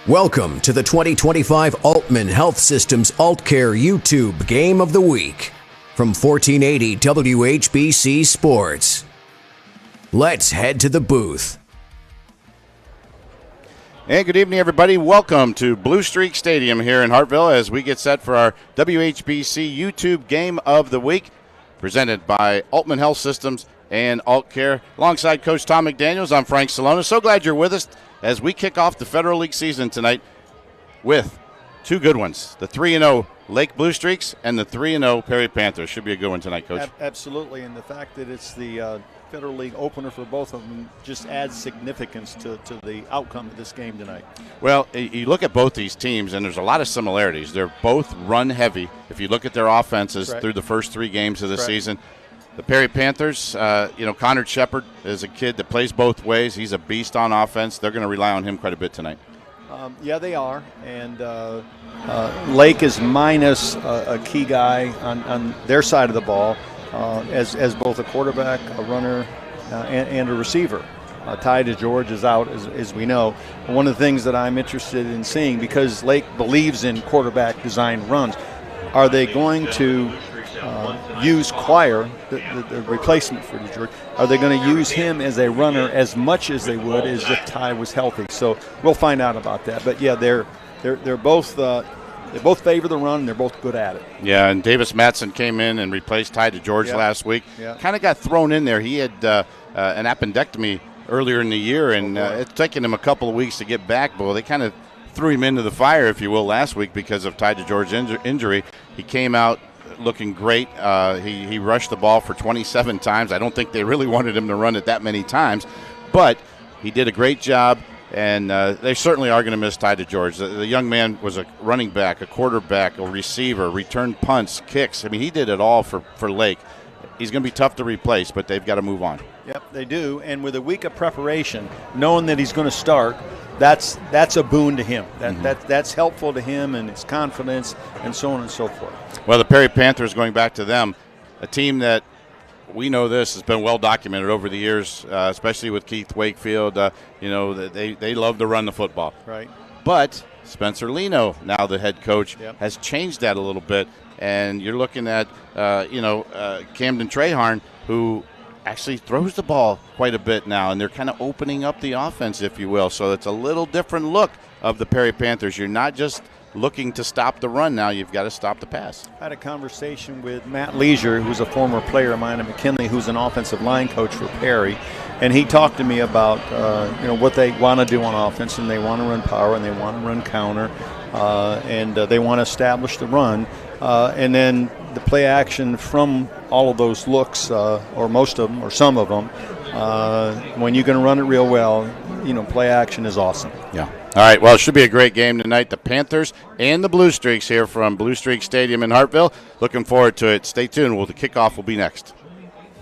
Welcome to the 2025 Aultman Health Systems Aultcare YouTube Game of the Week from 1480 WHBC Sports. Let's head to the booth. And good evening, everybody. Welcome to Blue Streak Stadium here in Hartville as we get set for our WHBC YouTube Game of the Week, presented by Aultman Health Systems and Aultcare. Alongside Coach Thom McDaniels, I'm Frank Cilona. So glad you're with us as we kick off the Federal League season tonight with two good ones, the 3-0 Lake Blue Streaks and the 3-0 Perry Panthers. Should be a good one tonight, Coach. Absolutely, and the fact that it's the Federal League opener for both of them just adds significance to the outcome of this game tonight. Well, you look at both these teams, and there's a lot of similarities. They're both run heavy. If you look at their offenses through the first three games of the season, the Perry Panthers, Connor Shepard is a kid that plays both ways. He's a beast on offense. They're going to rely on him quite a bit tonight. Yeah, they are. And Lake is minus a key guy on their side of the ball as both a quarterback, a runner, and a receiver. Ty DeGeorge is out, as we know. One of the things that I'm interested in seeing, because Lake believes in quarterback-designed runs, are they going to use Quire, the replacement for DeGeorge? Are they going to use him as a runner as much as they would as if Ty was healthy? So we'll find out about that. But yeah, they're both they both favor the run, and they're both good at it. Yeah, and Davis Matson came in and replaced Ty DeGeorge last week. Kind of got thrown in there. He had an appendectomy earlier in the year, and it's taken him a couple of weeks to get back. But they kind of threw him into the fire, if you will, last week because of Ty DeGeorge's injury. He came out looking great. He rushed the ball for 27 times. I don't think they really wanted him to run it that many times, but he did a great job, and they certainly are going to miss Ty DeGeorge. The young man was a running back, a quarterback, a receiver, returned punts, kicks. I mean, he did it all for Lake. He's going to be tough to replace, but they've got to move on. Yep, they do, and with a week of preparation, knowing that he's going to start, that's a boon to him. That's helpful to him and his confidence and so on and so forth. Well, the Perry Panthers, going back to them, a team that we know this has been well documented over the years, especially with Keith Wakefield. They love to run the football. Right. But Spencer Leno, now the head coach, has changed that a little bit. And you're looking at, Camden Traharn, who actually throws the ball quite a bit now, and they're kind of opening up the offense, if you will. So it's a little different look of the Perry Panthers. You're not just looking to stop the run now, you've got to stop the pass. I had a conversation with Matt Leisure, who's a former player of mine at McKinley, who's an offensive line coach for Perry, and he talked to me about what they want to do on offense, and they want to run power, and they want to run counter, and they want to establish the run, and then the play action from all of those looks, or most of them, or some of them, when you can run it real well, play action is awesome. Yeah. All right, well, it should be a great game tonight. The Panthers and the Blue Streaks here from Blue Streak Stadium in Hartville. Looking forward to it. Stay tuned. The kickoff will be next.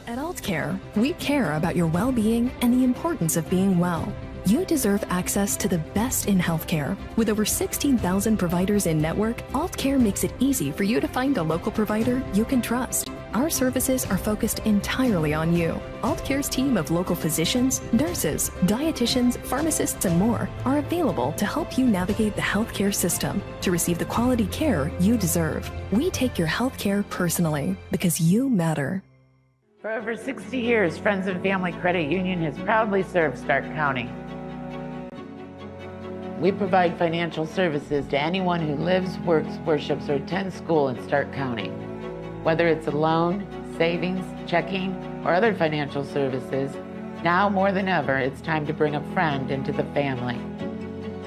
At Aultcare, we care about your well-being and the importance of being well. You deserve access to the best in healthcare. With over 16,000 providers in network, Aultcare makes it easy for you to find a local provider you can trust. Our services are focused entirely on you. Aultcare's team of local physicians, nurses, dietitians, pharmacists, and more are available to help you navigate the healthcare system to receive the quality care you deserve. We take your healthcare personally because you matter. For over 60 years, Friends and Family Credit Union has proudly served Stark County. We provide financial services to anyone who lives, works, worships, or attends school in Stark County. Whether it's a loan, savings, checking, or other financial services, now more than ever, it's time to bring a friend into the family.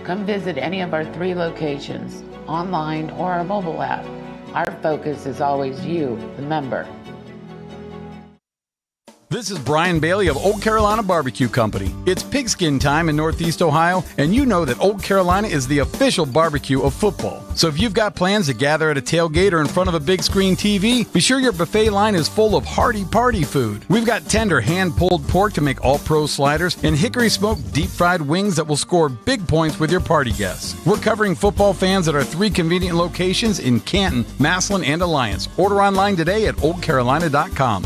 Come visit any of our 3 locations, online or our mobile app. Our focus is always you, the member. This is Brian Bailey of Old Carolina Barbecue Company. It's pigskin time in Northeast Ohio, and you know that Old Carolina is the official barbecue of football. So if you've got plans to gather at a tailgate or in front of a big screen TV, be sure your buffet line is full of hearty party food. We've got tender hand-pulled pork to make all-pro sliders and hickory-smoked deep-fried wings that will score big points with your party guests. We're covering football fans at our 3 convenient locations in Canton, Massillon, and Alliance. Order online today at oldcarolina.com.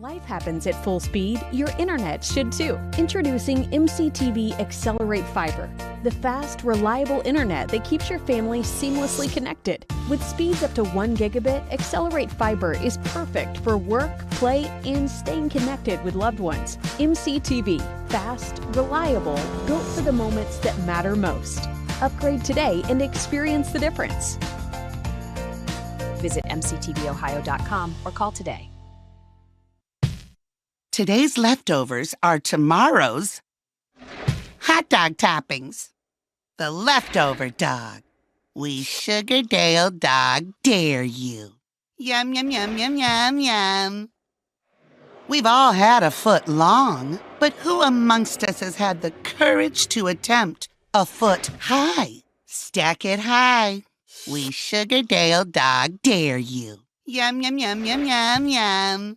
Life happens at full speed. Your internet should too. Introducing MCTV Accelerate Fiber, the fast, reliable internet that keeps your family seamlessly connected. With speeds up to 1 gigabit, Accelerate Fiber is perfect for work, play, and staying connected with loved ones. MCTV, fast, reliable, built for the moments that matter most. Upgrade today and experience the difference. Visit mctvohio.com or call today. Today's leftovers are tomorrow's hot dog toppings. The leftover dog. We Sugardale dog dare you. Yum, yum, yum, yum, yum, yum. We've all had a foot long, but who amongst us has had the courage to attempt a foot high? Stack it high. We Sugardale dog dare you. Yum, yum, yum, yum, yum, yum.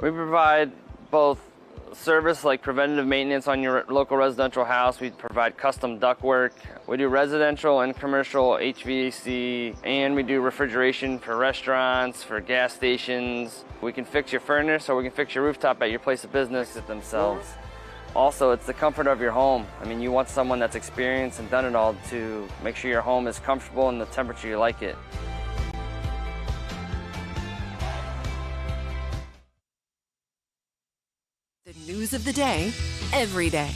We provide both service like preventative maintenance on your local residential house. We provide custom ductwork. We do residential and commercial HVAC, and we do refrigeration for restaurants, for gas stations. We can fix your furnace or we can fix your rooftop at your place of business themselves. Also, it's the comfort of your home. I mean, you want someone that's experienced and done it all to make sure your home is comfortable and the temperature you like it. The news of the day, every day,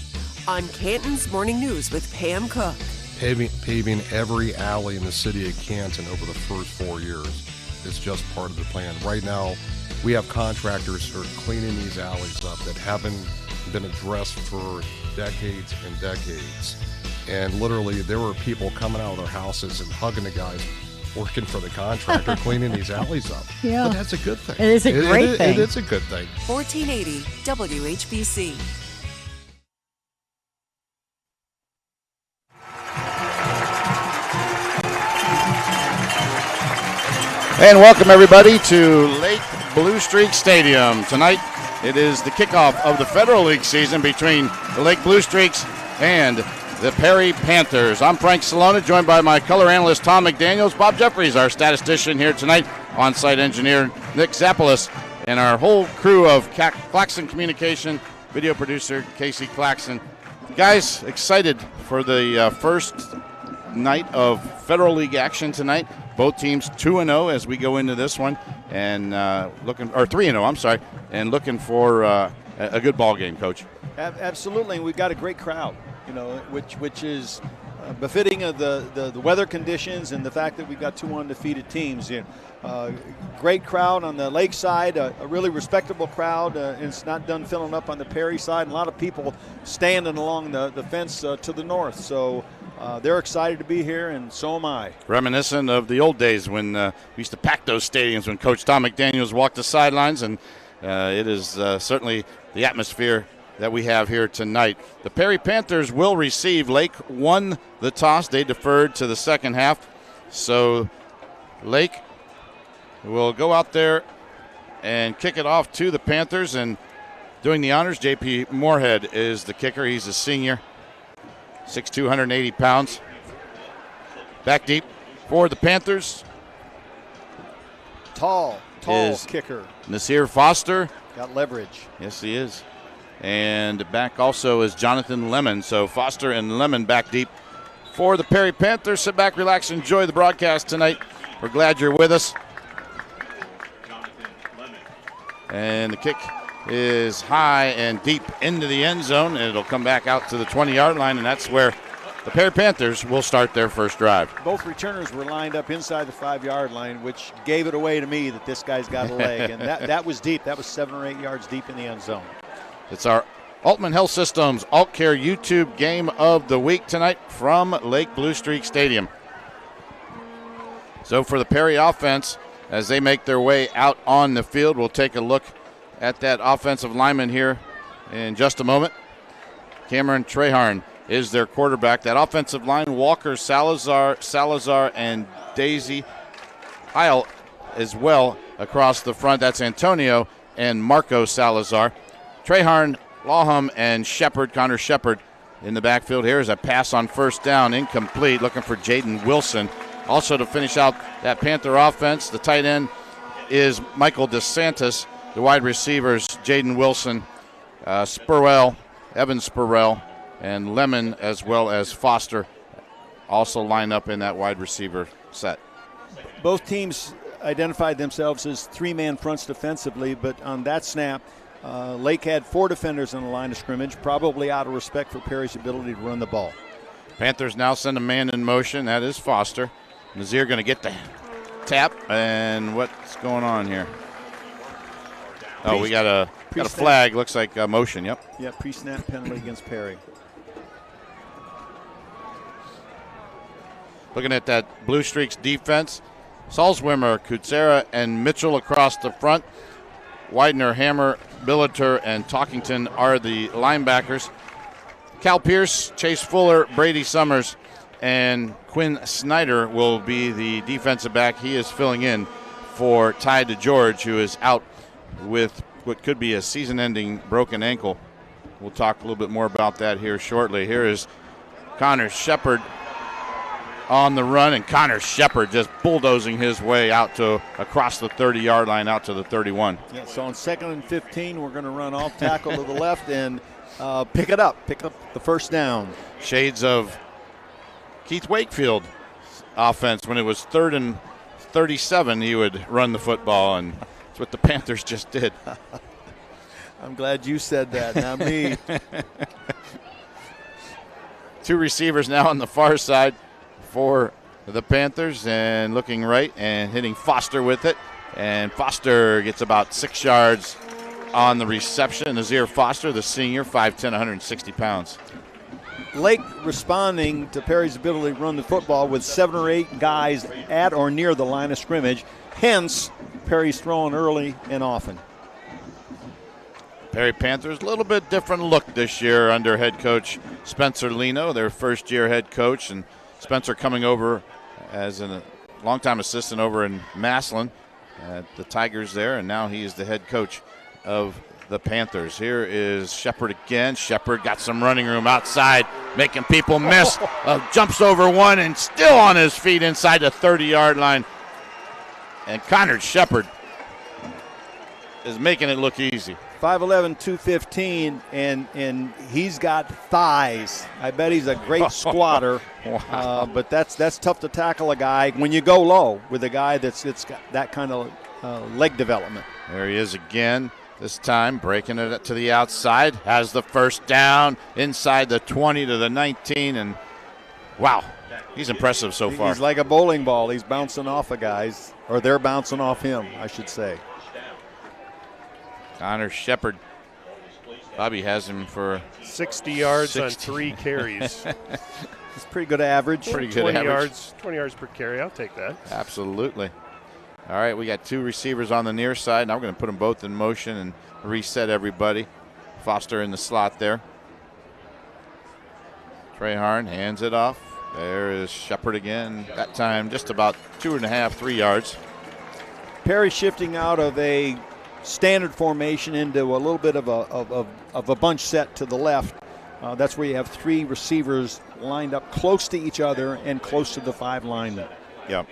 on Canton's Morning News with Pam Cook. Paving every alley in the city of Canton over the first 4 years is just part of the plan. Right now, we have contractors who are cleaning these alleys up that haven't been addressed for decades and decades. And literally, there were people coming out of their houses and hugging the guys working for the contractor cleaning these alleys up. Yeah. But that's a good thing. It is a great thing. It is a good thing. 1480 WHBC. And welcome everybody to Lake Blue Streak Stadium. Tonight it is the kickoff of the Federal League season between the Lake Blue Streaks and the Perry Panthers. I'm Frank Cilona, joined by my color analyst Thom McDaniels. Bob Jeffries, our statistician here tonight, on-site engineer Nick Zappolis, and our whole crew of Claxon Communication, video producer Casey Claxon. Guys, excited for the first night of Federal League action tonight. Both teams 2-0 as we go into this one, and 3-0. I'm sorry, and looking for a good ball game, Coach. Absolutely, we've got a great crowd. You know, which is befitting of the weather conditions and the fact that we've got two undefeated teams. You know, great crowd on the Lake side, a really respectable crowd. It's not done filling up on the Perry side. And a lot of people standing along the fence to the north. So they're excited to be here, and so am I. Reminiscent of the old days when we used to pack those stadiums when Coach Thom McDaniels walked the sidelines, and it is certainly the atmosphere that we have here tonight. The Perry Panthers will receive. Lake won the toss. They deferred to the second half. So Lake will go out there and kick it off to the Panthers. And doing the honors, J.P. Moorhead is the kicker. He's a senior, 6'2", 180 pounds. Back deep for the Panthers. Tall kicker. Nasir Foster. Got leverage. Yes, he is. And back also is Jonathan Lemon. So Foster and Lemon back deep for the Perry Panthers. Sit back, relax, enjoy the broadcast tonight. We're glad you're with us. And the kick is high and deep into the end zone, and it'll come back out to the 20-yard line, and that's where the Perry Panthers will start their first drive. Both returners were lined up inside the 5-yard line, which gave it away to me that this guy's got a leg. And that was deep. That was 7 or 8 yards deep in the end zone. It's our Aultman Health Systems Aultcare YouTube game of the week tonight from Lake Blue Streak Stadium. So for the Perry offense, as they make their way out on the field, we'll take a look at that offensive lineman here in just a moment. Cameron Treharn is their quarterback. That offensive line, Walker Salazar, and Daisy Heil as well across the front. That's Antonio and Marco Salazar. Treharn, Lawham, and Connor Shepard in the backfield. Here's a pass on first down, incomplete, looking for Jaden Wilson. Also to finish out that Panther offense, the tight end is Michael DeSantis. The wide receivers, Jaden Wilson, Evan Spurrell, and Lemon, as well as Foster, also line up in that wide receiver set. Both teams identified themselves as three-man fronts defensively, but on that snap, Lake had 4 defenders on the line of scrimmage, probably out of respect for Perry's ability to run the ball. Panthers now send a man in motion. That is Foster. Nazir going to get the tap, and what's going on here? Oh, we got a flag. Looks like a motion. Yep. Yeah, pre-snap penalty against Perry. Looking at that Blue Streaks defense, Salzwimmer, Kutsera, and Mitchell across the front. Widener, Hammer, Billiter, and Talkington are the linebackers. Cal Pierce, Chase Fuller, Brady Summers, and Quinn Snyder will be the defensive back. He is filling in for Ty DeGeorge, who is out with what could be a season-ending broken ankle. We'll talk a little bit more about that here shortly. Here is Connor Shepard on the run, and Connor Shepard just bulldozing his way out to across the 30-yard line out to the 31. Yeah, so on 2nd and 15, we're going to run off tackle to the left and pick up the first down. Shades of Keith Wakefield offense. When it was 3rd and 37, he would run the football, and that's what the Panthers just did. I'm glad you said that, not me. 2 receivers now on the far side for the Panthers, and looking right and hitting Foster with it. And Foster gets about 6 yards on the reception. Nazir Foster, the senior, 5'10", 160 pounds. Lake responding to Perry's ability to run the football with 7 or 8 guys at or near the line of scrimmage. Hence, Perry's throwing early and often. Perry Panthers, a little bit different look this year under head coach Spencer Lino, their first-year head coach, and Spencer coming over as a longtime assistant over in Massillon at the Tigers there, and now he is the head coach of the Panthers. Here is Shepard again. Shepard got some running room outside, making people miss. Jumps over one and still on his feet inside the 30-yard line. And Connor Shepard is making it look easy. 5'11", 215, and he's got thighs. I bet he's a great squatter. Wow. But that's tough to tackle a guy when you go low with a guy that's got that kind of leg development. There he is again. This time breaking it to the outside. Has the first down inside the 20 to the 19. And, wow, he's impressive so far. He's like a bowling ball. He's bouncing off of guys, or they're bouncing off him, I should say. Connor Shepard. Bobby has him for 60 yards on 3 carries. It's pretty good average. Pretty good 20 average. 20 yards per carry. I'll take that. Absolutely. All right, we got 2 receivers on the near side. Now we're going to put them both in motion and reset everybody. Foster in the slot there. Treharn hands it off. There is Shepard again. That time just about 2.5, 3 yards. Perry shifting out of a standard formation into a little bit of a bunch set to the left. That's where you have 3 receivers lined up close to each other and close to the 5 linemen. Yep.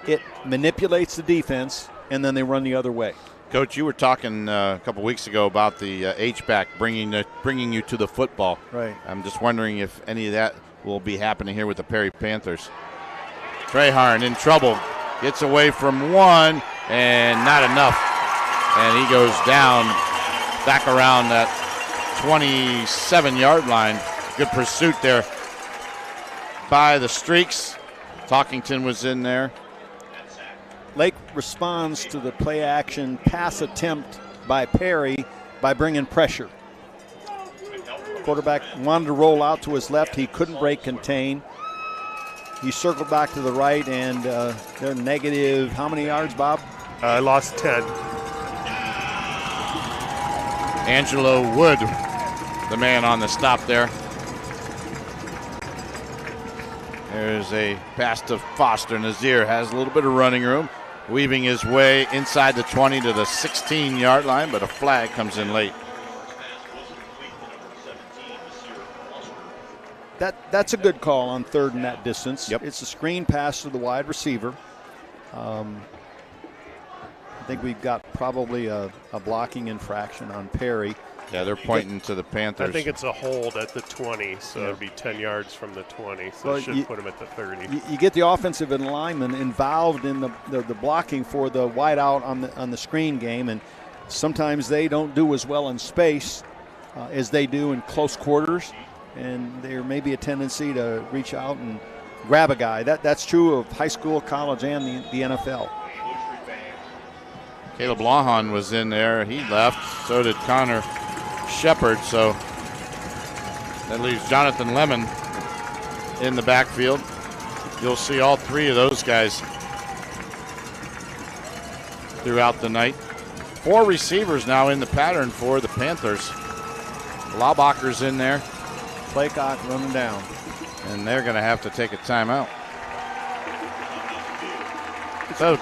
It manipulates the defense, and then they run the other way. Coach, you were talking a couple weeks ago about the H-back bringing you to the football. Right. I'm just wondering if any of that will be happening here with the Perry Panthers. Treharn in trouble. Gets away from one, and not enough. And he goes down back around that 27-yard line. Good pursuit there by the Streaks. Talkington was in there. Lake responds to the play-action pass attempt by Perry by bringing pressure. Quarterback wanted to roll out to his left. He couldn't break contain. He circled back to the right, and they're negative. How many yards, Bob? I lost 10. Angelo Wood, the man on the stop there. There's a pass to Foster. Nazir has a little bit of running room, weaving his way inside the 20 to the 16-yard line, but a flag comes in late. That's a good call on third and that distance. Yep. It's a screen pass to the wide receiver. I think we've got probably a blocking infraction on Perry. Yeah, they're pointing to the Panthers. I think it's a hold at the 20, so it'd be 10 yards from the 20, so it should put him at the 30. You get the offensive lineman involved in the blocking for the wideout on the screen game, and sometimes they don't do as well in space as they do in close quarters, and there may be a tendency to reach out and grab a guy. That's true of high school, college, and the NFL. Caleb Lawhon was in there. He left. So did Connor Shepard. So that leaves Jonathan Lemon in the backfield. You'll see all three of those guys throughout the night. 4 receivers now in the pattern for the Panthers. Laubacher's in there. Playcock running down. And they're going to have to take a timeout. So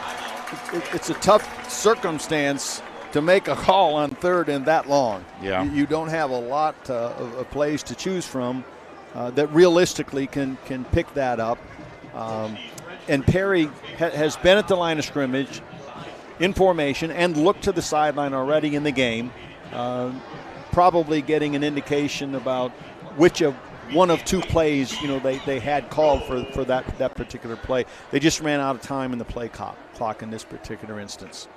it's a tough circumstance to make a call on third and that long. Yeah. You don't have a lot of plays to choose from that realistically can pick that up. And Perry has been at the line of scrimmage in formation and looked to the sideline already in the game, probably getting an indication about which of one of 2 plays they had called for that particular play. They just ran out of time in the play clock in this particular instance.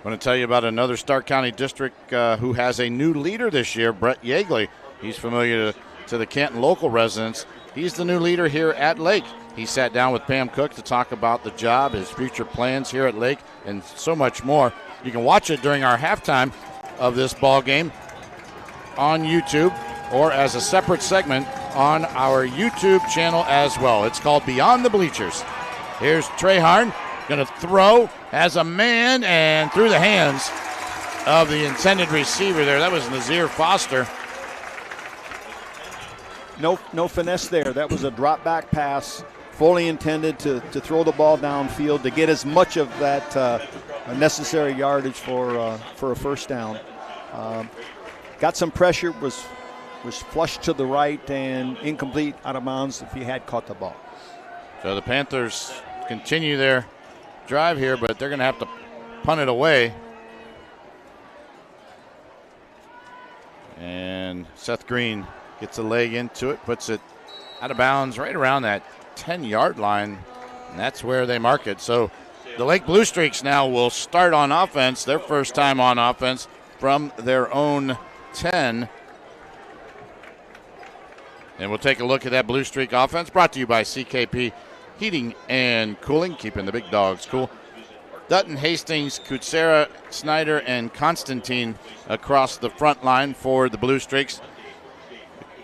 I want to tell you about another Stark County district who has a new leader this year, Brett Yeagley. He's familiar to the Canton local residents. He's the new leader here at Lake. He sat down with Pam Cook to talk about the job, his future plans here at Lake, and so much more. You can watch it during our halftime of this ball game on YouTube or as a separate segment on our YouTube channel as well. It's called Beyond the Bleachers. Here's Trey Harn, going to throw, has a man, and through the hands of the intended receiver there. That was Nazir Foster. No finesse there. That was a drop back pass, fully intended to throw the ball downfield to get as much of that necessary yardage for a first down. Got some pressure, was flushed to the right and incomplete, out of bounds if he had caught the ball. So the Panthers continue their drive here, but they're going to have to punt it away. And Seth Green gets a leg into it, puts it out of bounds right around that 10-yard line, and that's where they mark it. So the Lake Blue Streaks now will start on offense, their first time on offense from their own 10. And we'll take a look at that Blue Streak offense, brought to you by CKP Heating and Cooling, keeping the big dogs cool. Dutton, Hastings, Kutsera, Snyder, and Constantine across the front line for the Blue Streaks.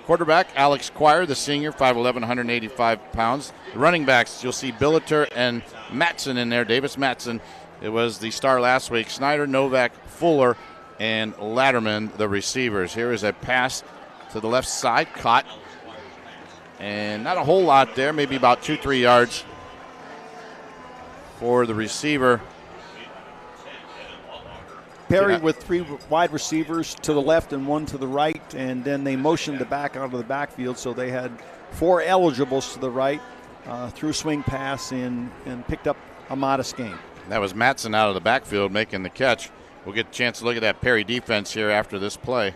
Quarterback, Alex Quire, the senior, 5'11", 185 pounds. The running backs, you'll see Billiter and Matson in there. Davis Matson, it was the star last week. Snyder, Novak, Fuller, and Latterman, the receivers. Here is a pass to the left side, caught. And not a whole lot there, maybe about 2-3 yards for the receiver. Perry with 3 wide receivers to the left and 1 to the right, and then they motioned the back out of the backfield, so they had 4 eligibles to the right, threw swing pass and picked up a modest gain. That was Matson out of the backfield making the catch. We'll get a chance to look at that Perry defense here after this play.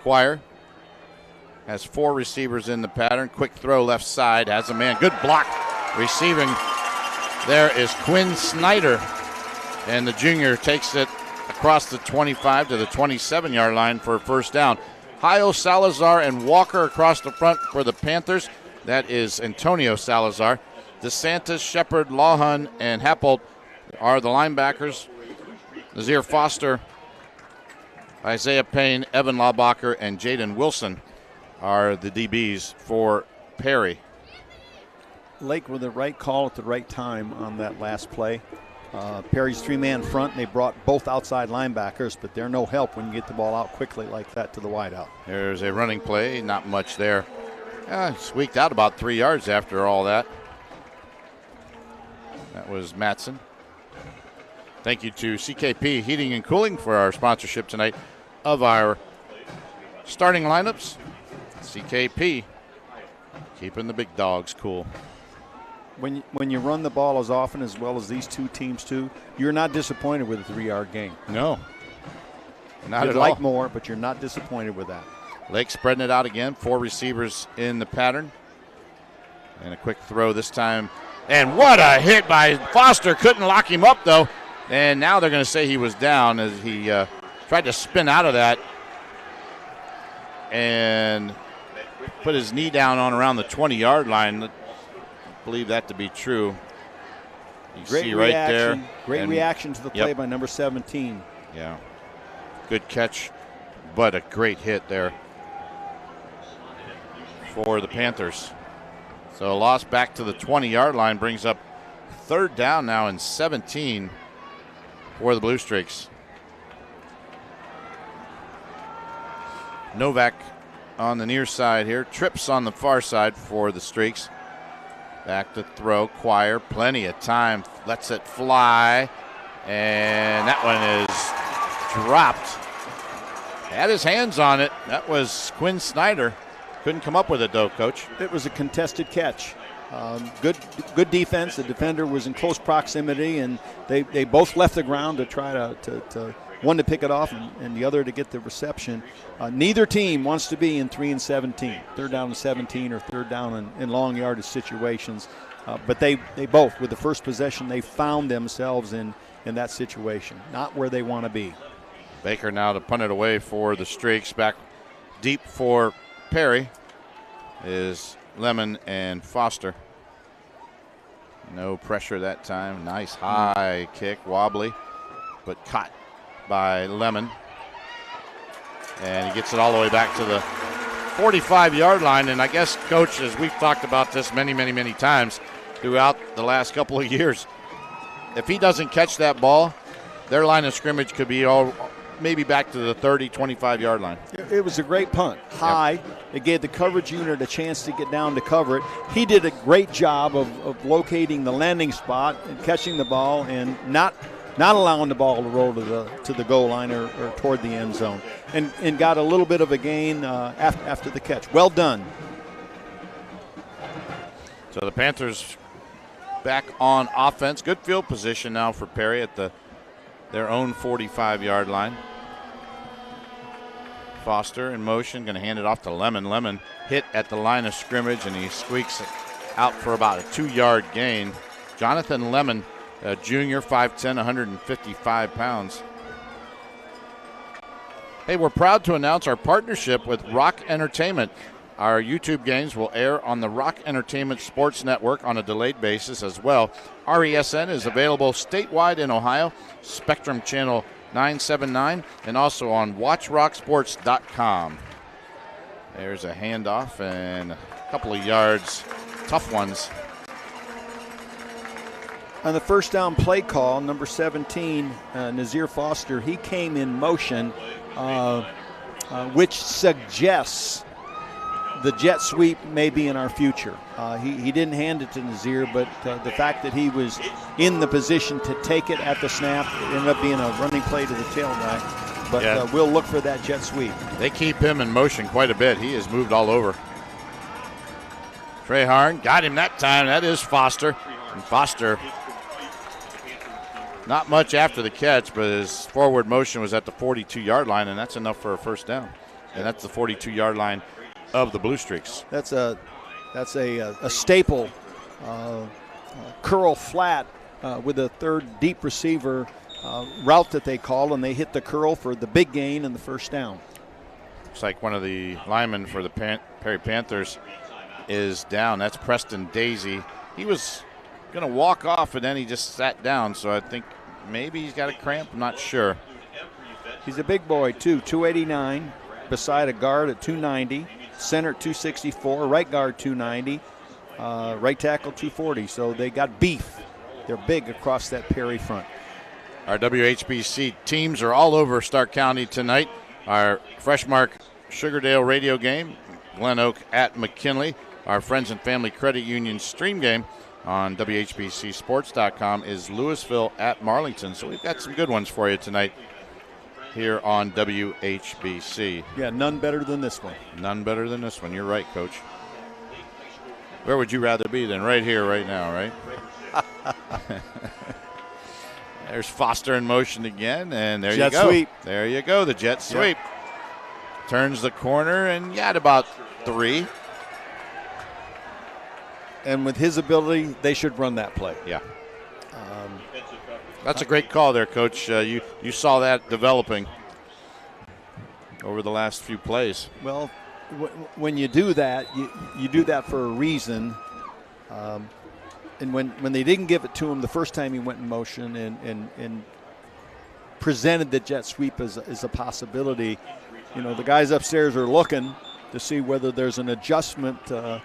Quire has 4 receivers in the pattern. Quick throw left side, has a man. Good block receiving. There is Quinn Snyder. And the junior takes it across the 25 to the 27-yard line for a first down. Hio, Salazar, and Walker across the front for the Panthers. That is Antonio Salazar. DeSantis, Shepard, Lawhon, and Happold are the linebackers. Nazir Foster, Isaiah Payne, Evan Laubacher, and Jaden Wilson are the DBs for Perry. Lake with the right call at the right time on that last play. Perry's 3-man front, and they brought both outside linebackers, but they're no help when you get the ball out quickly like that to the wideout. There's a running play, not much there. Squeaked out about 3 yards after all that. That was Matson. Thank you to CKP Heating and Cooling for our sponsorship tonight of our starting lineups. CKP keeping the big dogs cool. When you run the ball as often as well as these two teams do, you're not disappointed with a 3-yard gain. No, not You'd at all. like more, but you're not disappointed with that. Lake spreading it out again. 4 receivers in the pattern. And a quick throw this time. And what a hit by Foster. Couldn't lock him up, though. And now they're going to say he was down as he tried to spin out of that and put his knee down on around the 20-yard line. I believe that to be true. You see right there. Great reaction to the play by number 17. Yeah. Good catch, but a great hit there for the Panthers. So a loss back to the 20-yard line brings up 3rd down now and 17 for the Blue Streaks. Novak on the near side here. Trips on the far side for the Streaks. Back to throw. Quire, plenty of time. Lets it fly. And that one is dropped. Had his hands on it. That was Quinn Snyder. Couldn't come up with it, though, Coach. It was a contested catch. Good defense. The defender was in close proximity, and they both left the ground to try to one to pick it off and the other to get the reception. Neither team wants to be in 3 and 17, 3rd down and 17 or 3rd down in long yardage situations. But they both, with the first possession, they found themselves in that situation, not where they want to be. Baker now to punt it away for the Streaks. Back deep for Perry is Lemon and Foster. No pressure that time. Nice high kick, wobbly, but caught by Lemon. And he gets it all the way back to the 45-yard line. And I guess, Coach, as we've talked about this many times throughout the last couple of years, if he doesn't catch that ball, their line of scrimmage could be maybe back to the 30, 25-yard line. It was a great punt. High. Yep. It gave the coverage unit a chance to get down to cover it. He did a great job of locating the landing spot and catching the ball and not allowing the ball to roll to the goal line or toward the end zone. And got a little bit of a gain after the catch. Well done. So the Panthers back on offense. Good field position now for Perry at their own 45-yard line. Foster in motion, going to hand it off to Lemon. Lemon hit at the line of scrimmage, and he squeaks it out for about a 2-yard gain. Jonathan Lemon, a junior, 5'10", 155 pounds. Hey, we're proud to announce our partnership with Rock Entertainment. Our YouTube games will air on the Rock Entertainment Sports Network on a delayed basis as well. RESN is available statewide in Ohio, Spectrum Channel 979, and also on WatchRockSports.com. There's a handoff and a couple of yards, tough ones. On the first down play call, number 17, Nazir Foster, he came in motion, which suggests the jet sweep may be in our future. He didn't hand it to Nazir, but the fact that he was in the position to take it at the snap, it ended up being a running play to the tailback. But we'll look for that jet sweep. They keep him in motion quite a bit. He has moved all over. Trey Harn got him that time. That is Foster. And Foster, not much after the catch, but his forward motion was at the 42-yard line, and that's enough for a first down. And that's the 42-yard line of the Blue Streaks. That's a staple curl flat with a third deep receiver route that they call, and they hit the curl for the big gain and the first down. Looks like one of the linemen for the Perry Panthers is down. That's Preston Daisy. He was going to walk off, and then he just sat down, so I think maybe he's got a cramp. I'm not sure. He's a big boy, too, 289, beside a guard at 290. Center 264, right guard 290, right tackle 240. So they got beef. They're big across that Perry front. Our WHBC teams are all over Stark County tonight. Our Freshmark Sugardale radio game, Glen Oak at McKinley. Our Friends and Family Credit Union stream game on WHBCSports.com is Louisville at Marlington. So we've got some good ones for you tonight here on WHBC. Yeah, none better than this one. None better than this one. You're right, Coach. Where would you rather be than right here, right now, right? There's Foster in motion again, and there jet you go. Sweep. There you go, the jet sweep. Yep. Turns the corner, and at about 3. And with his ability, they should run that play. Yeah. That's a great call there, Coach. You saw that developing over the last few plays. Well, when you do that, you do that for a reason. And when they didn't give it to him the first time he went in motion and presented the jet sweep as a possibility, the guys upstairs are looking to see whether there's an adjustment that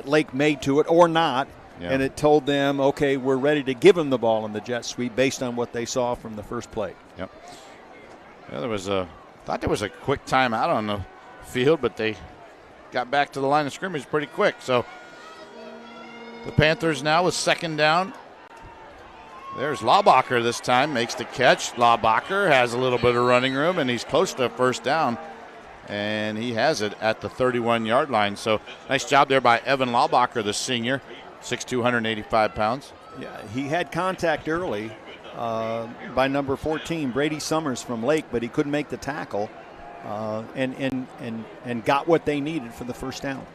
Lake made to it or not. Yeah. And it told them, okay, we're ready to give him the ball in the jet sweep based on what they saw from the first play. Yep. Yeah, thought there was a quick timeout on the field, but they got back to the line of scrimmage pretty quick. So the Panthers now with 2nd down. There's Laubacher this time, makes the catch. Laubacher has a little bit of running room, and he's close to 1st down. And he has it at the 31-yard line. So nice job there by Evan Laubacher, the senior, 6'2", 185 pounds. Yeah, he had contact early by number 14, Brady Summers from Lake, but he couldn't make the tackle and got what they needed for the 1st down.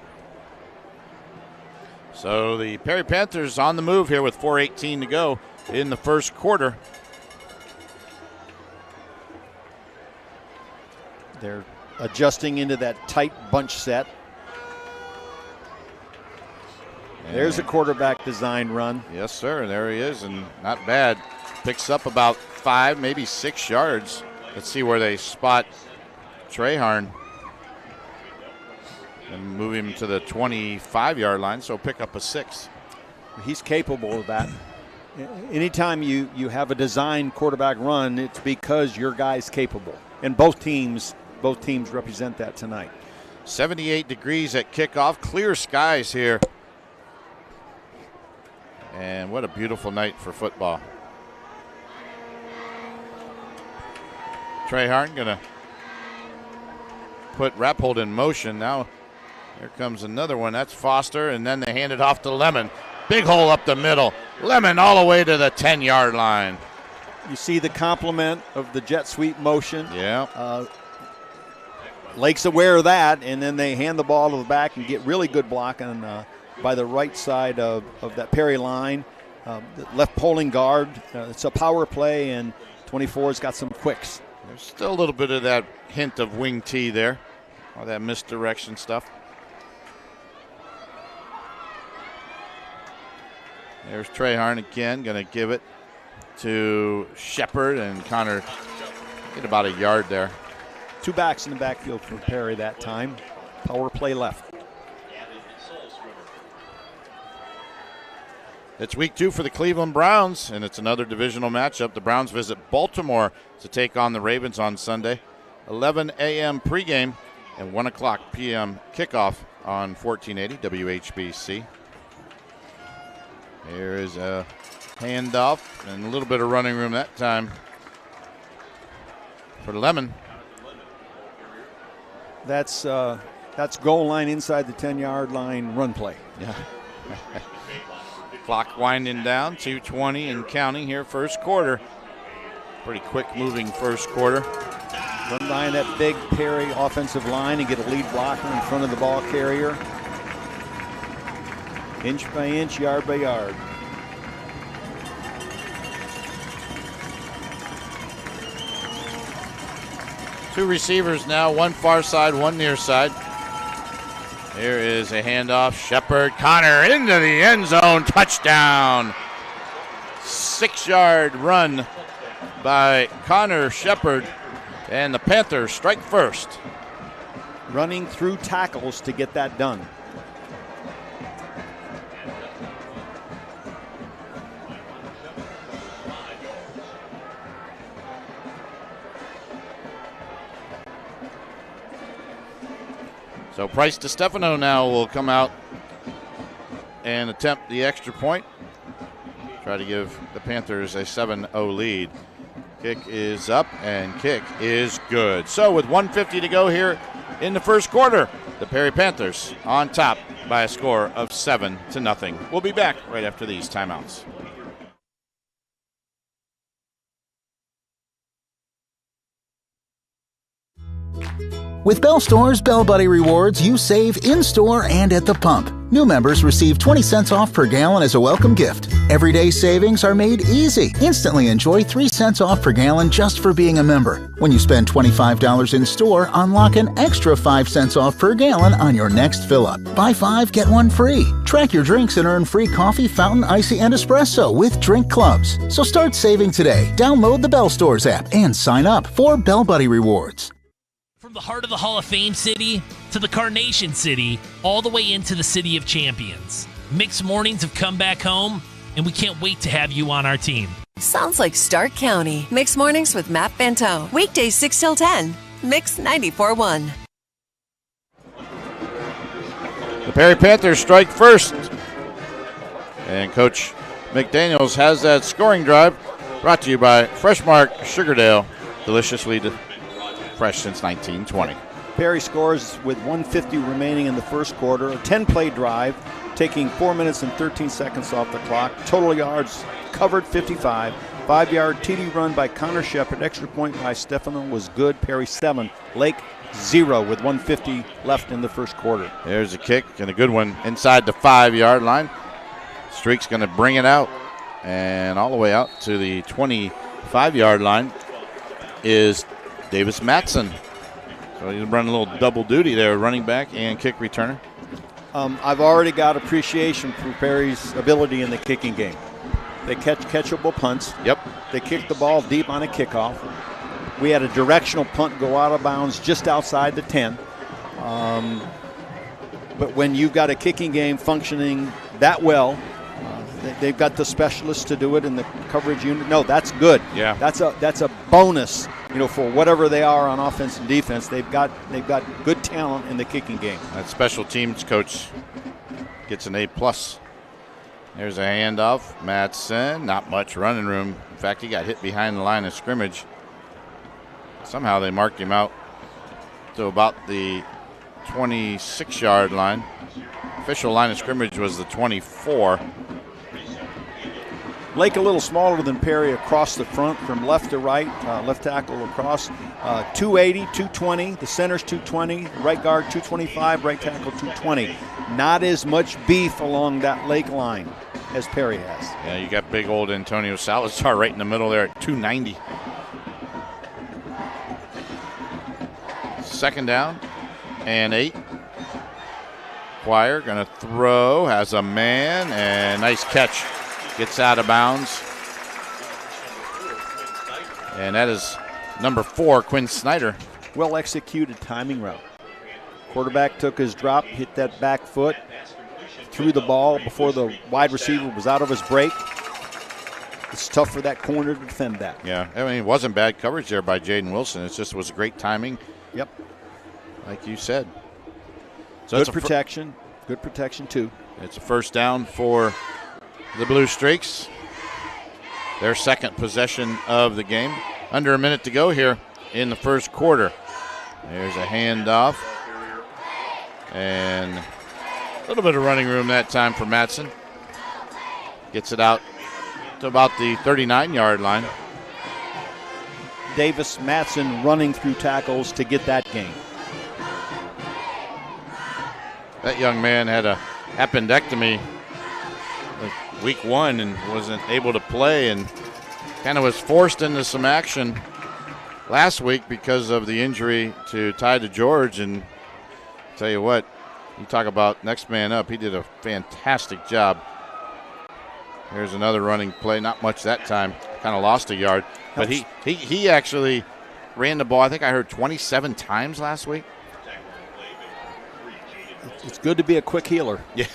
So the Perry Panthers on the move here with 4:18 to go in the 1st quarter. They're adjusting into that tight bunch set. There's a quarterback design run. Yes, sir. There he is, and not bad. Picks up about 5, maybe 6 yards. Let's see where they spot Treharn and move him to the 25-yard line, so pick up a 6. He's capable of that. Anytime you have a design quarterback run, it's because your guy's capable. And both teams represent that tonight. 78 degrees at kickoff. Clear skies here. And what a beautiful night for football. Treharn going to put Rappold in motion. Now here comes another one. That's Foster, and then they hand it off to Lemon. Big hole up the middle. Lemon all the way to the 10-yard line. You see the complement of the jet sweep motion. Yeah. Lake's aware of that, and then they hand the ball to the back and get really good blocking by the right side of that Perry line. The left pulling guard. It's a power play, and 24's got some quicks. There's still a little bit of that hint of wing T there, all that misdirection stuff. There's Treharn again, going to give it to Shepard, and Connor get about a yard there. 2 backs in the backfield for Perry that time. Power play left. It's week 2 for the Cleveland Browns, and it's another divisional matchup. The Browns visit Baltimore to take on the Ravens on Sunday. 11 a.m. pregame and 1 o'clock p.m. kickoff on 1480 WHBC. Here is a handoff and a little bit of running room that time for Lemon. That's goal line inside the 10-yard line run play. Yeah. Clock winding down, 2:20 and counting here, 1st quarter. Pretty quick moving 1st quarter. Run behind that big Perry offensive line and get a lead blocker in front of the ball carrier. Inch by inch, yard by yard. Two receivers now, one far side, one near side. Here is a handoff. Shepard, Connor into the end zone. Touchdown. 6-yard run by Connor Shepard. And the Panthers strike first. Running through tackles to get that done. So Price DiStefano now will come out and attempt the extra point. Try to give the Panthers a 7-0 lead. Kick is up, and kick is good. So with 1:50 to go here in the first quarter, the Perry Panthers on top by a score of 7-0. We'll be back right after these timeouts. With Bell Store's Bell Buddy Rewards, you save in-store and at the pump. New members receive 20 cents off per gallon as a welcome gift. Everyday savings are made easy. Instantly enjoy 3 cents off per gallon just for being a member. When you spend $25 in store, unlock an extra 5 cents off per gallon on your next fill-up. Buy 5, get 1 free. Track your drinks and earn free coffee, fountain, icy, and espresso with drink clubs. So start saving today. Download the Bell Stores app and sign up for Bell Buddy Rewards. From the heart of the Hall of Fame city to the Carnation City, all the way into the City of Champions. Mixed Mornings have come back home, and we can't wait to have you on our team. Sounds like Stark County. Mixed Mornings with Matt Bento. Weekdays 6 till 10. Mix 94.1. The Perry Panthers strike first. And Coach McDaniels has that scoring drive brought to you by Freshmark Sugardale. Deliciously fresh since 1920. Perry scores with 1:50 remaining in the first quarter. A 10-play drive, taking 4 minutes and 13 seconds off the clock. Total yards covered 55. 5-yard TD run by Connor Shepard. Extra point by Stefano was good. Perry 7, Lake 0 with 1:50 left in the first quarter. There's a kick and a good one inside the 5-yard line. Streak's going to bring it out, and all the way out to the 25-yard line is Davis Matson. So he's running a little double duty there, running back and kick returner. I've already got appreciation for Perry's ability in the kicking game. They catch catchable punts. Yep. They kick the ball deep on a kickoff. We had a directional punt go out of bounds just outside the 10. But when you've got a kicking game functioning that well, they've got the specialists to do it in the coverage unit. No, that's good. Yeah. That's a bonus, for whatever they are on offense and defense. They've got good talent in the kicking game. That special teams coach gets an A+. There's a handoff. Matson, not much running room. In fact, he got hit behind the line of scrimmage. Somehow they marked him out to about the 26-yard line. Official line of scrimmage was the 24. Lake a little smaller than Perry across the front from left to right, left tackle across, 280, 220. The center's 220, right guard 225, right tackle 220. Not as much beef along that Lake line as Perry has. Yeah, you got big old Antonio Salazar right in the middle there at 290. Second down and 8. Quire going to throw, has a man, and nice catch. Gets out of bounds. And that is number 4, Quinn Snyder. Well executed timing route. Quarterback took his drop, hit that back foot, threw the ball before the wide receiver was out of his break. It's tough for that corner to defend that. Yeah, I mean, it wasn't bad coverage there by Jaden Wilson. It just was great timing. Yep. Like you said. So good protection. Good protection, too. It's a first down for the Blue Streaks. Their second possession of the game. Under a minute to go here in the first quarter. There's a handoff. And a little bit of running room that time for Matson. Gets it out to about the 39-yard line. Davis Matson running through tackles to get that gain. That young man had a appendectomy week 1 and wasn't able to play and kind of was forced into some action last week because of the injury to Ty DeGeorge. And I'll tell you what, you talk about next man up. He did a fantastic job. Here's another running play. Not much that time. Kind of lost a yard. But he actually ran the ball, I think I heard 27 times last week. It's good to be a quick healer. Yeah.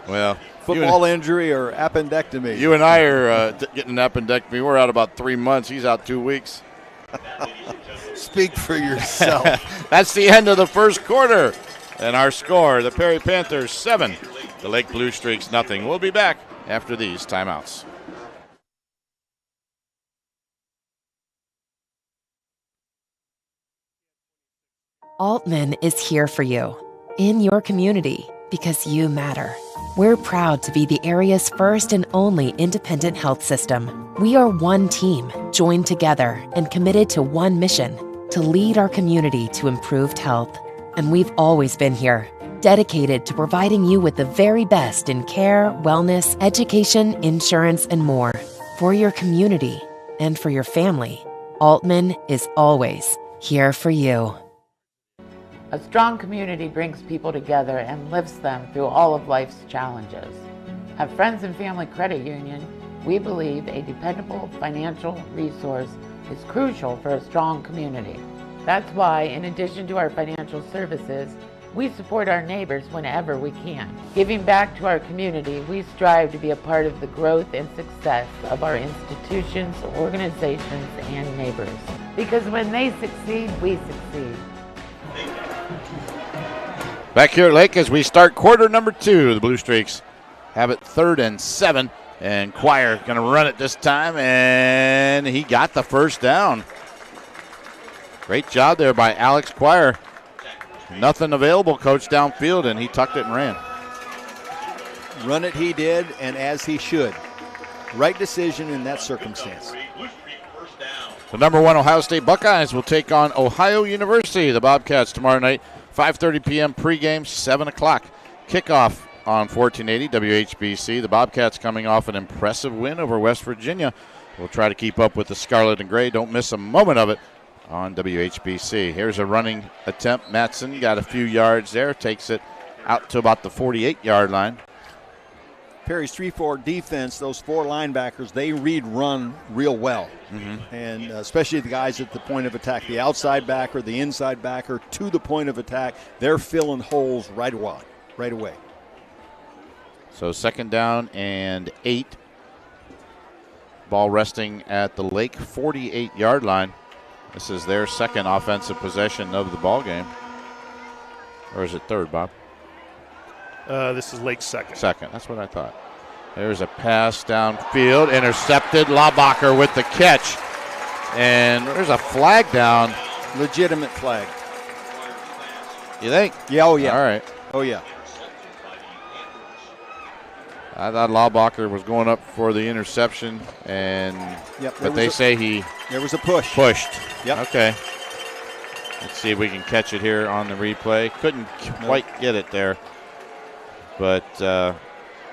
Well, football injury or appendectomy. You and I are getting an appendectomy. We're out about 3 months. He's out 2 weeks. Speak for yourself. That's the end of the first quarter. And our score, the Perry Panthers 7, the Lake Blue Streaks nothing. We'll be back after these timeouts. Aultman is here for you, in your community, because you matter. We're proud to be the area's first and only independent health system. We are one team, joined together and committed to one mission, to lead our community to improved health. And we've always been here, dedicated to providing you with the very best in care, wellness, education, insurance, and more. For your community and for your family, Aultman is always here for you. A strong community brings people together and lifts them through all of life's challenges. At Friends and Family Credit Union, we believe a dependable financial resource is crucial for a strong community. That's why, in addition to our financial services, we support our neighbors whenever we can. Giving back to our community, we strive to be a part of the growth and success of our institutions, organizations, and neighbors. Because when they succeed, we succeed. Back here at Lake as we start quarter number 2. The Blue Streaks have it 3rd and 7. And Quire going to run it this time, and he got the first down. Great job there by Alex Quire. Nothing available, coach, downfield, and he tucked it and ran. Run it he did, and as he should. Right decision in that circumstance. The number 1 Ohio State Buckeyes will take on Ohio University. The Bobcats tomorrow night, 5:30 p.m. pregame, 7 o'clock kickoff on 1480 WHBC. The Bobcats coming off an impressive win over West Virginia. We'll try to keep up with the Scarlet and Gray. Don't miss a moment of it on WHBC. Here's a running attempt. Matson got a few yards there, takes it out to about the 48-yard line. Perry's 3-4 defense, those 4 linebackers, they read run real well. And especially the guys at the point of attack, the outside backer, the inside backer, to the point of attack, they're filling holes right away. So 2nd down and 8. Ball resting at the Lake 48-yard line. This is their 2nd offensive possession of the ball game. Or is it 3rd, Bob? This is Lake's 2nd. 2nd, that's what I thought. There's a pass downfield, intercepted. Laubacher with the catch. And there's a flag down. Legitimate flag. You think? Yeah, oh yeah. All right. Oh yeah. I thought Laubacher was going up for the interception, but they say there was a push. Pushed. Yep. Okay. Let's see if we can catch it here on the replay. Couldn't quite get it there, but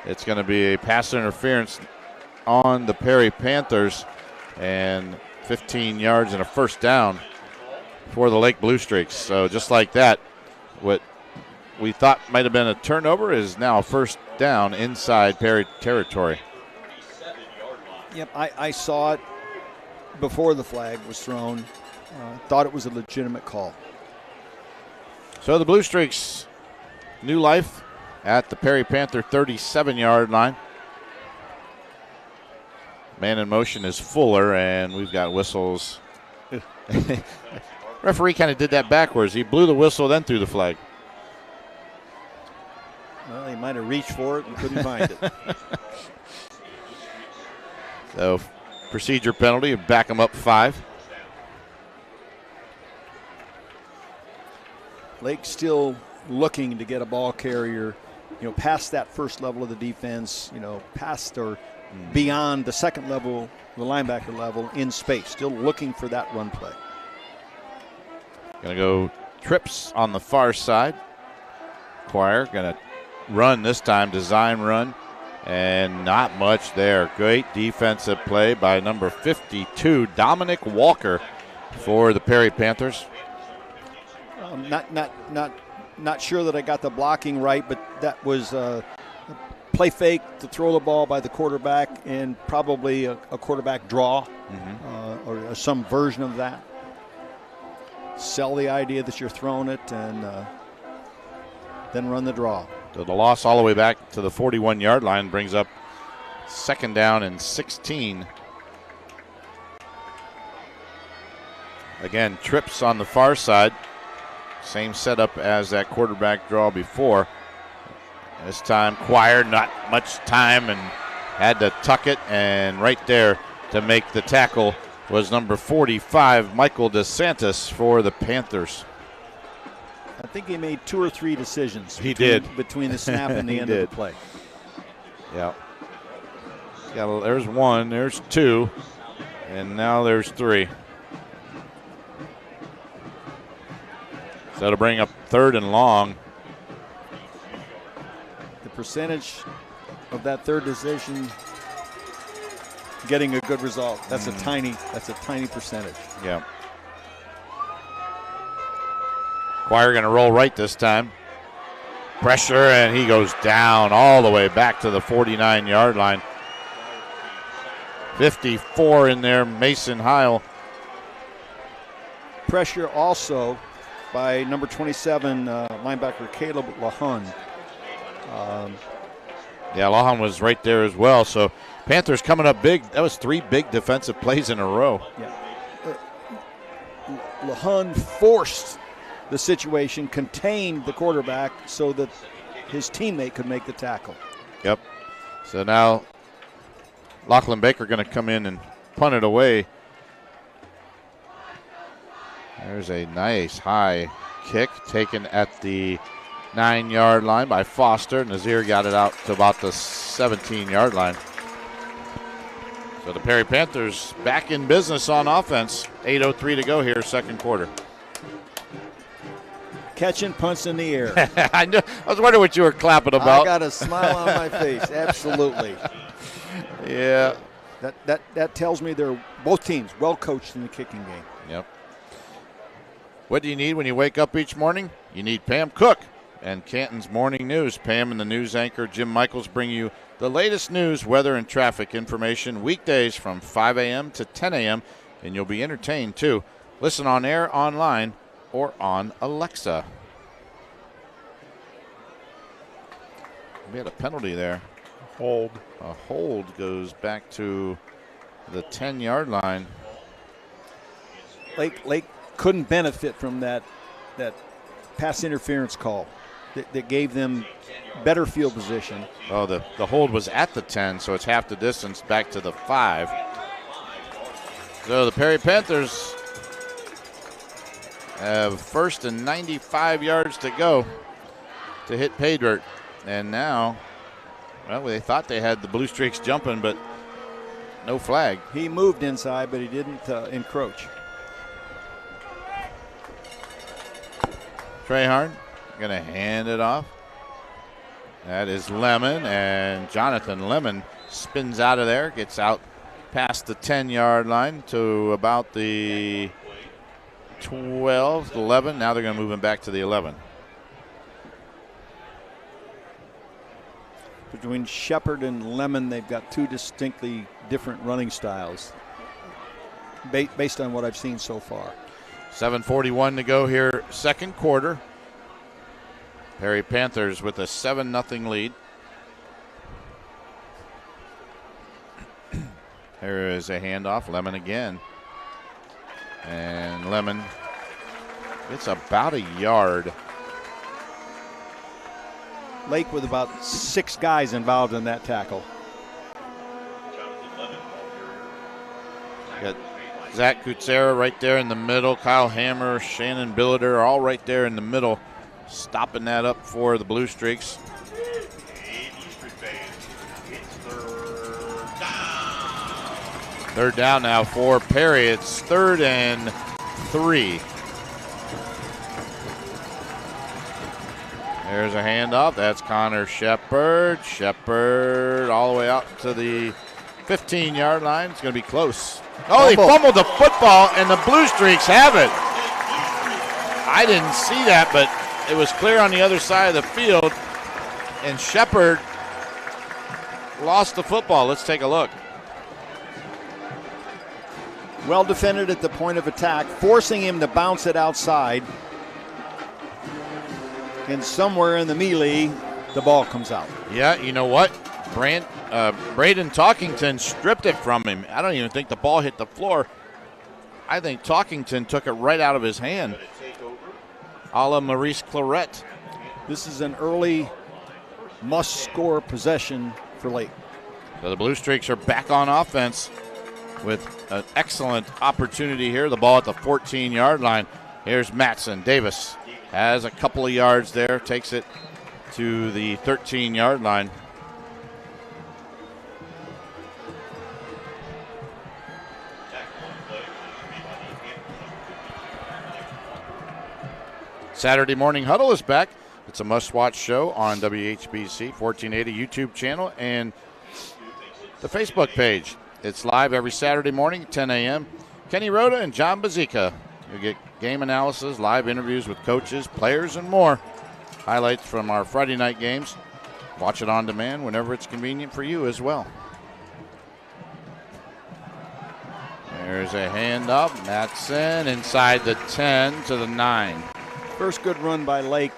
it's going to be a pass interference on the Perry Panthers, and 15 yards and a first down for the Lake Blue Streaks. So just like that, what we thought might have been a turnover is now a first down inside Perry territory. Yep, I saw it before the flag was thrown. Thought it was a legitimate call. So the Blue Streaks, new life at the Perry Panther 37-yard line. Man in motion is Fuller, and we've got whistles. Referee kind of did that backwards. He blew the whistle, then threw the flag. Well, he might have reached for it and couldn't find it. So, procedure penalty, back him up 5. Lake's still looking to get a ball carrier, past that first level of the defense, past or beyond the second level, the linebacker level, in space. Still looking for that run play. Going to go trips on the far side. Quire going to run this time, design run, and not much there. Great defensive play by number 52, Dominic Walker, for the Perry Panthers. Not sure that I got the blocking right, but that was a play fake to throw the ball by the quarterback, and probably a quarterback draw, or some version of that. Sell the idea that you're throwing it, and then run the draw. So the loss all the way back to the 41-yard line brings up 2nd down and 16. Again, trips on the far side. Same setup as that quarterback draw before. This time, Quire, not much time, and had to tuck it. And right there to make the tackle was number 45, Michael DeSantis, for the Panthers. I think he made 2 or 3 decisions. He did. Between the snap and the end of the play. Yeah. There's 1, there's 2, and now there's 3. So to bring up 3rd and long. The percentage of that 3rd decision getting a good result. That's a tiny percentage. Yeah. Quire going to roll right this time. Pressure, and he goes down all the way back to the 49-yard line. 54 in there, Mason Heil. Pressure also by number 27 linebacker Caleb LaHun. LaHun was right there as well. So Panthers coming up big. That was 3 big defensive plays in a row. Yeah. LaHun forced the situation, contained the quarterback so that his teammate could make the tackle. Yep. So now Lachlan Baker going to come in and punt it away. There's a nice high kick taken at the 9-yard line by Foster. Nazir got it out to about the 17-yard line. So the Perry Panthers back in business on offense. 8:03 to go here, second quarter. Catching punts in the air. I was wondering what you were clapping about. I got a smile on my face. Absolutely. Yeah. That tells me they're both teams well coached in the kicking game. Yep. What do you need when you wake up each morning? You need Pam Cook and Canton's Morning News. Pam and the news anchor Jim Michaels bring you the latest news, weather, and traffic information weekdays from 5 a.m. to 10 a.m., and you'll be entertained too. Listen on air, online, or on Alexa. We had a penalty there. Hold. A hold goes back to the 10-yard line. Lake couldn't benefit from that pass interference call that gave them better field position. Oh, the hold was at the 10, so it's half the distance back to the 5. So the Perry Panthers have 1st and 95 yards to go to hit pay dirt. And now, well, they thought they had the Blue Streaks jumping, but no flag. He moved inside, but he didn't encroach. Trahern going to hand it off. That is Lemon, and Jonathan Lemon spins out of there, gets out past the 10-yard line to about the 12, 11. Now they're going to move him back to the 11. Between Shepard and Lemon, they've got 2 distinctly different running styles based on what I've seen so far. 7:41 to go here, second quarter. Perry Panthers with a 7-0 lead. Here is a handoff. Lemon again. And Lemon gets about a yard. Lake with about 6 guys involved in that tackle. Got Zach Kutsera right there in the middle. Kyle Hammer, Shannon Billiter are all right there in the middle, stopping that up for the Blue Streaks. Third down now for Perry. It's 3rd and 3. There's a handoff. That's Connor Shepard. Shepard all the way out to the 15-yard line. It's going to be close. Oh, he fumbled the football, and the Blue Streaks have it. I didn't see that, but it was clear on the other side of the field, and Shepard lost the football. Let's take a look. Well defended at the point of attack, forcing him to bounce it outside. And somewhere in the melee, the ball comes out. Yeah, you know what? Braden Talkington stripped it from him. I don't even think the ball hit the floor. I think Talkington took it right out of his hand. A la Maurice Claret. This is an early must-score possession for Lake. So the Blue Streaks are back on offense with an excellent opportunity here. The ball at the 14-yard line. Here's Matson. Davis has a couple of yards there, takes it to the 13-yard line. Saturday Morning Huddle is back. It's a must-watch show on WHBC 1480 YouTube channel and the Facebook page. It's live every Saturday morning at 10 a.m. Kenny Rhoda and John Bazika. You get game analysis, live interviews with coaches, players, and more. Highlights from our Friday night games. Watch it on demand whenever it's convenient for you as well. There's a handoff. Matson inside the 10 to the 9. First good run by Lake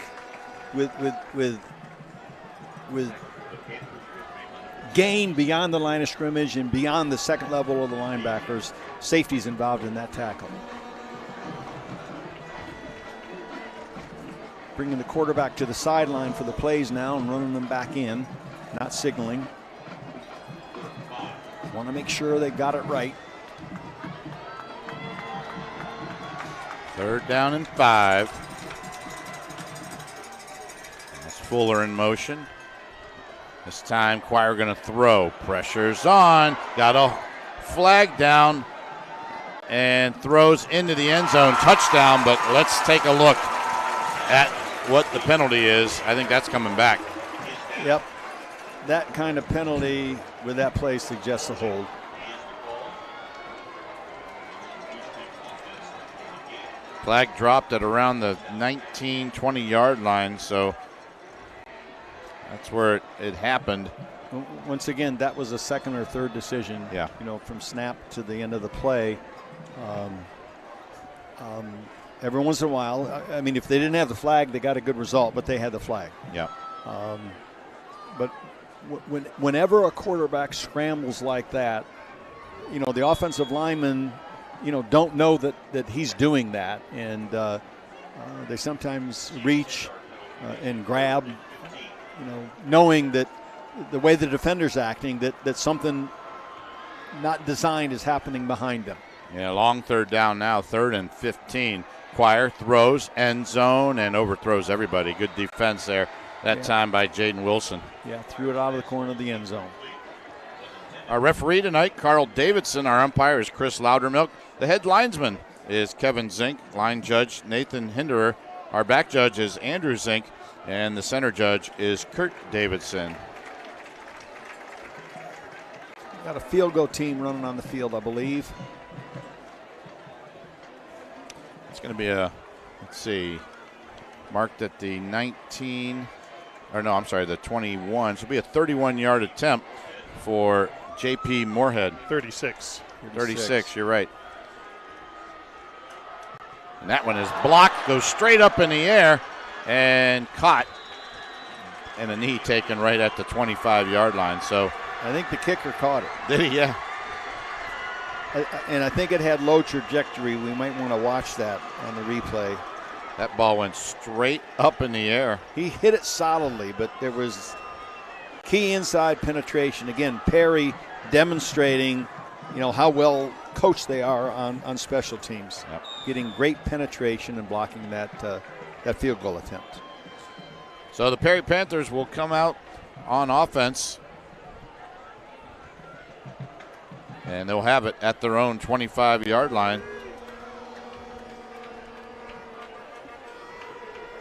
with gain beyond the line of scrimmage and beyond the second level of the linebackers. Safety's involved in that tackle. Bringing the quarterback to the sideline for the plays now and running them back in, not signaling. Want to make sure they got it right. 3rd down and 5. That's Fuller in motion. This time, Quire going to throw. Pressure's on. Got a flag down and throws into the end zone. Touchdown, but let's take a look at what the penalty is. I think that's coming back. Yep. That kind of penalty with that play suggests a hold. Flag dropped at around the 19, 20-yard line, so that's where it happened. Once again, that was a second or third decision. Yeah. You know, from snap to the end of the play. Every once in a while, I mean, if they didn't have the flag, they got a good result, but they had the flag. Yeah. But whenever a quarterback scrambles like that, you know, the offensive linemen, you know, don't know that he's doing that, and they sometimes reach and grab, you know, knowing that the way the defender's acting, that something not designed is happening behind them. Yeah, long 3rd down now, 3rd and 15. Quire throws, end zone, and overthrows everybody. Good defense there that time by Jaden Wilson. Yeah, threw it out of the corner of the end zone. Our referee tonight, Carl Davidson. Our umpire is Chris Loudermilk. The head linesman is Kevin Zink. Line judge Nathan Hinderer. Our back judge is Andrew Zink. And the center judge is Kurt Davidson. Got a field goal team running on the field, I believe. It's going to be a, let's see, marked at the 19, or no, I'm sorry, the 21. So it'll be a 31-yard attempt for J.P. Moorhead. 36. 36, you're right. And that one is blocked, goes straight up in the air, and caught, and a knee taken right at the 25-yard line. So I think the kicker caught it. Did he? Yeah. And I think it had low trajectory. We might want to watch that on the replay. That ball went straight up in the air. He hit it solidly, but there was key inside penetration. Again, Perry demonstrating, you know, how well coached they are on special teams. Yep. Getting great penetration and blocking that field goal attempt. So the Perry Panthers will come out on offense, and they'll have it at their own 25-yard line.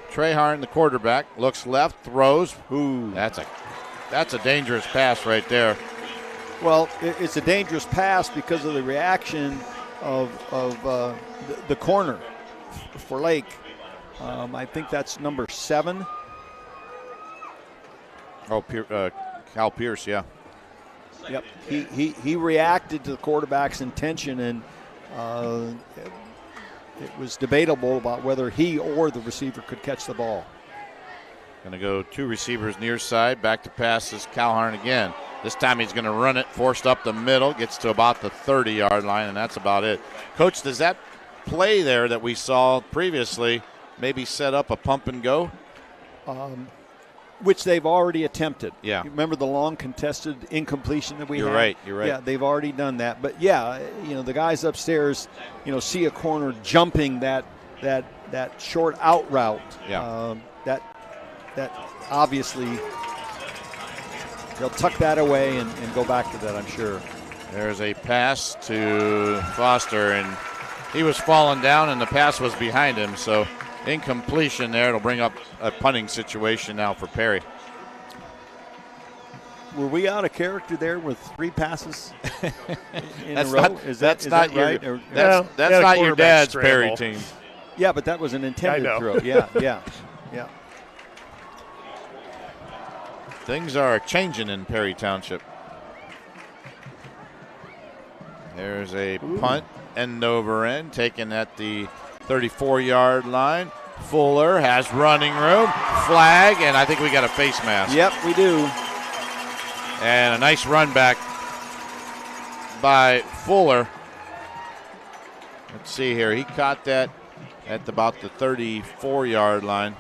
Trahern, the quarterback, looks left, throws. Ooh, that's a dangerous pass right there. Well, it's a dangerous pass because of the reaction of the corner for Lake. I think that's number 7. Oh, Cal Pierce, yeah. Yep, he reacted to the quarterback's intention, and it was debatable about whether he or the receiver could catch the ball. Going to go 2 receivers near side. Back to pass is Calhoun again. This time he's going to run it, forced up the middle, gets to about the 30-yard line, and that's about it. Coach, does that play there that we saw previously maybe set up a pump and go? Which they've already attempted. Yeah. You remember the long contested incompletion that we had? You're right. Yeah, they've already done that. But, yeah, you know, the guys upstairs, you know, see a corner jumping that that short out route. Yeah. That obviously they'll tuck that away and go back to that, I'm sure. There's a pass to Foster, and he was falling down, and the pass was behind him, so incompletion there. It'll bring up a punting situation now for Perry. Were we out of character there with 3 passes in That's a row? not, Is that's that not your, right? that's not your dad's Perry team. Yeah, but that was an intended throw. Yeah. Things are changing in Perry Township. There's a punt, end over end, taken at the 34-yard line. Fuller has running room, flag, and I think we got a face mask. Yep, we do. And a nice run back by Fuller. Let's see here. He caught that at about the 34-yard line.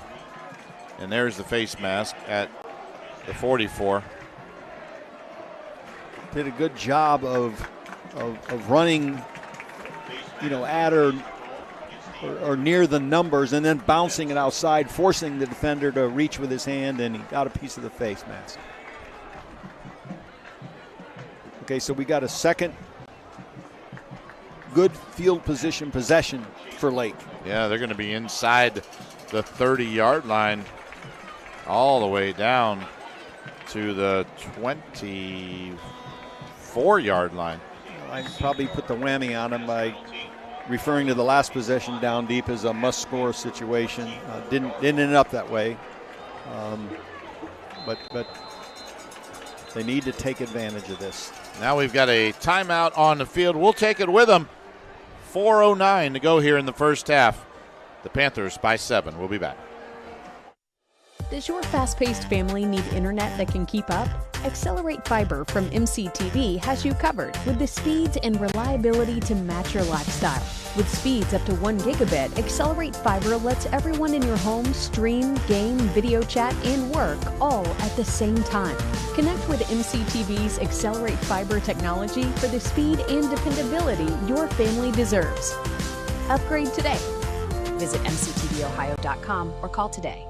And there's the face mask at the 44. Did a good job of running, at or near the numbers, and then bouncing it outside, forcing the defender to reach with his hand, and he got a piece of the face mask. Okay, so we got a second good field position possession for Lake. Yeah, they're going to be inside the 30-yard line all the way down to the 24-yard line. I probably put the whammy on him by referring to the last possession down deep as a must-score situation. Didn't end up that way, but they need to take advantage of this. Now we've got a timeout on the field. We'll take it with them. 4:09 to go here in the first half. The Panthers by 7. We'll be back. Does your fast-paced family need internet that can keep up? Accelerate Fiber from MCTV has you covered with the speeds and reliability to match your lifestyle. With speeds up to 1 gigabit, Accelerate Fiber lets everyone in your home stream, game, video chat, and work all at the same time. Connect with MCTV's Accelerate Fiber technology for the speed and dependability your family deserves. Upgrade today. Visit mctvohio.com or call today.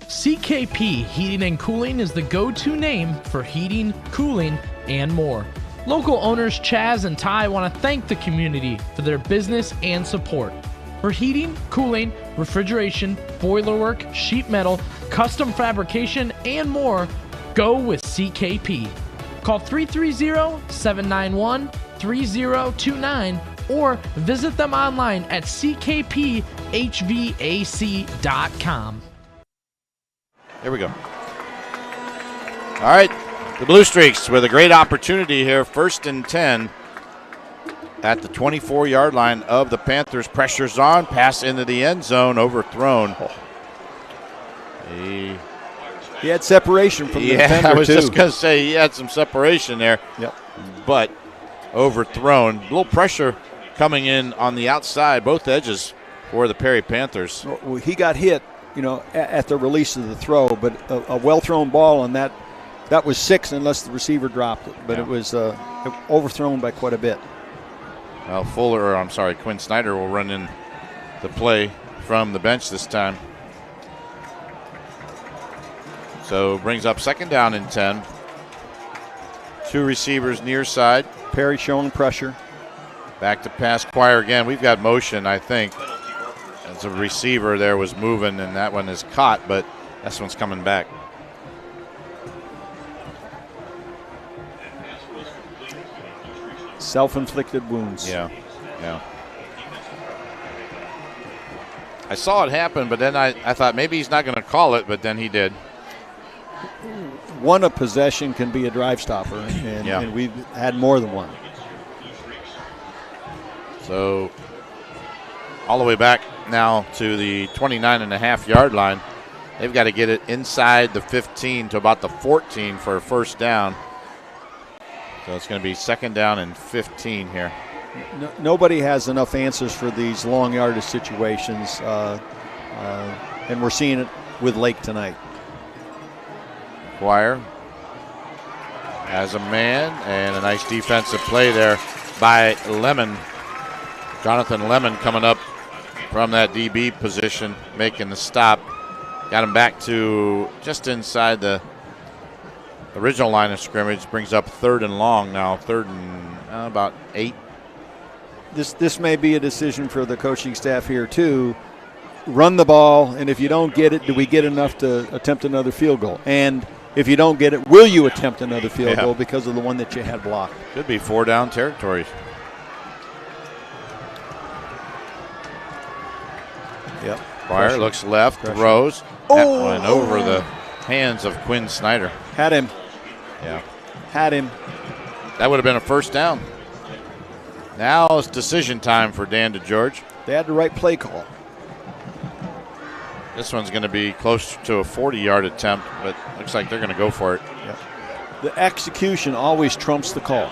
CKP Heating and Cooling is the go-to name for heating, cooling, and more. Local owners Chaz and Ty want to thank the community for their business and support. For heating, cooling, refrigeration, boiler work, sheet metal, custom fabrication, and more, go with CKP. Call 330-791-3029 or visit them online at ckphvac.com. Here we go. All right, the Blue Streaks with a great opportunity here. 1st and 10 at the 24-yard line of the Panthers. Pressure's on, pass into the end zone, overthrown. He had separation from the defender, I was too. just going to say he had some separation there. Yep. But overthrown. A little pressure coming in on the outside, both edges for the Perry Panthers. Well, he got hit, at the release of the throw, but a well-thrown ball, and that was 6 unless the receiver dropped it. But it was overthrown by quite a bit. Well, Quinn Snyder will run in the play from the bench this time. So brings up 2nd down and 10. 2 receivers near side. Perry showing pressure. Back to pass choir again. We've got motion, I think. As a receiver there was moving, and that one is caught, but this one's coming back. Self-inflicted wounds. Yeah. I saw it happen, but then I thought maybe he's not going to call it, but then he did. One, a possession can be a drive stopper, and we've had more than one. So all the way back now to the 29.5-yard line. They've got to get it inside the 15 to about the 14 for a 1st down. So it's going to be 2nd down and 15 here. Nobody has enough answers for these long yardage situations, and we're seeing it with Lake tonight. Choir has a man, and a nice defensive play there by Lemon. Jonathan Lemon coming up from that DB position, making the stop. Got him back to just inside the original line of scrimmage. Brings up 3rd and long now, 3rd and about 8. This may be a decision for the coaching staff here too. Run the ball, and if you don't get it, do we get enough to attempt another field goal? And if you don't get it, will you attempt another field goal because of the one that you had blocked? Could be 4 down territory. Yep. Pryor looks left, throws. That one over the hands of Quinn Snyder. Had him. Yeah. Had him. That would have been a first down. Now it's decision time for Dan DeGeorge. They had the right play call. This one's going to be close to a 40-yard attempt, but looks like they're going to go for it. Yep. The execution always trumps the call.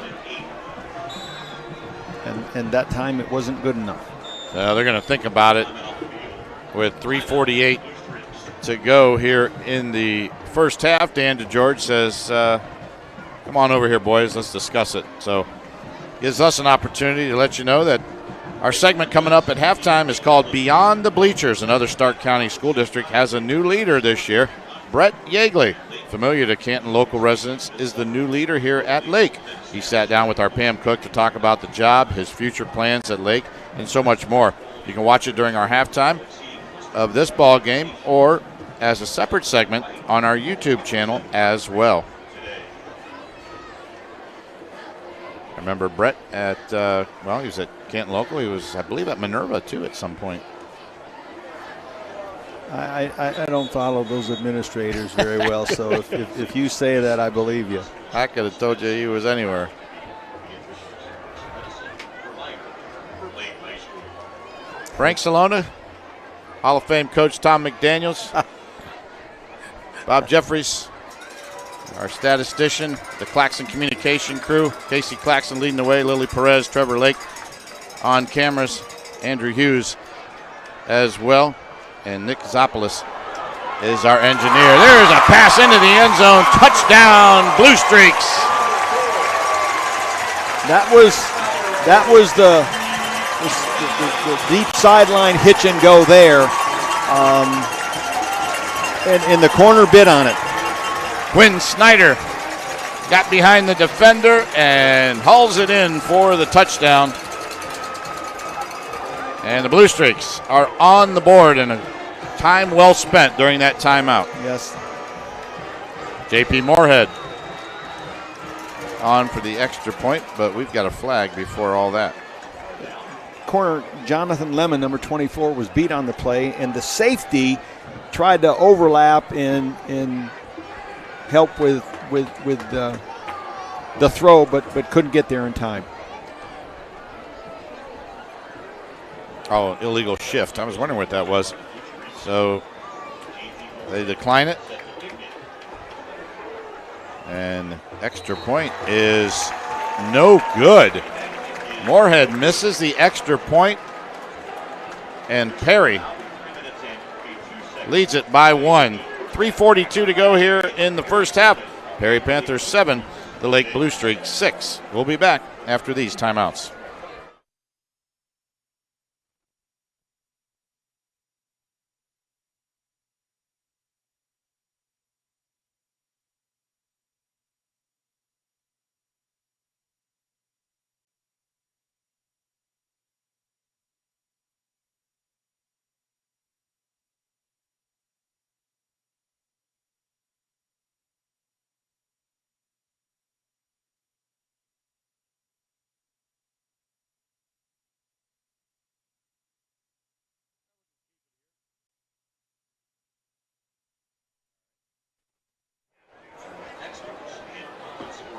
And that time it wasn't good enough. They're going to think about it with 3:48 to go here in the first half. Dan DeGeorge says, come on over here, boys. Let's discuss it. So gives us an opportunity to let you know that our segment coming up at halftime is called Beyond the Bleachers. Another Stark County School District has a new leader this year, Brett Yeagley. Familiar to Canton local residents, is the new leader here at Lake. He sat down with our Pam Cook to talk about the job, his future plans at Lake, and so much more. You can watch it during our halftime of this ball game or as a separate segment on our YouTube channel as well. I remember Brett at, he was at Canton Local. He was, I believe, at Minerva, too, at some point. I don't follow those administrators very well, so if you say that, I believe you. I could have told you he was anywhere. Frank Cilona, Hall of Fame coach Thom McDaniels, Bob Jeffries, our statistician, the Claxon communication crew, Casey Claxon leading the way, Lillie Perez, Trevor Lake on cameras, Andrew Hughes as well, and Nick Zopoulos is our engineer. There's a pass into the end zone, touchdown, Blue Streaks. That was the deep sideline hitch and go there, and the corner bid on it. Quinn Snyder got behind the defender and hauls it in for the touchdown. And the Blue Streaks are on the board, and a time well spent during that timeout. Yes. J.P. Moorhead on for the extra point, but we've got a flag before all that. Corner Jonathan Lemon, number 24, was beat on the play, and the safety tried to overlap and help with the throw, but couldn't get there in time. Oh, illegal shift. I was wondering what that was. So they decline it. And extra point is no good. Moorhead misses the extra point, and Perry leads it by 1. 3:42 to go here in the first half. Perry Panthers 7, the Lake Blue Streak 6. We'll be back after these timeouts.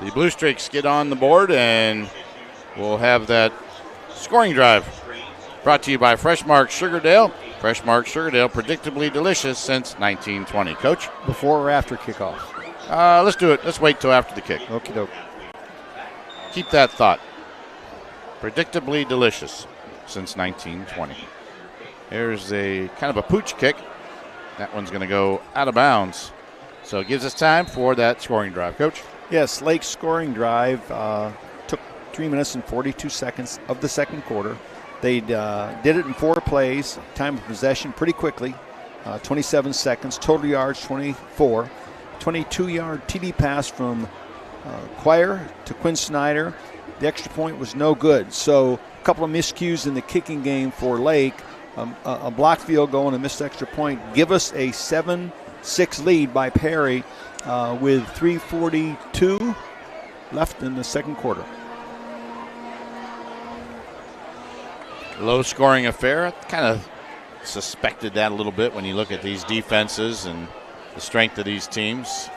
The Blue Streaks get on the board, and we'll have that scoring drive brought to you by Freshmark Sugardale. Freshmark Sugardale, predictably delicious since 1920. Coach? Before or after kickoff? Let's do it. Let's wait till after the kick. Okie doke. Keep that thought. Predictably delicious since 1920. Here's a kind of a pooch kick. That one's going to go out of bounds. So it gives us time for that scoring drive. Coach? Yes, Lake's scoring drive took 3 minutes and 42 seconds of the second quarter. They did it in 4 plays, time of possession pretty quickly, 27 seconds, total yards 24, 22-yard TD pass from Quire to Quinn Snyder. The extra point was no good. So a couple of miscues in the kicking game for Lake. A blocked field goal and a missed extra point give us a 7-6 lead by Perry with 3:42 left in the second quarter. Low-scoring affair. I kind of suspected that a little bit when you look at these defenses and the strength of these teams.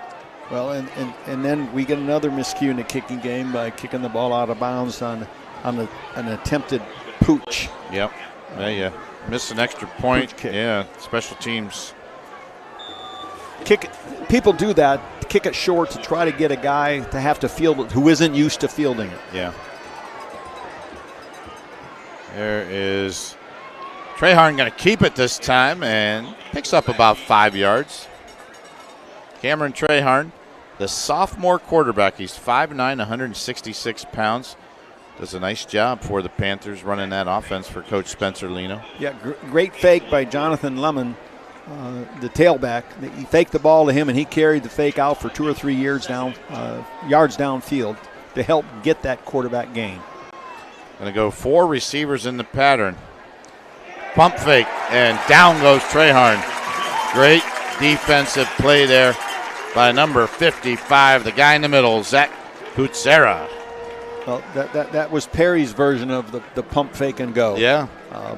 Well, and then we get another miscue in the kicking game by kicking the ball out of bounds on an attempted pooch. Yep. Yeah. Missed an extra point. Yeah, special teams. People do that, kick it short to try to get a guy to have to field it who isn't used to fielding it. Yeah. There is Treharn going to keep it this time and picks up about 5 yards. Cameron Treharn, the sophomore quarterback. He's 5'9", 166 pounds. Does a nice job for the Panthers running that offense for Coach Spencer Lino. Yeah, great fake by Jonathan Lemon, the tailback. He faked the ball to him, and he carried the fake out for 2 or 3 yards downfield to help get that quarterback gain. Going to go 4 receivers in the pattern. Pump fake, and down goes Treharn. Great defensive play there by number 55, the guy in the middle, Zach Putzera. Well, that was Perry's version of the pump fake and go. Yeah.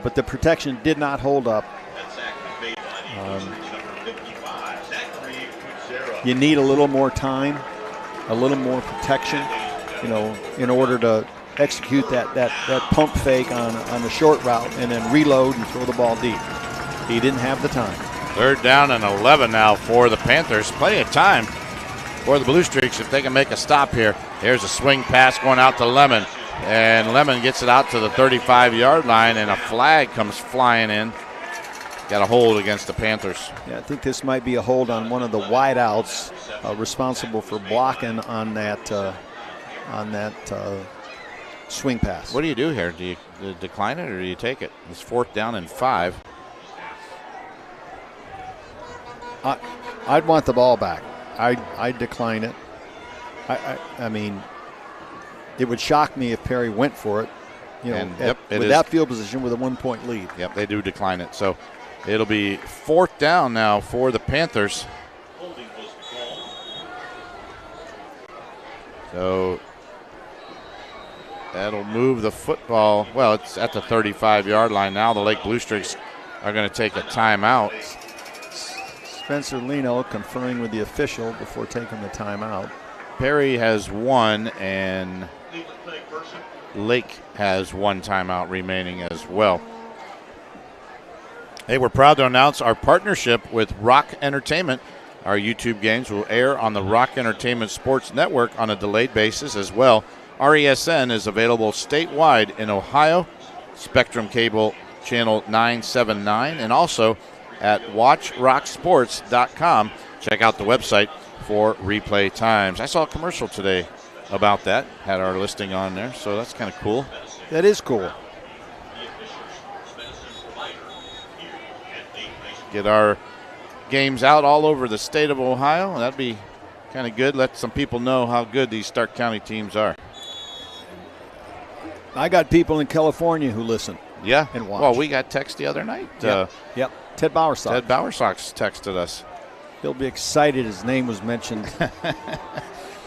But the protection did not hold up. You need a little more time, a little more protection, in order to execute that pump fake on the short route and then reload and throw the ball deep. He didn't have the time. 3rd down and 11 now for the Panthers. Plenty of time for the Blue Streaks if they can make a stop here. Here's a swing pass going out to Lemon, and Lemon gets it out to the 35-yard line, and a flag comes flying in. Got a hold against the Panthers. Yeah, I think this might be a hold on one of the wideouts responsible for blocking on that swing pass. What do you do here? Do you decline it or do you take it? It's 4th down and 5. I'd want the ball back. I'd decline it. I mean, it would shock me if Perry went for it. With that field position with a 1-point lead. Yep, they do decline it. So it'll be 4th down now for the Panthers. So that'll move the football. Well, it's at the 35-yard line now. The Lake Blue Streaks are going to take a timeout. Spencer Lino conferring with the official before taking the timeout. Perry has 1, and Lake has 1 timeout remaining as well. Hey, we're proud to announce our partnership with Rock Entertainment. Our YouTube games will air on the Rock Entertainment Sports Network on a delayed basis as well. RESN is available statewide in Ohio, Spectrum Cable Channel 979, and also at watchrocksports.com. Check out the website for replay times. I saw a commercial today about that, had our listing on there, so that's kind of cool. That is cool. Get our games out all over the state of Ohio. That'd be kind of good. Let some people know how good these Stark County teams are. I got people in California who listen. Yeah. And watch. Well, we got text the other night. Yep. Ted Bowersox. Ted Bowersox texted us. He'll be excited his name was mentioned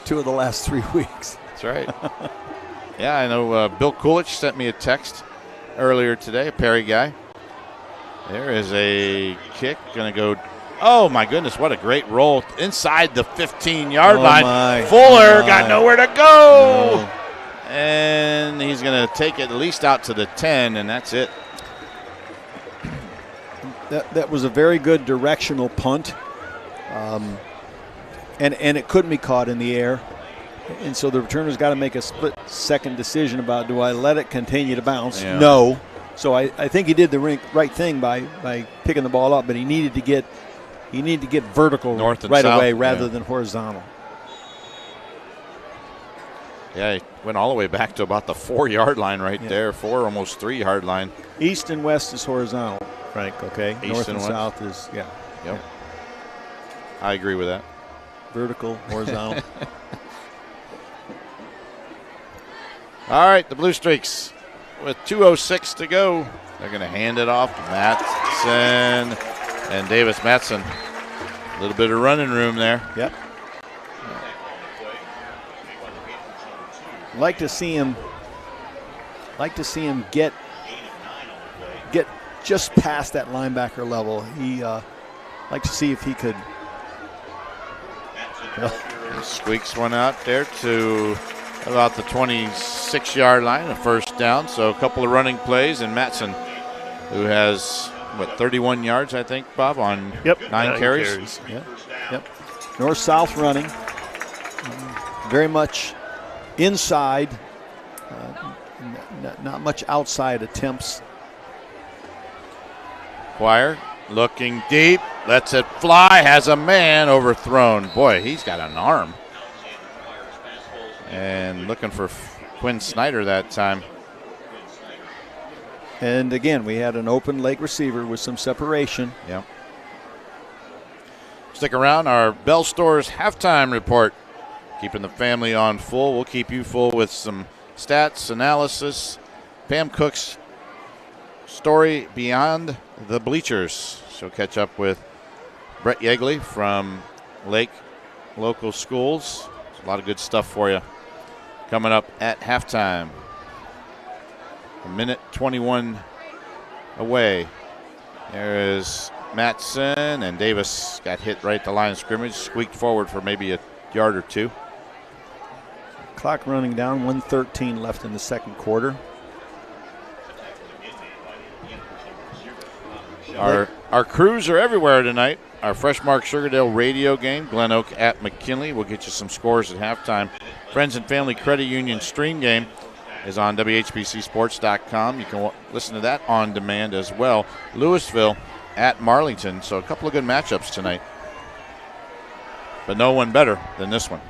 2 of the last 3 weeks. That's right. Yeah, I know Bill Coolidge sent me a text earlier today, a Perry guy. There is a kick going to go. Oh, my goodness, what a great roll inside the 15-yard line. Fuller got nowhere to go. No. And he's going to take it at least out to the 10, and that's it. That was a very good directional punt. And it couldn't be caught in the air. And so the returner's got to make a split-second decision about, do I let it continue to bounce? Yeah. No. So I think he did the right thing by picking the ball up, but he needed to get vertical north and right south, away rather than horizontal. Yeah, he went all the way back to about the 4-yard line right there, almost 3-yard line. East and west is horizontal, Frank, okay? East North and and west. south is, Yep. I agree with that. Vertical, horizontal. All right, the Blue Streaks with 2:06 to go. They're going to hand it off to Matson and Davis Matson. A little bit of running room there. Yep. Like to see him get just past that linebacker level. He like to see if he could. Squeaks one out there to about the 26-yard line, a first down. So a couple of running plays, and Matson, who has 31 yards, I think, Bob, on 9 carries. Yep. North-south running, very much inside, not much outside attempts. Quire looking deep, lets it fly, has a man overthrown. Boy, he's got an arm. And looking for Quinn Snyder that time. And again, we had an open Lake receiver with some separation. Yep. Stick around, our Bell Stores halftime report. Keeping the family on full. We'll keep you full with some stats, analysis. Pam Cook's story beyond the bleachers. She'll catch up with Brett Yeagley from Lake Local Schools. There's a lot of good stuff for you coming up at halftime. A minute 21 away. There is Matson, and Davis got hit right at the line of scrimmage, squeaked forward for maybe a yard or two. Clock running down, 1:13 left in the second quarter. Our crews are everywhere tonight. Our Freshmark Sugardale radio game, Glen Oak at McKinley. We'll get you some scores at halftime. Friends and Family Credit Union stream game is on WHBCSports.com. You can listen to that on demand as well. Louisville at Marlington. So a couple of good matchups tonight. But no one better than this one.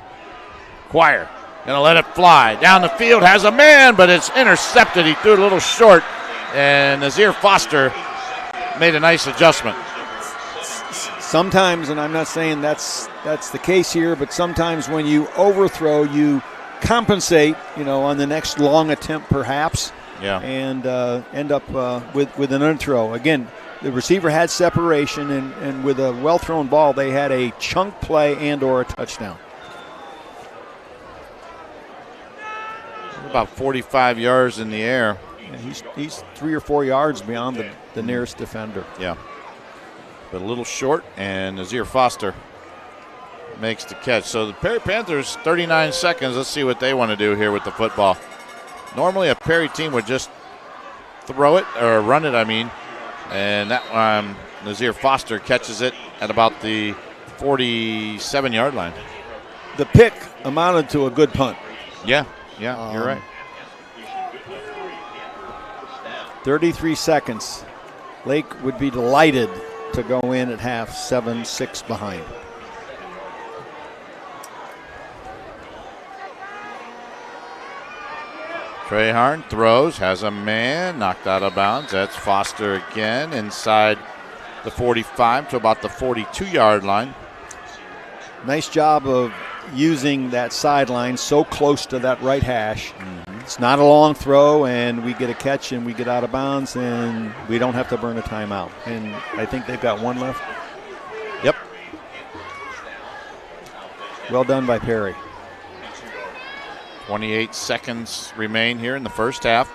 Quire going to let it fly. Down the field, has a man, but it's intercepted. He threw it a little short, and Nazir Foster made a nice adjustment. Sometimes, and I'm not saying that's the case here, but sometimes when you overthrow, you compensate, on the next long attempt perhaps, and end up with an underthrow. Again, the receiver had separation, and with a well-thrown ball, they had a chunk play and or a touchdown. About 45 yards in the air. Yeah, he's 3 or 4 yards beyond the nearest defender. Yeah. But a little short, and Nazir Foster makes the catch. So the Perry Panthers, 39 seconds. Let's see what they want to do here with the football. Normally a Perry team would just throw it, or run it, and that Nazir Foster catches it at about the 47-yard line. The pick amounted to a good punt. Yeah, you're right. 33 seconds. Lake would be delighted to go in at half, 7-6 behind. Treharn throws, has a man, knocked out of bounds. That's Foster again, inside the 45 to about the 42-yard line. Nice job of using that sideline so close to that right hash. It's not a long throw, and we get a catch, and we get out of bounds, and we don't have to burn a timeout. And I think they've got one left. Yep. Well done by Perry. 28 seconds remain here in the first half.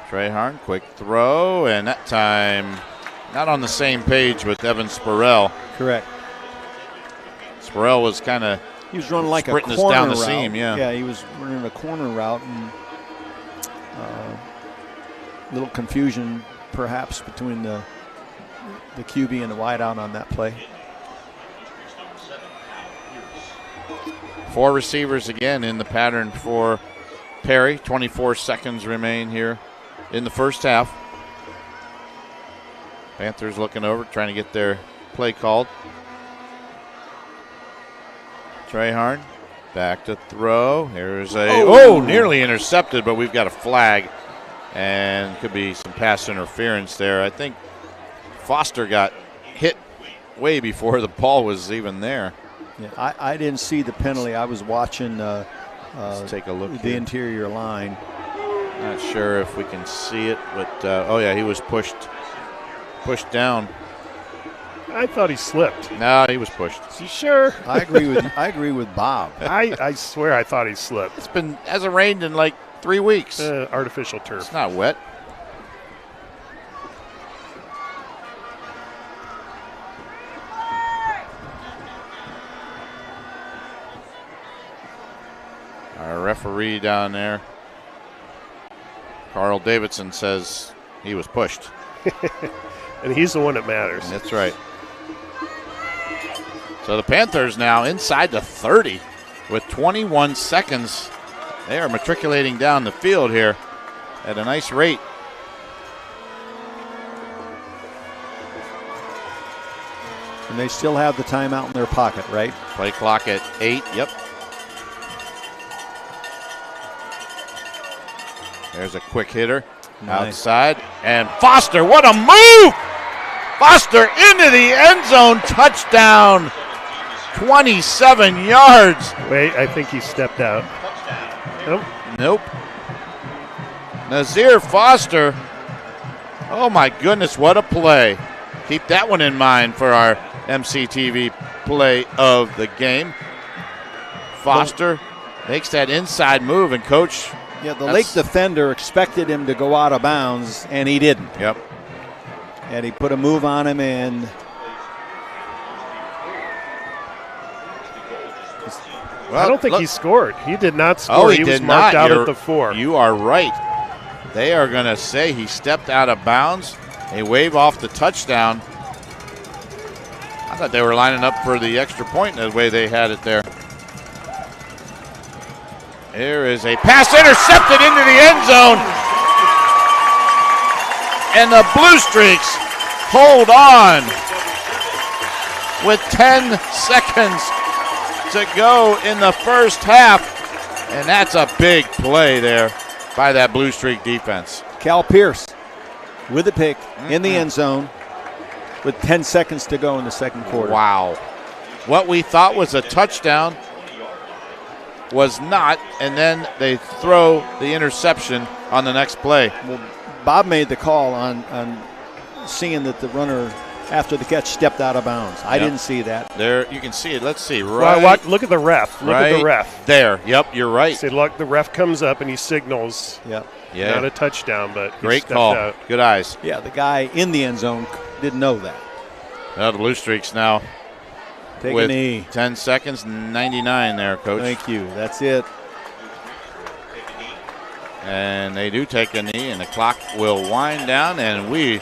Treharn, quick throw, and that time not on the same page with Evan Spurrell. Correct. Spurrell was kind of he was running like a corner down the route. seam, Yeah, he was running a corner route, and little confusion perhaps between the QB and the wideout on that play. 4 receivers again in the pattern for Perry. 24 seconds remain here in the first half. Panthers looking over, trying to get their play called. Treharn Back to throw. Here's a nearly intercepted, but we've got a flag, and could be some pass interference there. I think Foster got hit way before the ball was even there. Yeah, I didn't see the penalty. I was watching let's take a look. The interior line. Not sure if we can see it, but he was pushed down. I thought he slipped. No, he was pushed. Is he sure? I agree with Bob. I swear I thought he slipped. Hasn't rained in like 3 weeks. Artificial turf. It's not wet. Our referee down there, Carl Davidson, says he was pushed. And he's the one that matters. That's right. So the Panthers now inside the 30 with 21 seconds. They are matriculating down the field here at a nice rate. And they still have the timeout in their pocket, right? Play clock at 8, yep. There's a quick hitter outside. And Foster, what a move! Foster into the end zone, touchdown, 27 yards. Wait, I think he stepped out. Nope. Nazir Foster. Oh my goodness, what a play. Keep that one in mind for our MCTV play of the game. Foster makes that inside move, and Coach. Yeah, the Lake defender expected him to go out of bounds, and he didn't. Yep. And he put a move on him, and I don't think he scored. He did not score. He was marked out at the 4. You are right. They are going to say he stepped out of bounds. They wave off the touchdown. I thought they were lining up for the extra point the way they had it there. Here is a pass intercepted into the end zone. And the Blue Streaks hold on with 10 seconds to go in the first half. And that's a big play there by that Blue Streak defense. Cal Pierce with a pick in the end zone with 10 seconds to go in the second quarter. Wow. What we thought was a touchdown was not, and then they throw the interception on the next play. Well, Bob made the call on seeing that the runner after the catch stepped out of bounds. I didn't see that. There, you can see it. Let's see. Right. Well, look at the ref. Look at the ref. There. Yep, you're right. See, look, the ref comes up and he signals. Yep. Yeah. Not a touchdown, but great call. Out. Good eyes. Yeah, the guy in the end zone didn't know that. Well, the Blue Streaks now. Take with a knee. 10 seconds, 99 there, Coach. Thank you. That's it. And they do take a knee, and the clock will wind down, and we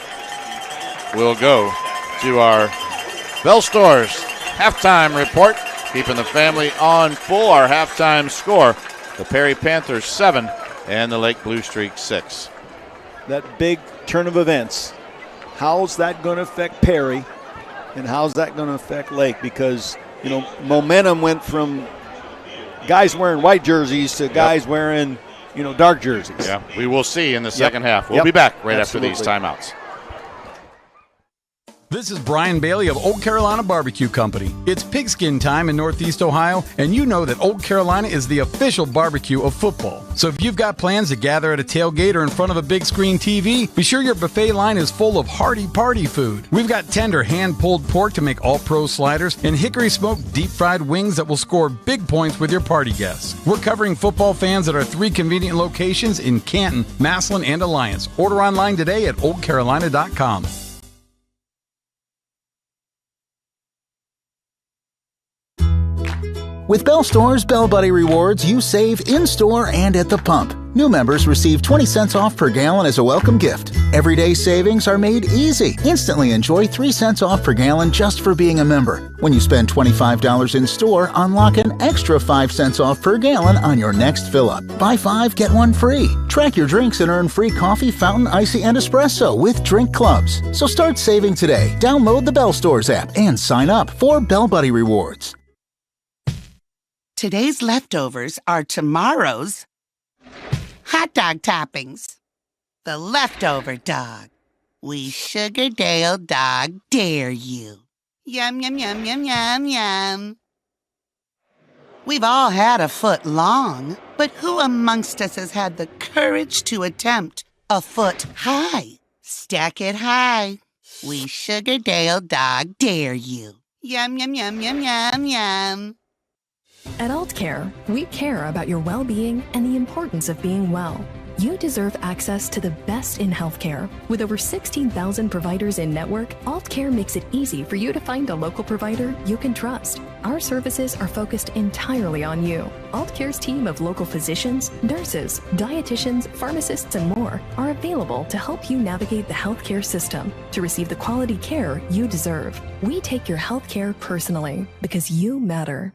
will go to our Bell Stores halftime report, keeping the family on full. Our halftime score, the Perry Panthers 7 and the Lake Blue Streak 6. That big turn of events, how's that going to affect Perry? And how's that going to affect Lake? Because, momentum went from guys wearing white jerseys to guys wearing, dark jerseys. Yeah, we will see in the second half. We'll be back right Absolutely. after these timeouts. This is Brian Bailey of Old Carolina Barbecue Company. It's pigskin time in Northeast Ohio, and you know that Old Carolina is the official barbecue of football. So if you've got plans to gather at a tailgate or in front of a big screen TV, be sure your buffet line is full of hearty party food. We've got tender hand-pulled pork to make all-pro sliders and hickory-smoked deep-fried wings that will score big points with your party guests. We're covering football fans at our 3 convenient locations in Canton, Massillon, and Alliance. Order online today at oldcarolina.com. With Bell Store's Bell Buddy Rewards, you save in-store and at the pump. New members receive 20 cents off per gallon as a welcome gift. Everyday savings are made easy. Instantly enjoy 3 cents off per gallon just for being a member. When you spend $25 in store, unlock an extra 5 cents off per gallon on your next fill-up. Buy 5, get 1 free. Track your drinks and earn free coffee, fountain, icy, and espresso with drink clubs. So start saving today. Download the Bell Stores app and sign up for Bell Buddy Rewards. Today's leftovers are tomorrow's hot dog toppings. The leftover dog. We Sugardale dog dare you. Yum, yum, yum, yum, yum, yum. We've all had a foot long, but who amongst us has had the courage to attempt a foot high? Stack it high. We Sugardale dog dare you. Yum, yum, yum, yum, yum, yum. At Aultcare, we care about your well-being and the importance of being well. You deserve access to the best in healthcare. With over 16,000 providers in network, Aultcare makes it easy for you to find a local provider you can trust. Our services are focused entirely on you. Aultcare's team of local physicians, nurses, dietitians, pharmacists, and more are available to help you navigate the healthcare system to receive the quality care you deserve. We take your healthcare personally because you matter.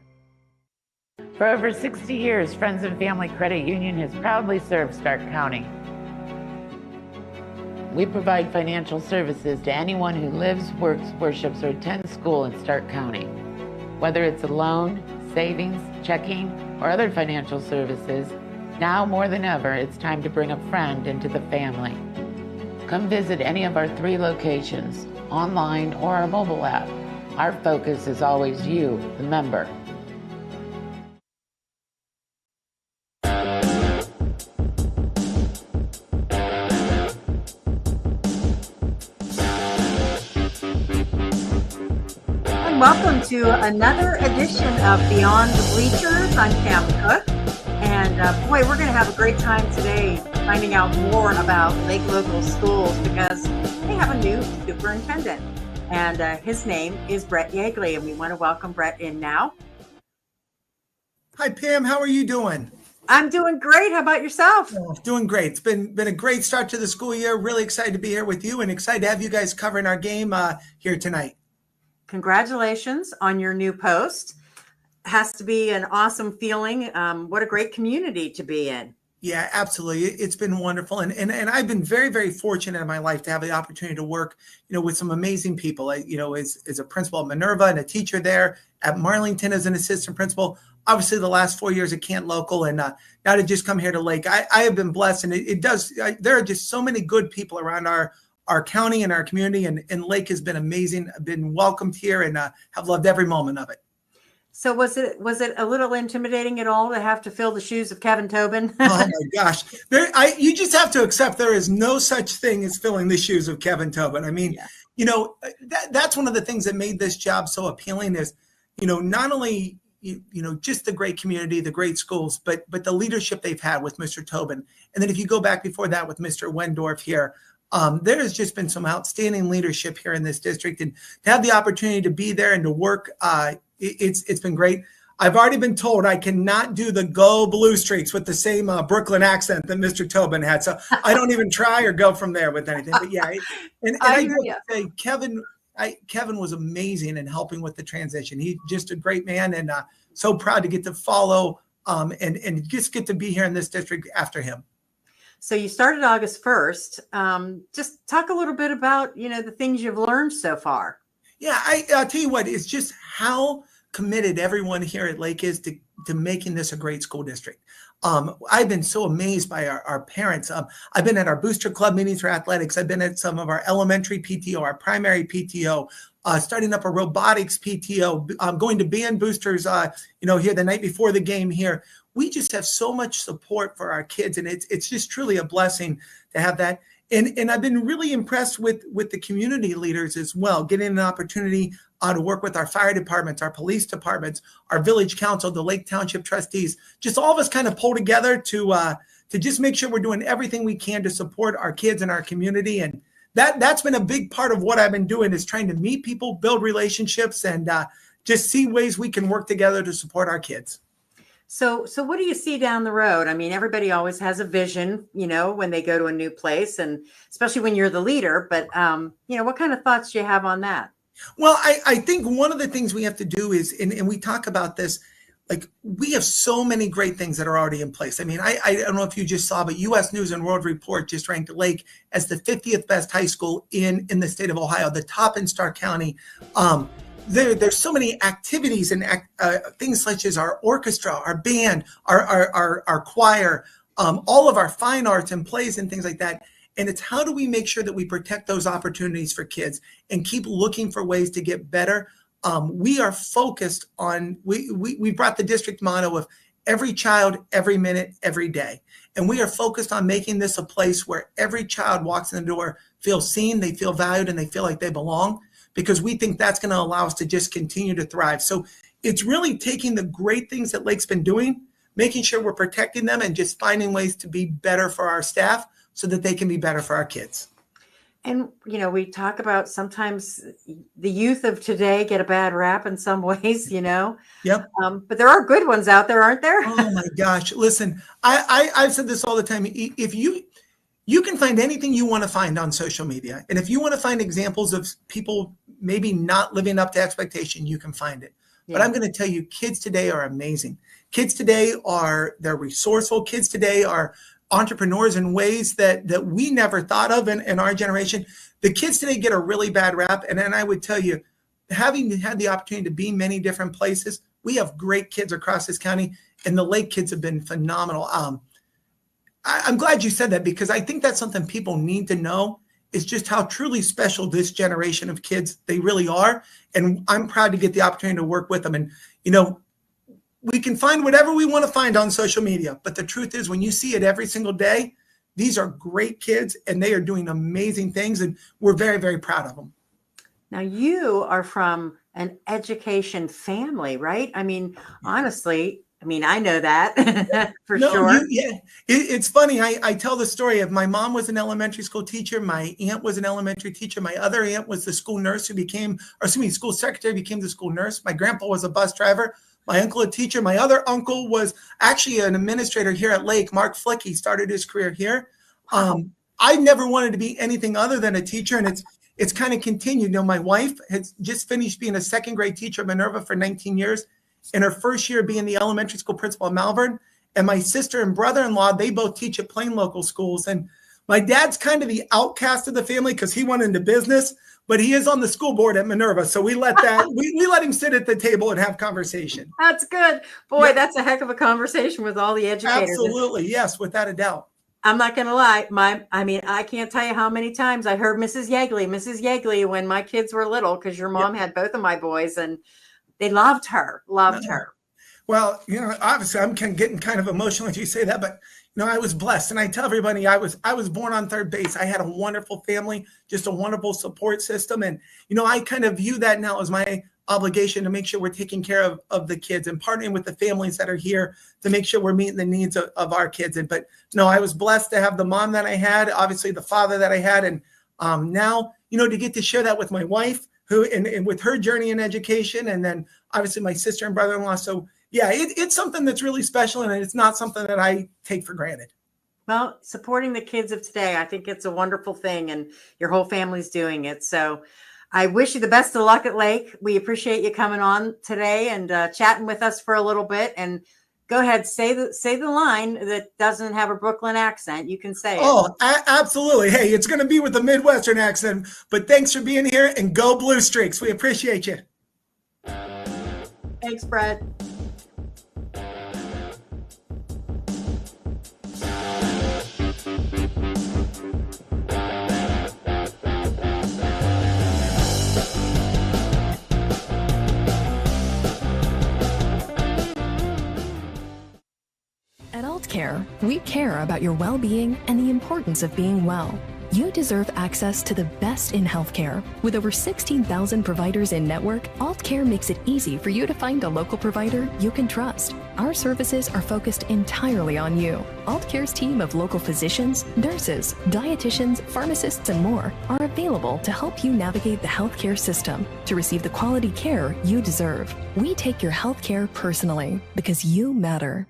For over 60 years, Friends and Family Credit Union has proudly served Stark County. We provide financial services to anyone who lives, works, worships, or attends school in Stark County. Whether it's a loan, savings, checking, or other financial services, now more than ever, it's time to bring a friend into the family. Come visit any of our 3 locations, online or our mobile app. Our focus is always you, the member. Welcome to another edition of Beyond the Bleachers. I'm Pam Cook, and boy, we're going to have a great time today finding out more about Lake Local Schools because they have a new superintendent, and his name is Brett Yeagley, and we want to welcome Brett in now. Hi, Pam. How are you doing? I'm doing great. How about yourself? Oh, doing great. It's been a great start to the school year. Really excited to be here with you and excited to have you guys covering our game here tonight. Congratulations on your new post. Has to be an awesome feeling. What a great community to be in. Yeah, absolutely. It's been wonderful. And I've been very, very fortunate in my life to have the opportunity to work, with some amazing people. As a principal at Minerva and a teacher there at Marlington as an assistant principal. Obviously, the last 4 years at Canton Local, and now to just come here to Lake. I have been blessed, and there are just so many good people around our county and our community, and Lake has been amazing. I've been welcomed here and have loved every moment of it. So was it a little intimidating at all to have to fill the shoes of Kevin Tobin? Oh my gosh. You just have to accept there is no such thing as filling the shoes of Kevin Tobin. I mean, that's one of the things that made this job so appealing is, not only just the great community, the great schools, but the leadership they've had with Mr. Tobin. And then if you go back before that with Mr. Wendorf here, there has just been some outstanding leadership here in this district, and to have the opportunity to be there and to work, it's been great. I've already been told I cannot do the Go Blue Streaks with the same Brooklyn accent that Mr. Tobin had, so I don't even try or go from there with anything. But yeah, and I have to say, Kevin was amazing in helping with the transition. He's just a great man, and so proud to get to follow and just get to be here in this district after him. So you started August 1st. Just talk a little bit about, the things you've learned so far. Yeah, I'll tell you what, it's just how committed everyone here at Lake is to making this a great school district. I've been so amazed by our parents. I've been at our booster club meetings for athletics. I've been at some of our elementary PTO, our primary PTO, starting up a robotics PTO, going to band boosters, here the night before the game here. We just have so much support for our kids, and it's just truly a blessing to have that. And I've been really impressed with the community leaders as well, getting an opportunity to work with our fire departments, our police departments, our village council, the Lake Township trustees, just all of us kind of pull together to just make sure we're doing everything we can to support our kids and our community. And that's been a big part of what I've been doing, is trying to meet people, build relationships, and just see ways we can work together to support our kids. So what do you see down the road? I mean, everybody always has a vision, when they go to a new place, and especially when you're the leader. But, what kind of thoughts do you have on that? Well, I think one of the things we have to do is, and we talk about this, like, we have so many great things that are already in place. I mean, I don't know if you just saw, but U.S. News and World Report just ranked Lake as the 50th best high school in the state of Ohio, the top in Stark County. there's so many activities and things such as our orchestra, our band, our choir, all of our fine arts and plays and things like that. And it's how do we make sure that we protect those opportunities for kids and keep looking for ways to get better. We are focused on, we brought the district motto of every child, every minute, every day. And we are focused on making this a place where every child walks in the door, feels seen, they feel valued, and they feel like they belong, because we think that's going to allow us to just continue to thrive. So it's really taking the great things that Lake's been doing, making sure we're protecting them, and just finding ways to be better for our staff so that they can be better for our kids. And, you know, we talk about sometimes the youth of today get a bad rap in some ways, you know. Yep. But there are good ones out there, aren't there? Oh my gosh. Listen, I've said this all the time. If you can find anything you want to find on social media. And if you want to find examples of people maybe not living up to expectation, you can find it. Yeah. But I'm going to tell you, kids today are amazing. Kids today they're resourceful. Kids today are entrepreneurs in ways that we never thought of in our generation. The kids today get a really bad rap. And then I would tell you, having had the opportunity to be many different places, we have great kids across this county, and the Lake kids have been phenomenal. I'm glad you said that, because I think that's something people need to know, is just how truly special this generation of kids, they really are. And I'm proud to get the opportunity to work with them. And, you know, we can find whatever we want to find on social media, but the truth is, when you see it every single day, these are great kids and they are doing amazing things, and we're very, very proud of them. Now, you are from an education family, right? I mean, honestly, I know that for sure. It's funny. I tell the story of my mom was an elementary school teacher. My aunt was an elementary teacher. My other aunt was the school nurse school secretary, became the school nurse. My grandpa was a bus driver. My uncle, a teacher. My other uncle was actually an administrator here at Lake. Mark Flick, he started his career here. I never wanted to be anything other than a teacher, and it's kind of continued. You know, my wife has just finished being a second grade teacher at Minerva for 19 years. In her first year being the elementary school principal at Malvern. And my sister and brother-in-law, they both teach at Plain local schools. And my dad's kind of the outcast of the family because he went into business, but he is on the school board at Minerva. So we let we let him sit at the table and have conversation. That's good. Boy, That's a heck of a conversation with all the educators. Absolutely. Yes, without a doubt. I'm not going to lie. I can't tell you how many times I heard Mrs. Yegley when my kids were little, because your mom had both of my boys, and they loved her. Well, you know, obviously I'm getting kind of emotional as you say that, but you know, I was blessed. And I tell everybody I was born on third base. I had a wonderful family, just a wonderful support system. And, you know, I kind of view that now as my obligation to make sure we're taking care of the kids and partnering with the families that are here to make sure we're meeting the needs of our kids. But no, I was blessed to have the mom that I had, obviously the father that I had. And now, you know, to get to share that with my wife, who and with her journey in education, and then obviously my sister and brother-in-law. So yeah, it's something that's really special, and it's not something that I take for granted. Well, supporting the kids of today, I think it's a wonderful thing, and your whole family's doing it. So I wish you the best of luck at Lake. We appreciate you coming on today and chatting with us for a little bit. And go ahead, say the line that doesn't have a Brooklyn accent. You can say it. Oh, absolutely. Hey, it's going to be with a Midwestern accent, but thanks for being here, and go Blue Streaks. We appreciate you. Thanks, Brett. At Aultcare, we care about your well-being and the importance of being well. You deserve access to the best in healthcare. With over 16,000 providers in network, Aultcare makes it easy for you to find a local provider you can trust. Our services are focused entirely on you. Aultcare's team of local physicians, nurses, dietitians, pharmacists, and more are available to help you navigate the healthcare system to receive the quality care you deserve. We take your healthcare personally because you matter.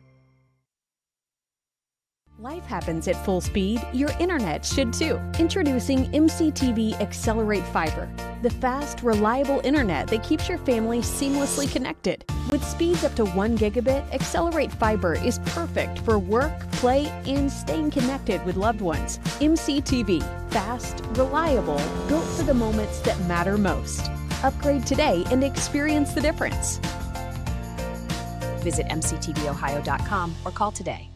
Life happens at full speed. Your internet should too. Introducing MCTV Accelerate Fiber, the fast, reliable internet that keeps your family seamlessly connected. With speeds up to 1 gigabit, Accelerate Fiber is perfect for work, play, and staying connected with loved ones. MCTV, fast, reliable, built for the moments that matter most. Upgrade today and experience the difference. Visit mctvohio.com or call today.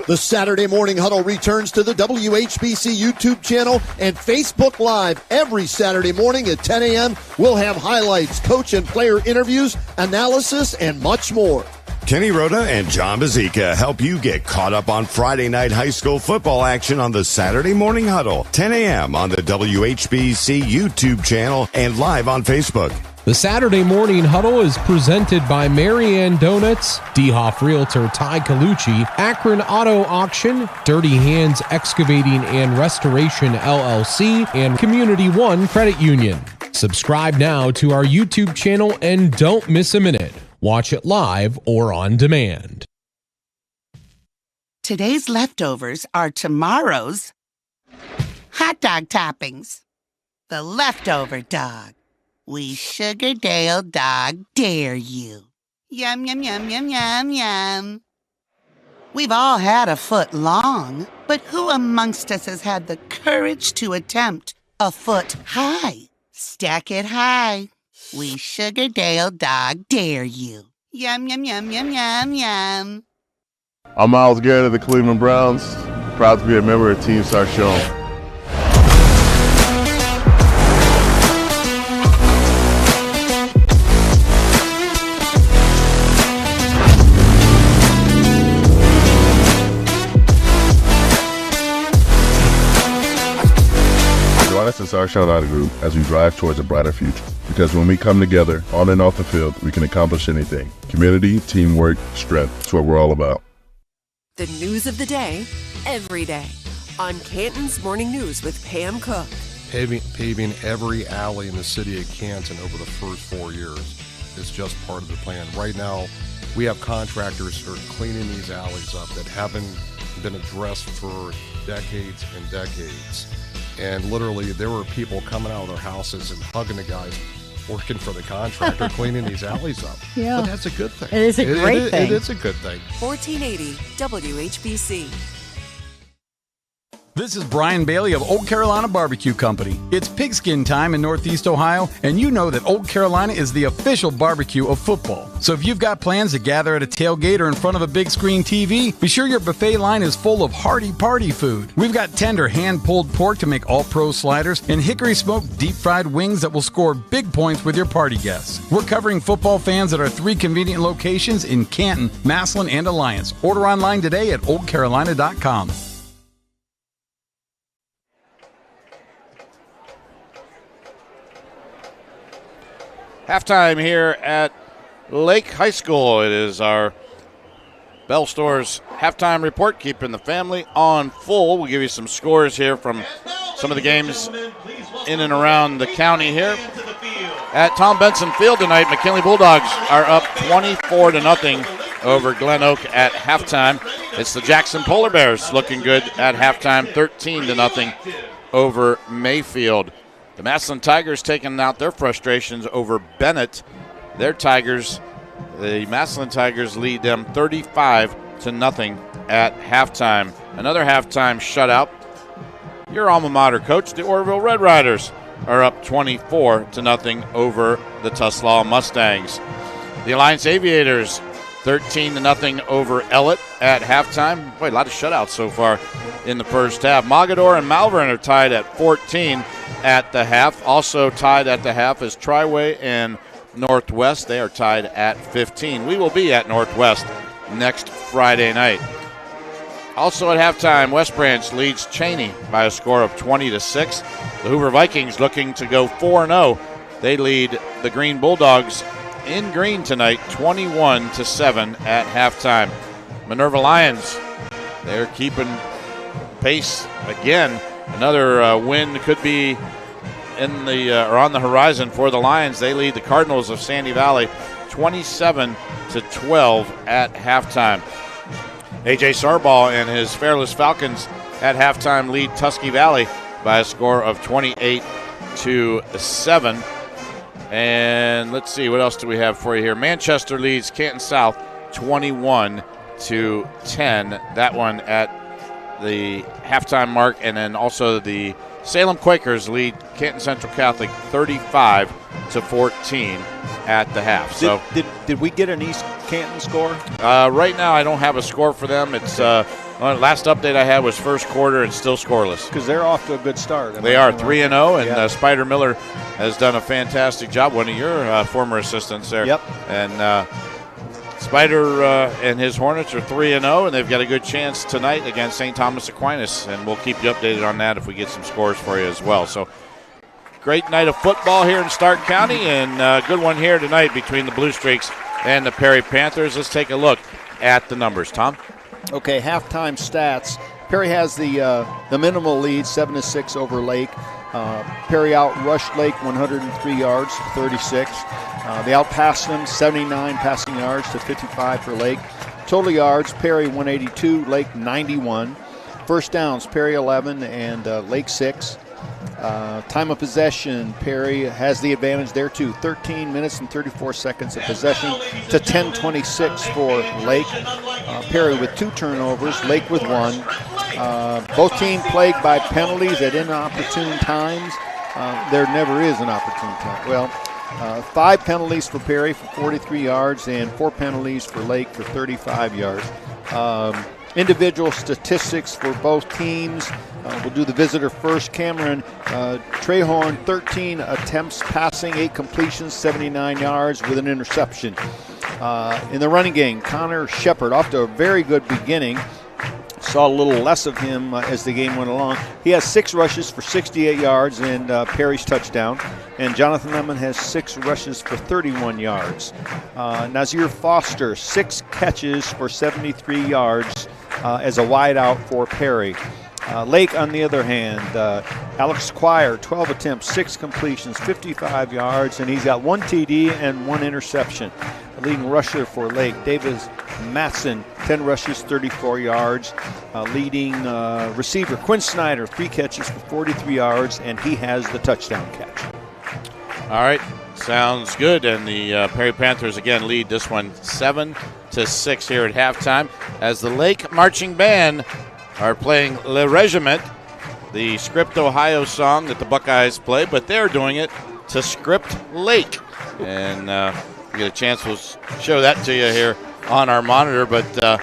The Saturday Morning Huddle returns to the WHBC YouTube channel and Facebook Live every Saturday morning at 10 a.m. We'll have highlights, coach and player interviews, analysis, and much more. Kenny Rhoda and John Bazika help you get caught up on Friday night high school football action on the Saturday Morning Huddle, 10 a.m. on the WHBC YouTube channel and live on Facebook. The Saturday Morning Huddle is presented by Marianne Donuts, D-Hoff Realtor Ty Colucci, Akron Auto Auction, Dirty Hands Excavating and Restoration LLC, and Community One Credit Union. Subscribe now to our YouTube channel and don't miss a minute. Watch it live or on demand. Today's leftovers are tomorrow's hot dog toppings. The leftover dog. We Sugardale dog dare you. Yum, yum, yum, yum, yum, yum. We've all had a foot long, but who amongst us has had the courage to attempt a foot high? Stack it high. We Sugardale dog dare you. Yum, yum, yum, yum, yum, yum. I'm Myles Garrett of the Cleveland Browns. Proud to be a member of Team Sarchon. Join us in Sarchon Auto Group as we drive towards a brighter future. Because when we come together, on and off the field, we can accomplish anything. Community, teamwork, strength. That's what we're all about. The news of the day, every day, on Canton's Morning News with Pam Cook. Paving every alley in the city of Canton over the first 4 years is just part of the plan. Right now, we have contractors who are cleaning these alleys up that haven't been addressed for decades and decades. And literally, there were people coming out of their houses and hugging the guys working for the contractor cleaning these alleys up. Yeah. But that's a good thing. It is a great thing. It is a good thing. 1480 WHBC. This is Brian Bailey of Old Carolina Barbecue Company. It's pigskin time in Northeast Ohio, and you know that Old Carolina is the official barbecue of football. So if you've got plans to gather at a tailgate or in front of a big screen TV, be sure your buffet line is full of hearty party food. We've got tender hand-pulled pork to make all-pro sliders and hickory-smoked deep-fried wings that will score big points with your party guests. We're covering football fans at our 3 convenient locations in Canton, Massillon, and Alliance. Order online today at oldcarolina.com. Halftime here at Lake High School. It is our Bell Stores halftime report, keeping the family on full. We'll give you some scores here from some of the games in and around the county here. At Tom Benson Field tonight, McKinley Bulldogs are up 24-0 over Glen Oak at halftime. It's the Jackson Polar Bears looking good at halftime, 13-0 over Mayfield. The Massillon Tigers taking out their frustrations over Bennett. Their Tigers, the Massillon Tigers lead them 35-0 at halftime. Another halftime shutout. Your alma mater, Coach, the Orville Red Riders, are up 24-0 over the Tuslaw Mustangs. The Alliance Aviators, 13-0 over Ellett at halftime. Boy, a lot of shutouts so far in the first half. Mogador and Malvern are tied at 14 at the half. Also tied at the half is Triway and Northwest. They are tied at 15. We will be at Northwest next Friday night. Also at halftime, West Branch leads Cheney by a score of 20-6. The Hoover Vikings looking to go 4-0. They lead the Green Bulldogs in green tonight, 21-7 at halftime. Minerva Lions, they're keeping pace again. Another win could be in the or on the horizon for the Lions. They lead the Cardinals of Sandy Valley 27-12 at halftime. A.J. Sarbaugh and his Fairless Falcons at halftime lead Tusky Valley by a score of 28-7. And let's see, what else do we have for you here? Manchester leads Canton South 21-10. That one at the halftime mark, and then also the Salem Quakers lead Canton Central Catholic 35-14 at the half. So did we get an East Canton score? Right now I don't have a score for them. It's last update I had was first quarter and still scoreless. Because they're off to a good start. They are 3-0, and Spider Miller has done a fantastic job. One of your former assistants there. Yep. And Spider and his Hornets are 3-0, and they've got a good chance tonight against St. Thomas Aquinas, and we'll keep you updated on that if we get some scores for you as well. So great night of football here in Stark County, and good one here tonight between the Blue Streaks and the Perry Panthers. Let's take a look at the numbers. Tom? Okay, halftime stats. Perry has the minimal lead, 7-6 over Lake. Perry outrushed Lake 103 yards to 36. They outpassed them 79 passing yards to 55 for Lake. Total yards, Perry 182, Lake 91. First downs, Perry 11 and Lake 6. Time of possession, Perry has the advantage there too. 13 minutes and 34 seconds of possession to 10:26 for Lake. Perry with 2 turnovers, Lake with 1. Both teams plagued by penalties at inopportune times. There never is an opportune time. Well, 5 penalties for Perry for 43 yards and 4 penalties for Lake for 35 yards. Individual statistics for both teams. We'll do the visitor first. Cameron Trehorn, 13 attempts passing, 8 completions, 79 yards with an interception. In the running game, Connor Shepard off to a very good beginning. Saw a little less of him as the game went along. He has 6 rushes for 68 yards and Perry's touchdown. And Jonathan Lemon has 6 rushes for 31 yards. Nazir Foster, 6 catches for 73 yards as a wideout for Perry. Lake, on the other hand, Alex Squire, 12 attempts, 6 completions, 55 yards, and he's got 1 TD and 1 interception. The leading rusher for Lake, Davis Matson, 10 rushes, 34 yards. Leading receiver, Quinn Snyder, 3 catches for 43 yards, and he has the touchdown catch. All right, sounds good. And the Perry Panthers again lead this one 7-6 here at halftime as the Lake Marching Band are playing Le Regiment, the Script Ohio song that the Buckeyes play, but they're doing it to Script Lake. And if we get a chance, we'll show that to you here on our monitor, but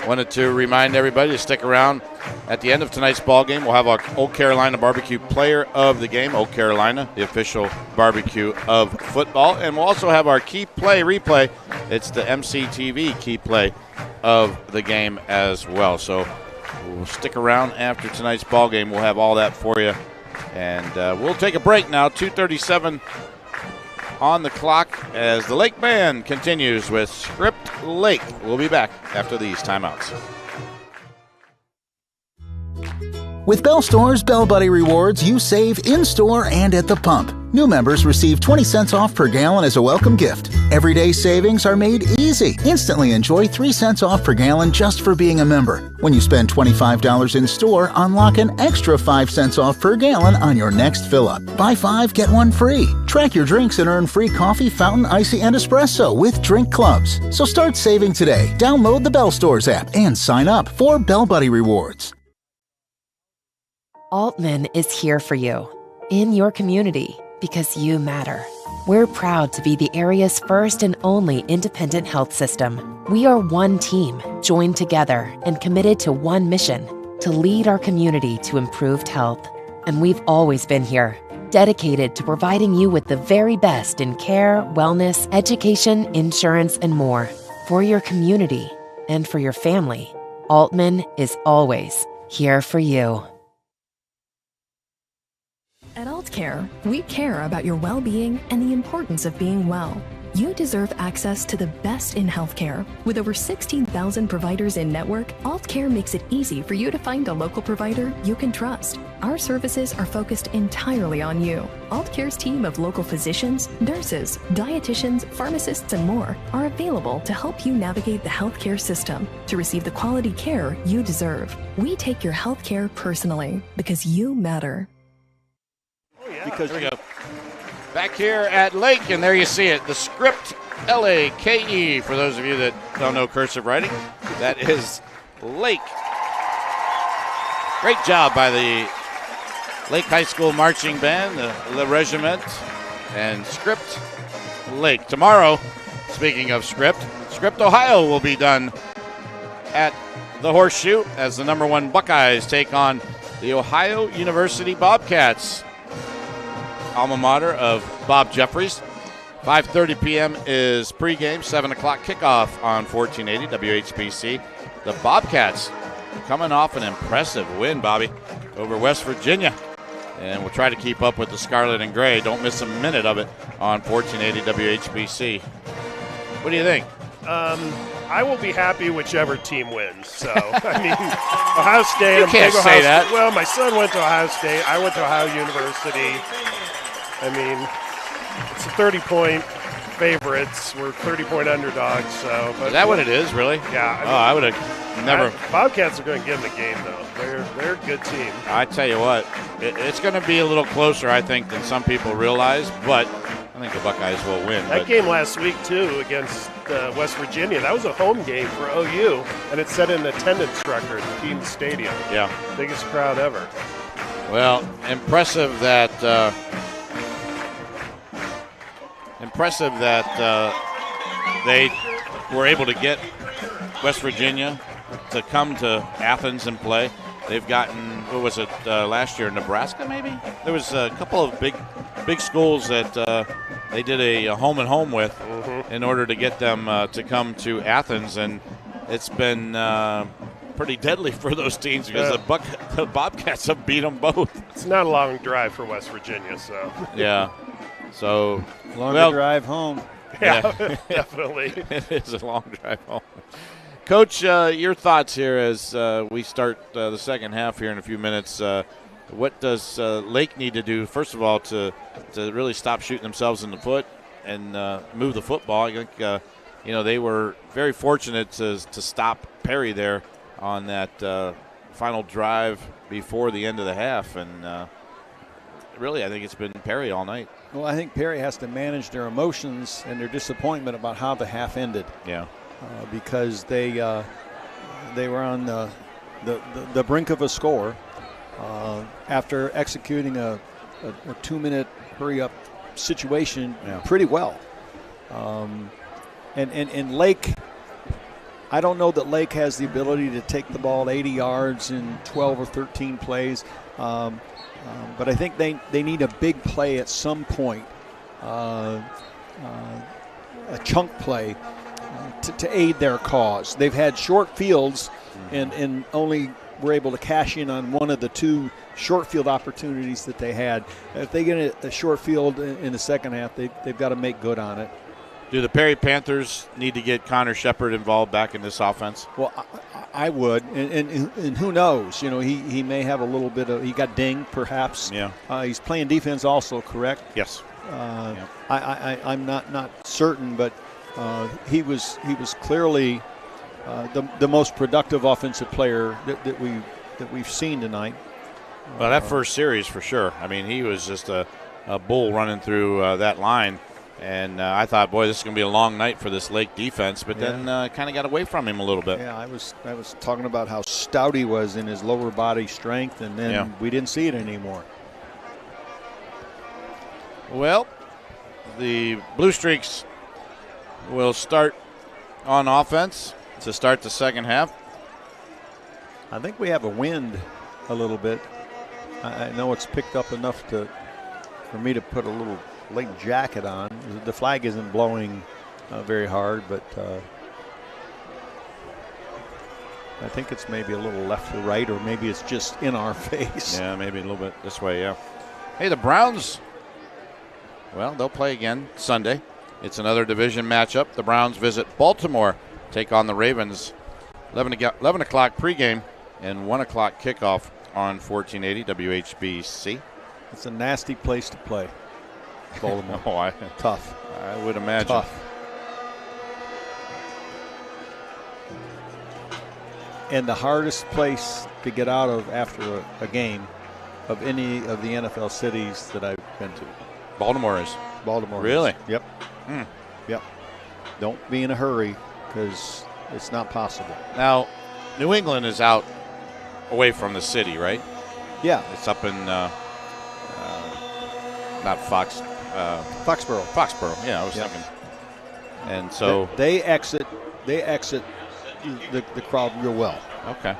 wanted to remind everybody to stick around. At the end of tonight's ball game, we'll have our Old Carolina Barbecue Player of the Game, Old Carolina, the official barbecue of football, and we'll also have our Key Play replay. It's the MCTV Key Play of the game as well. So we'll stick around after tonight's ball game. We'll have all that for you, and we'll take a break now. 2:37 on the clock as the Lake Band continues with Script Lake. We'll be back after these timeouts. With Bell Store's Bell Buddy Rewards, you save in-store and at the pump. New members receive 20 cents off per gallon as a welcome gift. Everyday savings are made easy. Instantly enjoy 3 cents off per gallon just for being a member. When you spend $25 in store, unlock an extra 5 cents off per gallon on your next fill-up. Buy 5, get 1 free. Track your drinks and earn free coffee, fountain, icy, and espresso with drink clubs. So start saving today. Download the Bell Stores app and sign up for Bell Buddy Rewards. Aultman is here for you, in your community, because you matter. We're proud to be the area's first and only independent health system. We are one team, joined together and committed to one mission, to lead our community to improved health. And we've always been here, dedicated to providing you with the very best in care, wellness, education, insurance, and more. For your community and for your family, Aultman is always here for you. At Aultcare, we care about your well-being and the importance of being well. You deserve access to the best in healthcare. With over 16,000 providers in network, Aultcare makes it easy for you to find a local provider you can trust. Our services are focused entirely on you. Aultcare's team of local physicians, nurses, dietitians, pharmacists, and more are available to help you navigate the healthcare system to receive the quality care you deserve. We take your healthcare personally because you matter. Because here we go. Back here at Lake, and there you see it, the Script L-A-K-E, for those of you that don't know cursive writing. That is Lake. Great job by the Lake High School Marching Band, the Regiment, and Script Lake. Tomorrow, speaking of Script, Ohio will be done at the Horseshoe as the #1 Buckeyes take on the Ohio University Bobcats, alma mater of Bob Jeffries. 5:30 p.m. is pregame, 7 o'clock kickoff on 1480 WHBC. The Bobcats coming off an impressive win, Bobby, over West Virginia. And we'll try to keep up with the Scarlet and Gray. Don't miss a minute of it on 1480 WHBC. What do you think? I will be happy whichever team wins. So, I mean, Ohio State. You can't say that. Well, my son went to Ohio State. I went to Ohio University. I mean, it's a 30-point favorites. We're 30-point underdogs. So, but is that what it is, really? Yeah. I would have never. Bobcats are going to give them the game, though. They're a good team. I tell you what, it's going to be a little closer, I think, than some people realize. But I think the Buckeyes will win. That game last week, too, against West Virginia, that was a home game for OU, and it set an attendance record at Keene Stadium. Yeah. Biggest crowd ever. Well, impressive that they were able to get West Virginia to come to Athens and play. They've gotten, what was it, last year, Nebraska maybe? There was a couple of big schools that they did a home and home with in order to get them to come to Athens, and it's been pretty deadly for those teams because the Bobcats have beat them both. It's not a long drive for West Virginia, so. Yeah. So longer drive home. Yeah, definitely. It is a long drive home. Coach, your thoughts here as we start the second half here in a few minutes. What does Lake need to do, first of all, to really stop shooting themselves in the foot and move the football? I think they were very fortunate to stop Perry there on that final drive before the end of the half, and really I think it's been Perry all night. Well, I think Perry has to manage their emotions and their disappointment about how the half ended. Yeah. Because they were on the brink of a score after executing a 2-minute hurry-up situation pretty well. And Lake, I don't know that Lake has the ability to take the ball 80 yards in 12 or 13 plays, but I think they need a big play at some point, a chunk play, to aid their cause. They've had short fields and only were able to cash in on one of the two short field opportunities that they had. If they get a short field in the second half, they've got to make good on it. Do the Perry Panthers need to get Connor Shepard involved back in this offense? Well, I would, and who knows? He may have a little bit of. He got dinged, perhaps. Yeah. He's playing defense also, correct? Yes. I'm not certain, but he was clearly the most productive offensive player that we've seen tonight. Well, that first series for sure. I mean, he was just a bull running through that line. And I thought, boy, this is going to be a long night for this Lake defense, but then kind of got away from him a little bit. Yeah, I was talking about how stout he was in his lower body strength, and then we didn't see it anymore. Well, the Blue Streaks will start on offense to start the second half. I think we have a wind a little bit. I know it's picked up enough for me to put a little Lake jacket on. The flag isn't blowing very hard, but I think it's maybe a little left to right, or maybe it's just in our face. Yeah, maybe a little bit this way, yeah. Hey, the Browns, well, they'll play again Sunday. It's another division matchup. The Browns visit Baltimore, take on the Ravens. 11 o'clock pregame and 1 o'clock kickoff on 1480 WHBC. It's a nasty place to play. Baltimore. Tough. I would imagine. Tough. And the hardest place to get out of after a game of any of the NFL cities that I've been to. Baltimore is. Baltimore. Really? Yep. Yep. Don't be in a hurry because it's not possible. Now, New England is out away from the city, right? Yeah. It's up in not Fox. Foxborough. Foxborough. Yeah, I was thinking. And so they exit the crowd real well. Okay.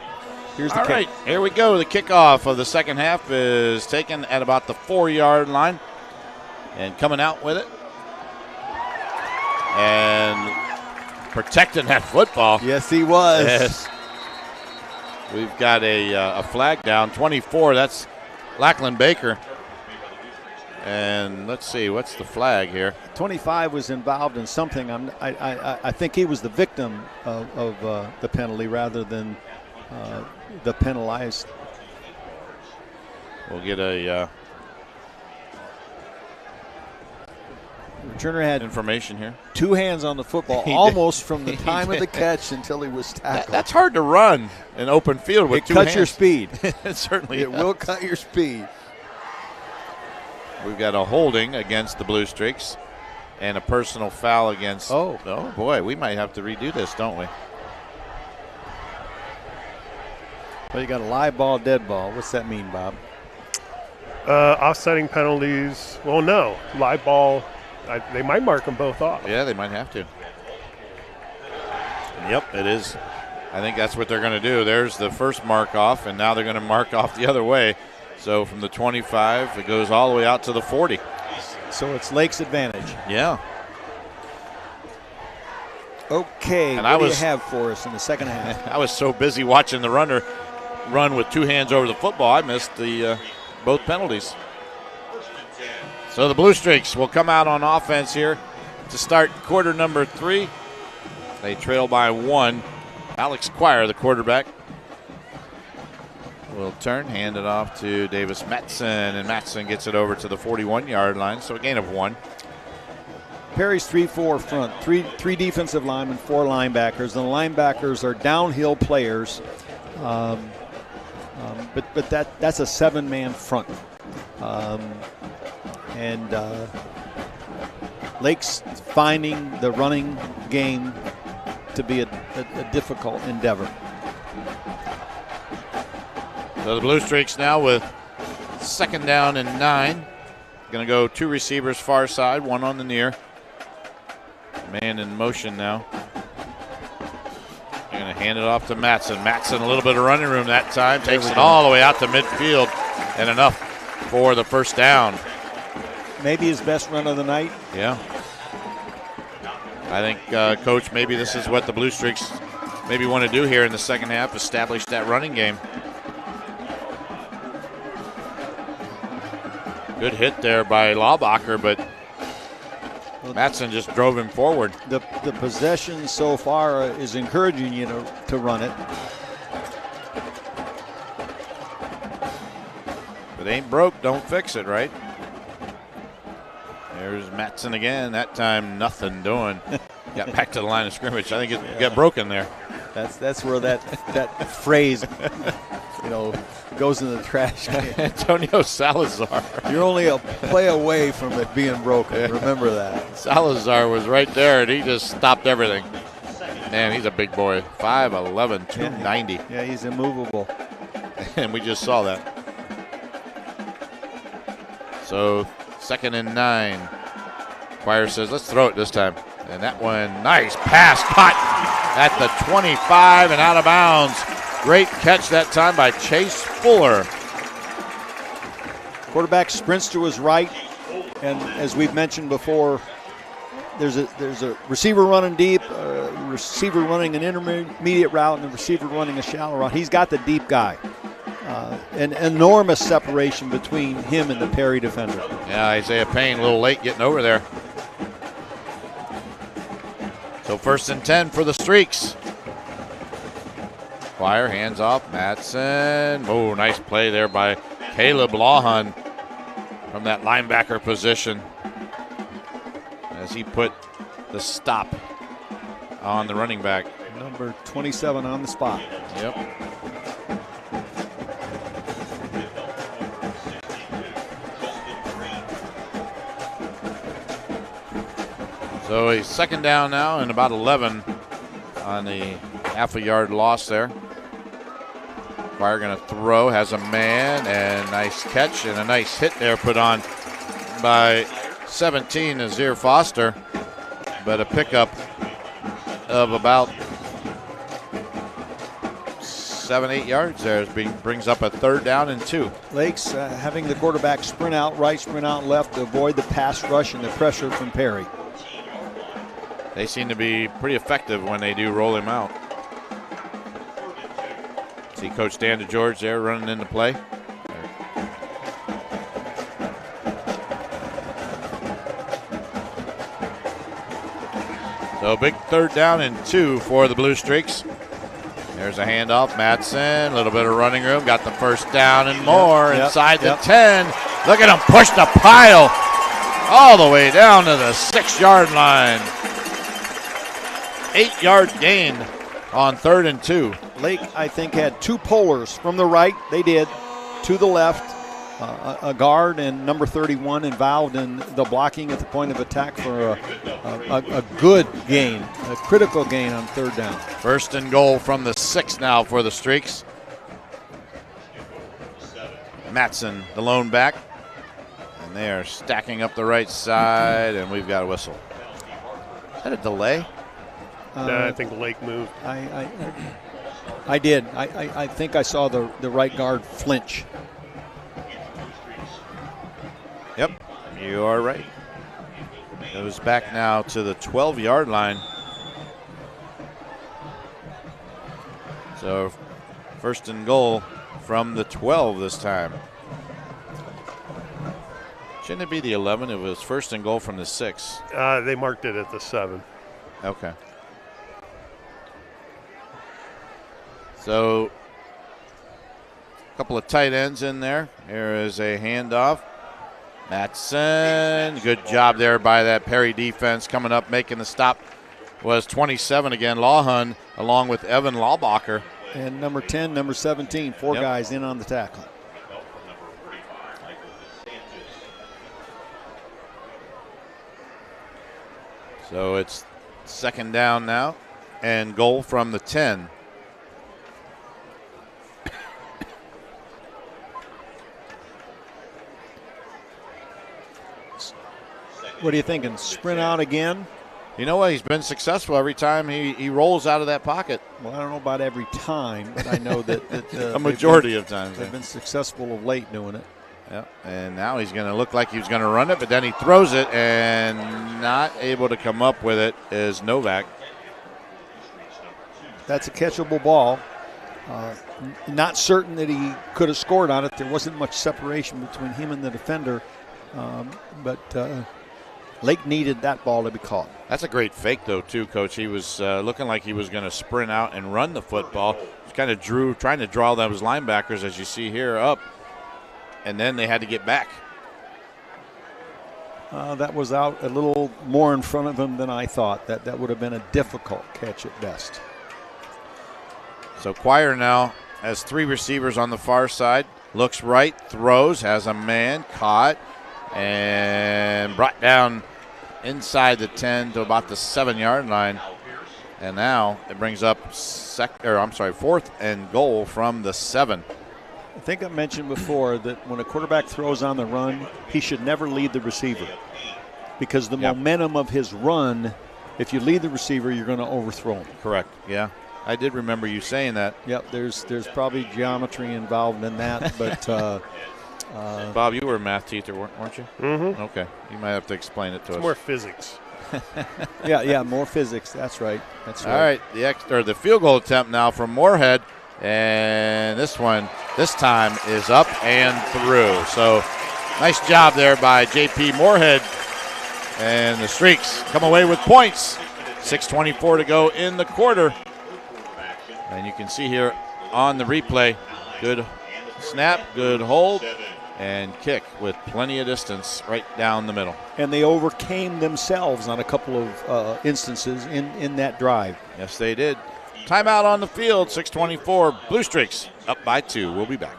Here's the All kick. right, here we go. The kickoff of the second half is taken at about the 4-yard line. And coming out with it. And protecting that football. Yes, he was. Yes. We've got a flag down. 24, that's Lachlan Baker. And let's see, what's the flag here? 25 was involved in something. I think he was the victim of the penalty rather than the penalized. We'll get a returner had information here. 2 hands on the football almost from the time of the catch until he was tackled. That's hard to run in open field with 2 hands. It cuts your speed. It certainly It will cut your speed. We've got a holding against the Blue Streaks and a personal foul against. Oh, boy, we might have to redo this, don't we? Well, you got a live ball, dead ball. What's that mean, Bob? Offsetting penalties. Well, no. Live ball, they might mark them both off. Yeah, they might have to. Yep, it is. I think that's what they're going to do. There's the first mark off, and now they're going to mark off the other way. So from the 25, it goes all the way out to the 40. So it's Lake's advantage. Yeah. Okay, and what do you have for us in the second half? I was so busy watching the runner run with 2 hands over the football, I missed the both penalties. So the Blue Streaks will come out on offense here to start quarter number 3. They trail by 1. Alex Quire, the quarterback, will turn, hand it off to Davis Matson, and Matson gets it over to the 41-yard line, so a gain of 1. Perry's 3-4 front, three defensive linemen, 4 linebackers. The linebackers are downhill players, but that's a 7-man front. Lake's finding the running game to be a difficult endeavor. So the Blue Streaks now with 2nd down and 9. Going to go 2 receivers far side, 1 on the near. Man in motion now. They're going to hand it off to Matson. Matson, a little bit of running room that time. Takes it all the way out to midfield, and enough for the first down. Maybe his best run of the night. Yeah. I think, Coach, maybe this is what the Blue Streaks maybe want to do here in the second half, establish that running game. Good hit there by Laubacher, but Matson just drove him forward. The possession so far is encouraging you to run it. If it ain't broke, don't fix it, right? There's Matson again. That time, nothing doing. Got back to the line of scrimmage. I think it got broken there. That's where that phrase, goes in the trash can. Antonio Salazar. You're only a play away from it being broken. Remember that. Salazar was right there, and he just stopped everything. Man, he's a big boy. 5'11", 290. Yeah, he's immovable. And we just saw that. So 2nd and 9. Quire says, let's throw it this time. And that one, nice pass, caught at the 25 and out of bounds. Great catch that time by Chase Fuller. Quarterback sprints to his right, and as we've mentioned before, there's a receiver running deep, a receiver running an intermediate route, and a receiver running a shallow route. He's got the deep guy. An enormous separation between him and the Perry defender. Yeah, Isaiah Payne a little late getting over there. So 1st and 10 for the Streaks. Quire hands off, Matson. Oh, nice play there by Caleb Lawhon from that linebacker position as he put the stop on the running back. Number 27 on the spot. Yep. So a 2nd down now and about 11 on the half-a-yard loss there. Quire going to throw, has a man, and nice catch and a nice hit there put on beaten by 17 Nazir Foster, but a pickup of about 7-8 yards there. Brings up a 3rd down and 2. Lake's having the quarterback sprint out right, sprint out left to avoid the pass rush and the pressure from Perry. They seem to be pretty effective when they do roll him out. See Coach Dan DeGeorge there running into play. So big 3rd down and 2 for the Blue Streaks. There's a handoff. Madsen, a little bit of running room. Got the 1st down and more inside the 10. Look at him push the pile all the way down to the 6-yard line. 8-yard gain on 3rd and 2. Lake, I think, had 2 pullers from the right. They did. To the left. A guard and number 31 involved in the blocking at the point of attack for a good gain, a critical gain on 3rd down. 1st and goal from the 6 now for the Streaks. Matson, the lone back. And they are stacking up the right side, and we've got a whistle. Is that a delay? No, I think Lake moved. I did. I think I saw the right guard flinch. Yep, you are right. Goes back now to the 12-yard line. So 1st and goal from the 12 this time. Shouldn't it be the 11? It was 1st and goal from the 6. They marked it at the 7. Okay. So a couple of tight ends in there. Here is a handoff. Matson, good job there by that Perry defense. Coming up, making the stop was 27 again, Lawhun, along with Evan Lawbacher. And number 10, number 17, 4 guys in on the tackle. So it's 2nd down now and goal from the 10. What are you thinking? Sprint out again? You know what? He's been successful every time he rolls out of that pocket. Well, I don't know about every time, but I know that a majority of times they've been successful of late doing it. Yeah, and now he's going to look like he's going to run it, but then he throws it and not able to come up with it is Novak. That's a catchable ball. Not certain that he could have scored on it. There wasn't much separation between him and the defender, but Lake needed that ball to be caught. That's a great fake, though, too, Coach. He was looking like he was going to sprint out and run the football. He kind of trying to draw those linebackers, as you see here, up, and then they had to get back. That was out a little more in front of him than I thought. That would have been a difficult catch at best. So Quire now has 3 receivers on the far side. Looks right, throws, has a man, caught, and brought down inside the 10 to about the 7-yard line. And now it brings up 4th and goal from the 7. I think I mentioned before that when a quarterback throws on the run, he should never lead the receiver, because the momentum of his run, if you lead the receiver, you're going to overthrow him. Correct, yeah. I did remember you saying that. Yep, there's probably geometry involved in that, but Bob, you were a math teacher, weren't you? Mm-hmm. Okay, you might have to explain it to us. More physics. yeah, more physics. That's right. All right, the field goal attempt now from Moorhead, and this time is up and through. So nice job there by J.P. Moorhead, and the Streaks come away with points. 6:24 to go in the quarter. And you can see here on the replay, good snap, good hold, and kick with plenty of distance right down the middle. And they overcame themselves on a couple of instances in that drive. Yes, they did. Timeout on the field, 6:24. Blue Streaks up by 2. We'll be back.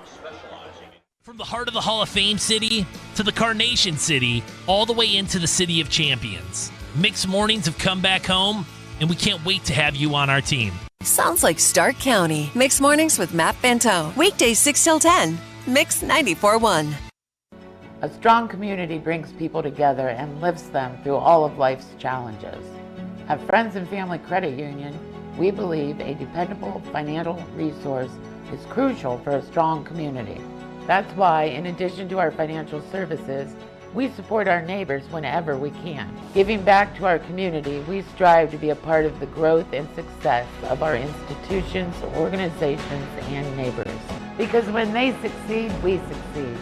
From the heart of the Hall of Fame city to the Carnation City, all the way into the City of Champions. Mixed Mornings have come back home, and we can't wait to have you on our team. Sounds like Stark County. Mixed Mornings with Matt Bento. Weekdays 6 till 10. Mix 94.1. A strong community brings people together and lifts them through all of life's challenges. At Friends and Family Credit Union, we believe a dependable financial resource is crucial for a strong community. That's why, in addition to our financial services, we support our neighbors whenever we can. Giving back to our community, we strive to be a part of the growth and success of our institutions, organizations, and neighbors. Because when they succeed, we succeed.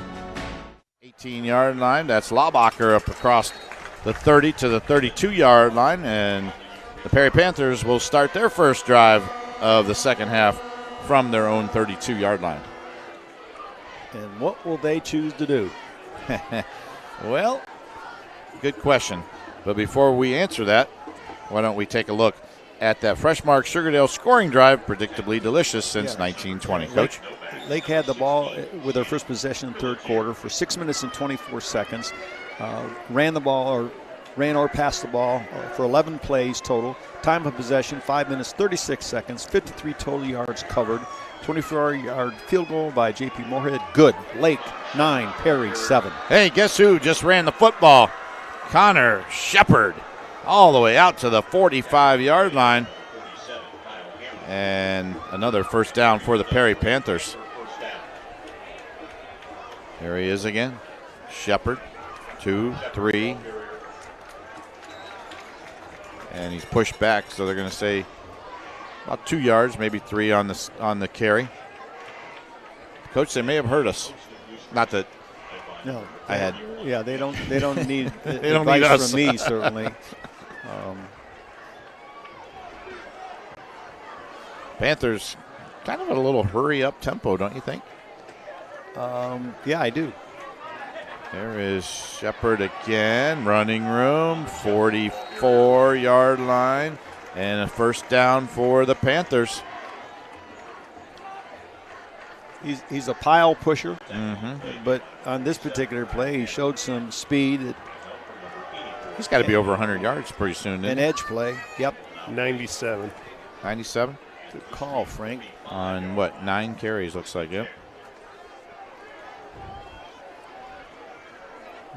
18-yard line. That's Laubacher up across the 30 to the 32-yard line, and the Perry Panthers will start their first drive of the second half from their own 32-yard line. And what will they choose to do? Well, good question. But before we answer that, why don't we take a look at that Freshmark Sugardale scoring drive, predictably delicious since 1920. Coach? Lake had the ball with their first possession in the third quarter for 6 minutes and 24 seconds. Ran or passed the ball for 11 plays total. Time of possession, 5 minutes, 36 seconds, 53 total yards covered. 24-yard field goal by J.P. Moorhead. Good. Lake, 9. Perry, 7. Hey, guess who just ran the football? Connor Shepard, all the way out to the 45-yard line. And another first down for the Perry Panthers. There he is again. Shepard, 2, 3. And he's pushed back, so they're going to say about 2 yards, maybe 3 on the carry. Coach, they may have hurt us. Not that. No, I had. Yeah, they don't need they don't advice need us. from me, certainly. Panthers kind of a little hurry-up tempo, don't you think? Yeah, I do. There is Shepard again, running room, 44-yard line, and a first down for the Panthers. He's a pile pusher, but on this particular play, he showed some speed. He's got to be over 100 yards pretty soon. An edge play, yep. 97. 97? Good call, Frank. On what, 9 carries, looks like, yep.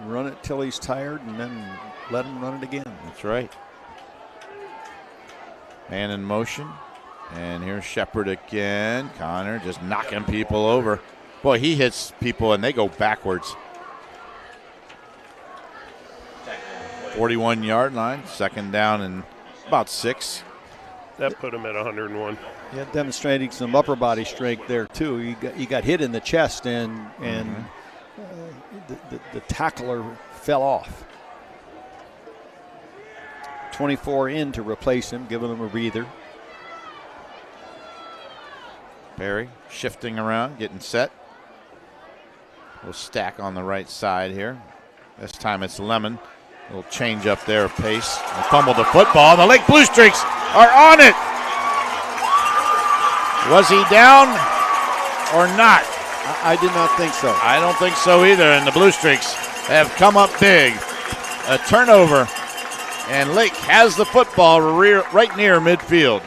Run it till he's tired and then let him run it again. That's right. Man in motion. And here's Shepard again. Connor just knocking people over. Boy, he hits people and they go backwards. 41-yard line. Second down and about 6. That put him at 101. Yeah, demonstrating some upper body strength there too. He got hit in the chest and the tackler fell off. 24 in to replace him, giving him a breather. Perry shifting around, getting set. We'll stack on the right side here. This time it's Lemon. A little change up there of pace. They fumbled the football. The Lake Blue Streaks are on it. Was he down or not? I did not think so. I don't think so either, and the Blue Streaks have come up big. A turnover, and Lake has the football right near midfield.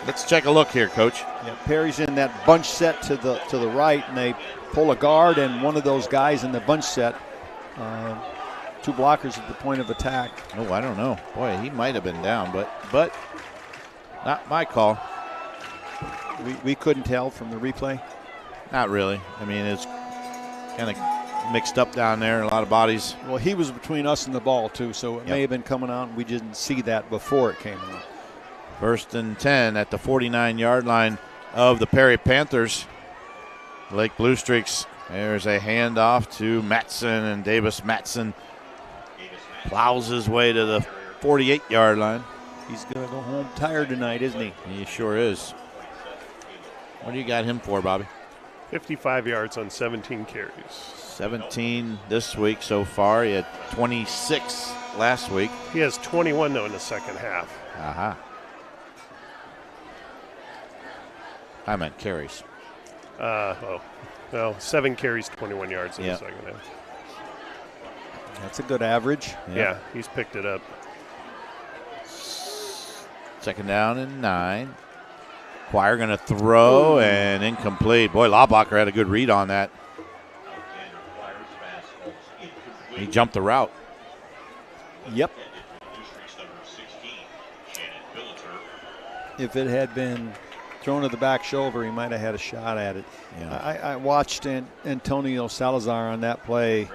Let's take a look here, Coach. Yeah, Perry's in that bunch set to the right, and they pull a guard, and one of those guys in the bunch set, 2 blockers at the point of attack. Oh, I don't know. Boy, he might have been down, but not my call. We couldn't tell from the replay. Not really. I mean, it's kind of mixed up down there, a lot of bodies. Well, he was between us and the ball, too, so it may have been coming out, and we didn't see that before it came out. First and 10 at the 49-yard line of the Perry Panthers. Lake Blue Streaks, there's a handoff to Matson, and Davis Matson plows his way to the 48-yard line. He's going to go home tired tonight, isn't he? He sure is. What do you got him for, Bobby? 55 yards on 17 carries. 17 this week so far. He had 26 last week. He has 21, though, in the second half. Aha. I meant carries. Well, 7 carries, 21 yards in the second half. That's a good average. Yeah, he's picked it up. Second down and 9. Quire going to throw and incomplete. Boy, Laubacher had a good read on that. He jumped the route. Yep. If it had been thrown to the back shoulder, he might have had a shot at it. Yeah. I watched Antonio Salazar on that play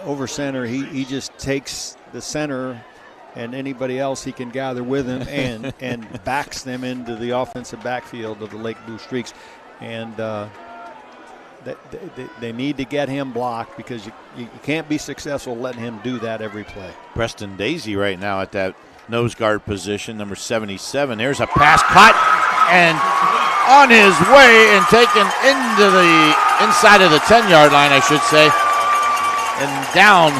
over center. He just takes the center and anybody else he can gather with him and backs them into the offensive backfield of the Lake Blue Streaks. And they need to get him blocked because you can't be successful letting him do that every play. Preston Daisy right now at that nose guard position, number 77. There's a pass caught and on his way and taken into the inside of the 10-yard line, I should say. And down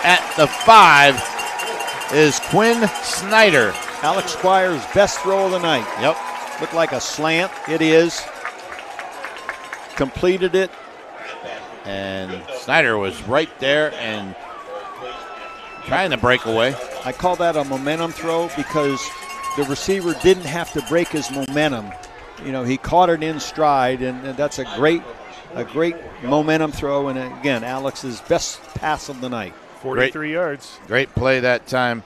at the 5 is Quinn Snyder. Alex Squire's best throw of the night. Yep. Looked like a slant. It is. Completed it. And Snyder was right there and trying to break away. I call that a momentum throw because the receiver didn't have to break his momentum. You know, he caught it in stride, and that's a great momentum throw. And again, Alex's best pass of the night. 43 yards. Great play that time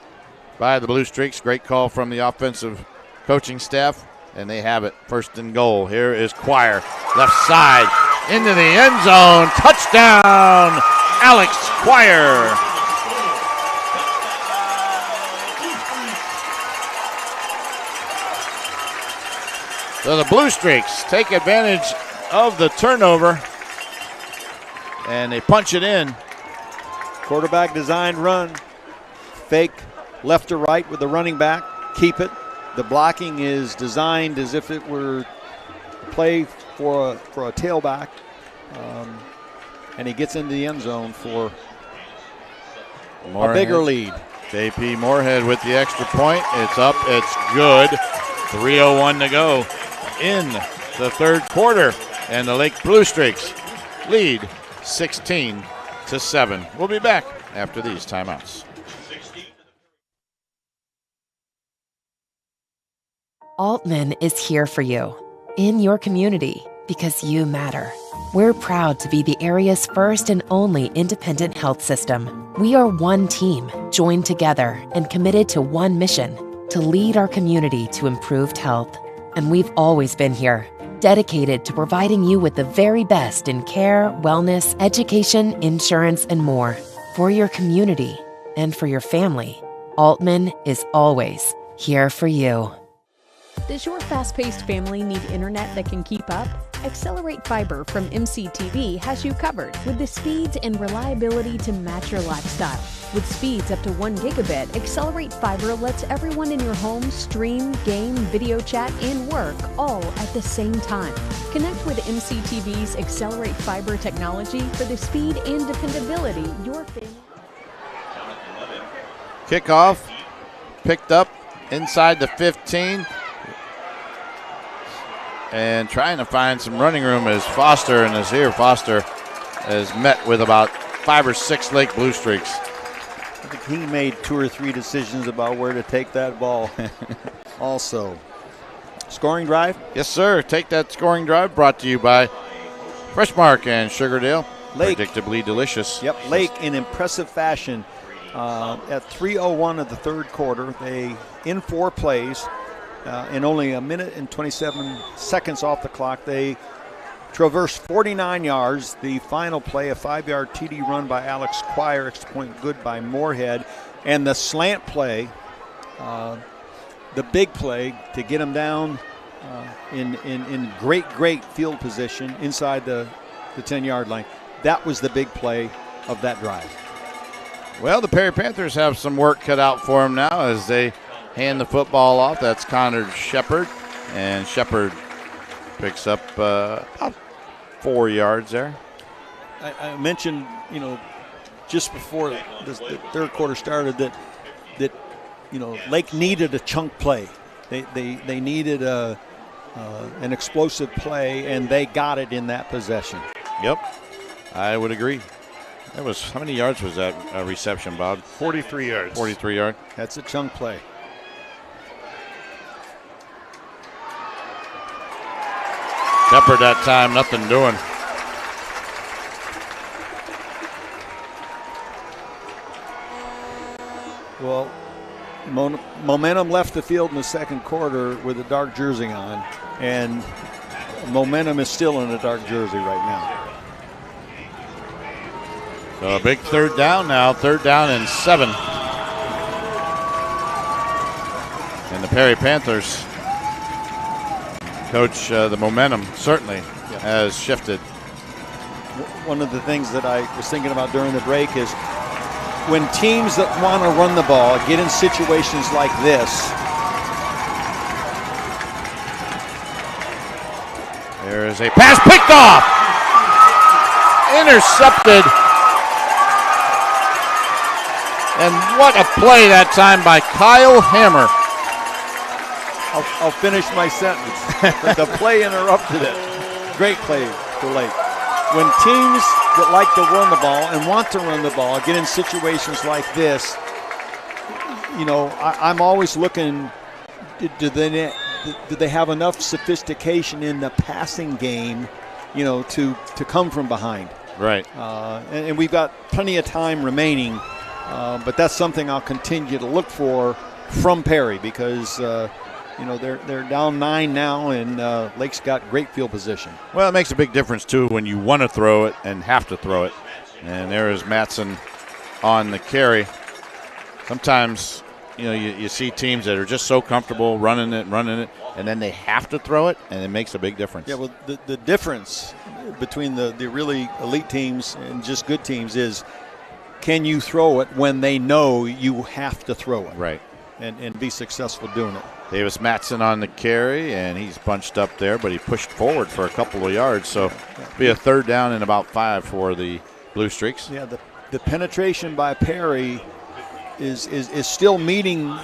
by the Blue Streaks. Great call from the offensive coaching staff, and they have it. 1st and goal. Here is Squire, left side, into the end zone. Touchdown, Alex Squire. So the Blue Streaks take advantage of the turnover, and they punch it in. Quarterback designed run. Fake left to right with the running back. Keep it. The blocking is designed as if it were a play for a tailback. And he gets into the end zone for a bigger lead. JP Moorhead with the extra point. It's up. It's good. 3:01 to go in the third quarter. And the Lake Blue Streaks lead 16-7. We'll be back after these timeouts. Aultman is here for you, in your community, because you matter. We're proud to be the area's first and only independent health system. We are one team, joined together and committed to one mission, to lead our community to improved health. And we've always been here, dedicated to providing you with the very best in care, wellness, education, insurance, and more. For your community and for your family, Aultman is always here for you. Does your fast-paced family need internet that can keep up? Accelerate Fiber from MCTV has you covered with the speeds and reliability to match your lifestyle. With speeds up to 1 gigabit, Accelerate Fiber lets everyone in your home stream, game, video chat, and work all at the same time. Connect with MCTV's Accelerate Fiber technology for the speed and dependability your family. Kickoff picked up inside the 15. And trying to find some running room is Foster, and Foster is met with about 5 or 6 Lake Blue Streaks. I think he made 2 or 3 decisions about where to take that ball. Also, scoring drive? Yes, sir. Take that scoring drive brought to you by Freshmark and Sugardale. Lake. Predictably delicious. Yep, Lake in impressive fashion. At 3:01 of the third quarter, they, in 4 plays, in only a minute and 27 seconds off the clock, they traversed 49 yards. The final play, a 5-yard TD run by Alex Squire, extra point good by Moorhead. And the slant play, the big play to get him down in great field position inside the 10-yard line. That was the big play of that drive. Well, the Perry Panthers have some work cut out for them now as they hand the football off. That's Connor Shepard, and Shepard picks up about 4 yards there. I mentioned, just before the third quarter started that Lake needed a chunk play. They needed an explosive play, and they got it in that possession. Yep, I would agree. That was, how many yards was that reception, Bob? 43 yards. 43 yards. That's a chunk play. Shepard that time, nothing doing. Well, momentum left the field in the second quarter with a dark jersey on, and momentum is still in a dark jersey right now. So a big third down now, 3rd down and 7. And the Perry Panthers, Coach, the momentum certainly has shifted. One of the things that I was thinking about during the break is when teams that want to run the ball get in situations like this. There is a pass picked off. Intercepted. And what a play that time by Kyle Hammer. I'll finish my sentence. But the play interrupted it. Great play for Lake. When teams that like to run the ball and want to run the ball get in situations like this, you know, I'm always looking, do they have enough sophistication in the passing game, you know, to come from behind? Right. And we've got plenty of time remaining, but that's something I'll continue to look for from Perry because you know, they're down 9 now, and Lake's got great field position. Well, it makes a big difference, too, when you want to throw it and have to throw it. And there is Matson on the carry. Sometimes, you know, you see teams that are just so comfortable running it, and then they have to throw it, and it makes a big difference. Yeah, well, the difference between the really elite teams and just good teams is can you throw it when they know you have to throw it? Right. And be successful doing it. Davis Matson on the carry, and he's bunched up there, but he pushed forward for a couple of yards. So it'll be a 3rd down and about 5 for the Blue Streaks. Yeah, the penetration by Perry is still meeting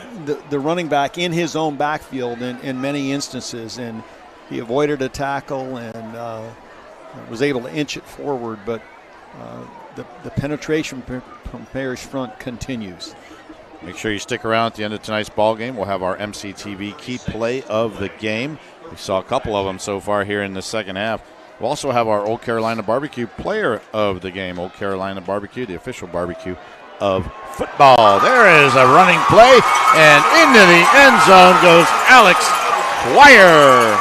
the running back in his own backfield in many instances, and he avoided a tackle and was able to inch it forward, but the penetration from Perry's front continues. Make sure you stick around at the end of tonight's ball game. We'll have our MCTV key play of the game. We saw a couple of them so far here in the second half. We'll also have our Old Carolina Barbecue player of the game. Old Carolina Barbecue, the official barbecue of football. There is a running play, and into the end zone goes Alex Dwyer.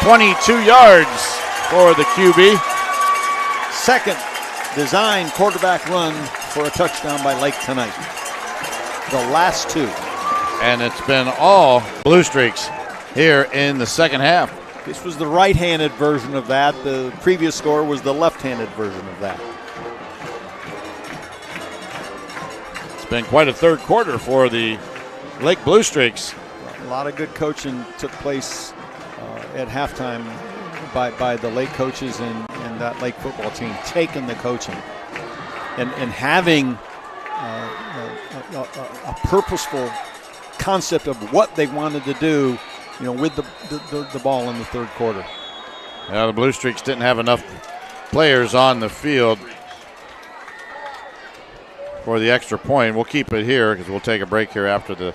22 yards for the QB. Second design quarterback run for a touchdown by Lake tonight. The last 2. And it's been all Blue Streaks here in the second half. This was the right-handed version of that. The previous score was the left-handed version of that. It's been quite a third quarter for the Lake Blue Streaks. A lot of good coaching took place at halftime by the Lake coaches and that Lake football team, taking the coaching and having a purposeful concept of what they wanted to do, you know, with the ball in the third quarter. Yeah, the Blue Streaks didn't have enough players on the field for the extra point. We'll keep it here because we'll take a break here after the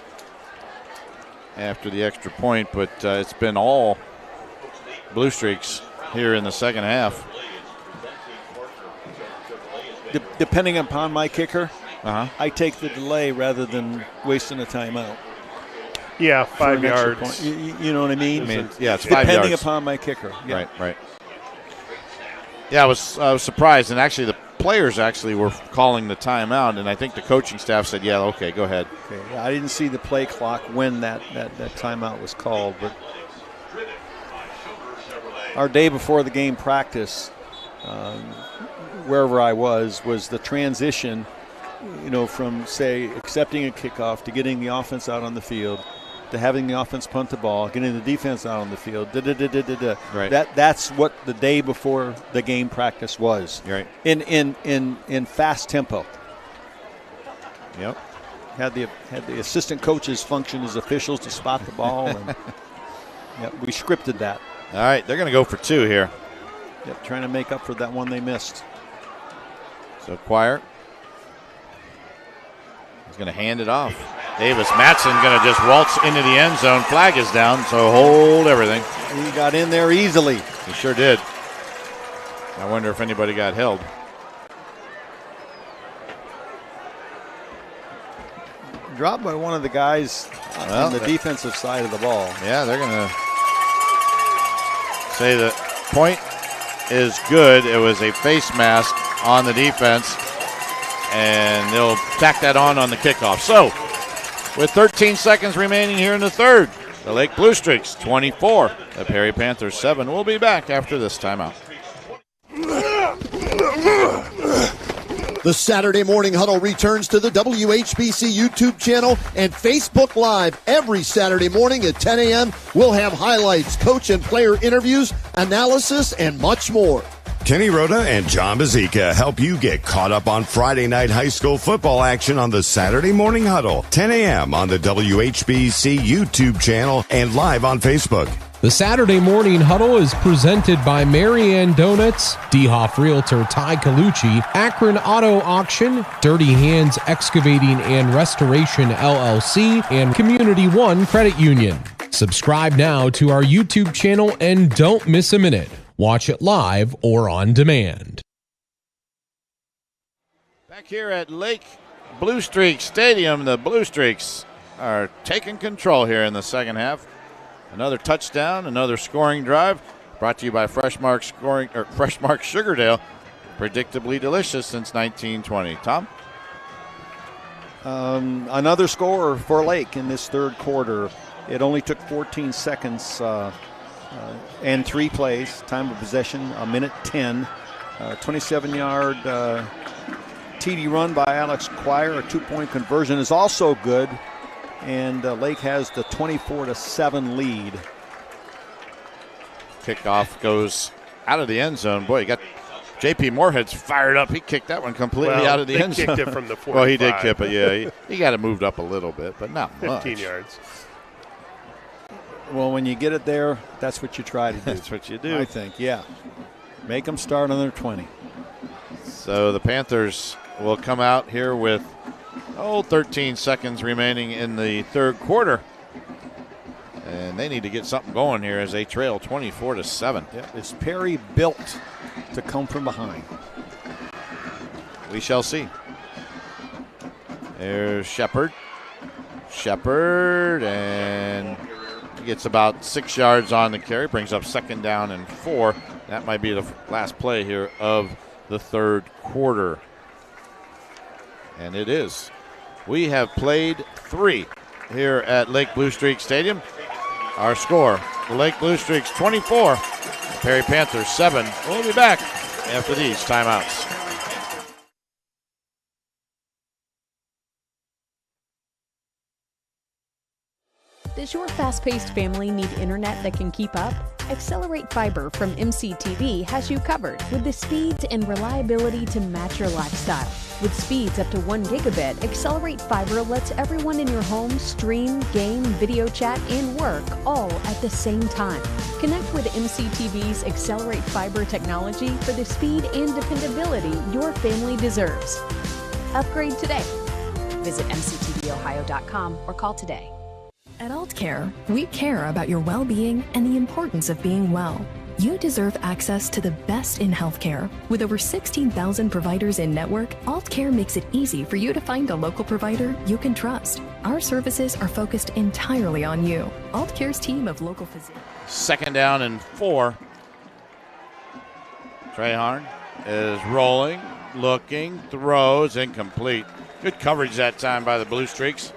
extra point, but it's been all Blue Streaks here in the second half. Depending upon my kicker, I take the delay rather than wasting a timeout. Yeah, 5 yards. You know what I mean? Yeah, it's 5 yards. Depending upon my kicker. Yeah. Right. Yeah, I was surprised, and actually the players actually were calling the timeout, and I think the coaching staff said, yeah, okay, go ahead. Okay. I didn't see the play clock when that timeout was called, but our day before the game practice, wherever I was the transition, you know, from, say, accepting a kickoff to getting the offense out on the field to having the offense punt the ball, getting the defense out on the field. Right. That's what the day before the game practice was. Right. In fast tempo. Yep. Had the assistant coaches function as officials to spot the ball, and we scripted that. All right, they're going to go for 2 here. Yep, trying to make up for that one they missed. So Quire is going to hand it off. Davis Matson going to just waltz into the end zone. Flag is down, so hold everything. He got in there easily. He sure did. I wonder if anybody got held. Dropped by one of the guys on the defensive side of the ball. Yeah, they're going to say the point is good. It was a face mask on the defense, and they'll tack that on the kickoff. So, with 13 seconds remaining here in the third, the Lake Blue Streaks 24, the Perry Panthers 7. We'll be back after this timeout. The Saturday Morning Huddle returns to the WHBC YouTube channel and Facebook Live every Saturday morning at 10 a.m. We'll have highlights, coach and player interviews, analysis, and much more. Kenny Rhoda and John Bazika help you get caught up on Friday night high school football action on the Saturday Morning Huddle, 10 a.m. on the WHBC YouTube channel and live on Facebook. The Saturday Morning Huddle is presented by Marianne Donuts, DeHoff Realtor Ty Colucci, Akron Auto Auction, Dirty Hands Excavating and Restoration LLC, and Community One Credit Union. Subscribe now to our YouTube channel and don't miss a minute. Watch it live or on demand. Back here at Lake Blue Streak Stadium, the Blue Streaks are taking control here in the second half. Another touchdown, another scoring drive, brought to you by Freshmark Sugardale, predictably delicious since 1920. Thom? Another score for Lake in this third quarter. It only took 14 seconds and 3 plays. Time of possession, a minute 10. 27-yard TD run by Alex Quire. A 2-point conversion is also good. And Lake has the 24-7 lead. Kickoff goes out of the end zone. Boy, you got J.P. Moorhead's fired up. He kicked that one completely out of the end zone. He kicked it from the 45. Well, he did kick it, yeah. He got it moved up a little bit, but not 15 much. yards. Well, when you get it there, that's what you try to do. That's what you do. I think, yeah. Make them start on their 20. So the Panthers will come out here with 13 seconds remaining in the third quarter. And they need to get something going here as they trail 24-7. Yeah, is Perry built to come from behind? We shall see. There's Shepard. And he gets about 6 yards on the carry, brings up 2nd down and 4. That might be the last play here of the third quarter. And it is. We have played 3 here at Lake Blue Streak Stadium. Our score, the Lake Blue Streaks 24, the Perry Panthers 7. We'll be back after these timeouts. Does your fast-paced family need internet that can keep up? Accelerate Fiber from MCTV has you covered with the speeds and reliability to match your lifestyle. With speeds up to 1 gigabit, Accelerate Fiber lets everyone in your home stream, game, video chat, and work all at the same time. Connect with MCTV's Accelerate Fiber technology for the speed and dependability your family deserves. Upgrade today. Visit mctvohio.com or call today. At Aultcare, we care about your well-being and the importance of being well. You deserve access to the best in healthcare. With over 16,000 providers in network, Aultcare makes it easy for you to find a local provider you can trust. Our services are focused entirely on you. Aultcare's team of local physicians. 2nd down and 4. Traharn is rolling, looking, throws, incomplete. Good coverage that time by the Blue Streaks.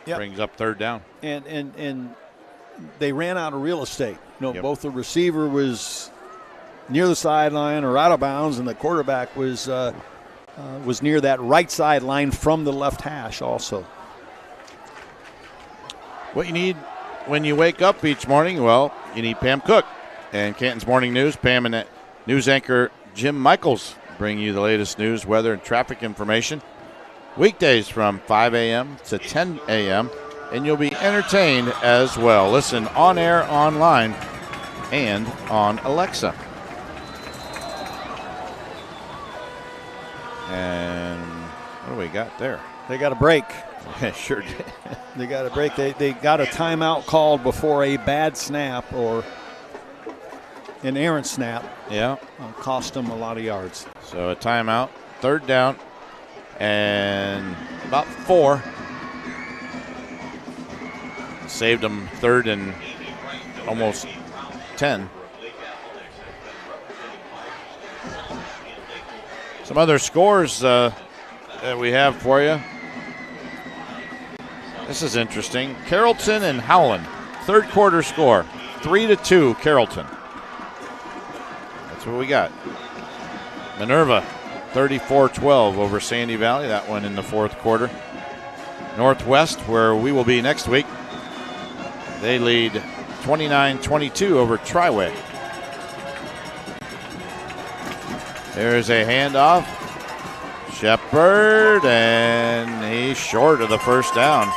Yep. Brings up 3rd down. And they ran out of real estate. Both the receiver was near the sideline or out of bounds, and the quarterback was near that right sideline from the left hash also. What you need when you wake up each morning, well, you need Pam Cook. And Canton's Morning News, Pam and news anchor Jim Michaels bring you the latest news, weather, and traffic information. Weekdays from 5 a.m. to 10 a.m., and you'll be entertained as well. Listen on air, online, and on Alexa. And what do we got there? They got a break. Sure did. They got a break. They got a timeout called before a bad snap or an errant snap. Yeah. Cost them a lot of yards. So a timeout, 3rd down. And about 4. Saved them 3rd and almost 10. Some other scores that we have for you. This is interesting. Carrollton and Howland, 3rd quarter score, 3-2 Carrollton. That's what we got. Minerva, 34-12 over Sandy Valley. That one in the 4th quarter. Northwest, where we will be next week, they lead 29-22 over Triway. There's a handoff. Shepard, and he's short of the first down.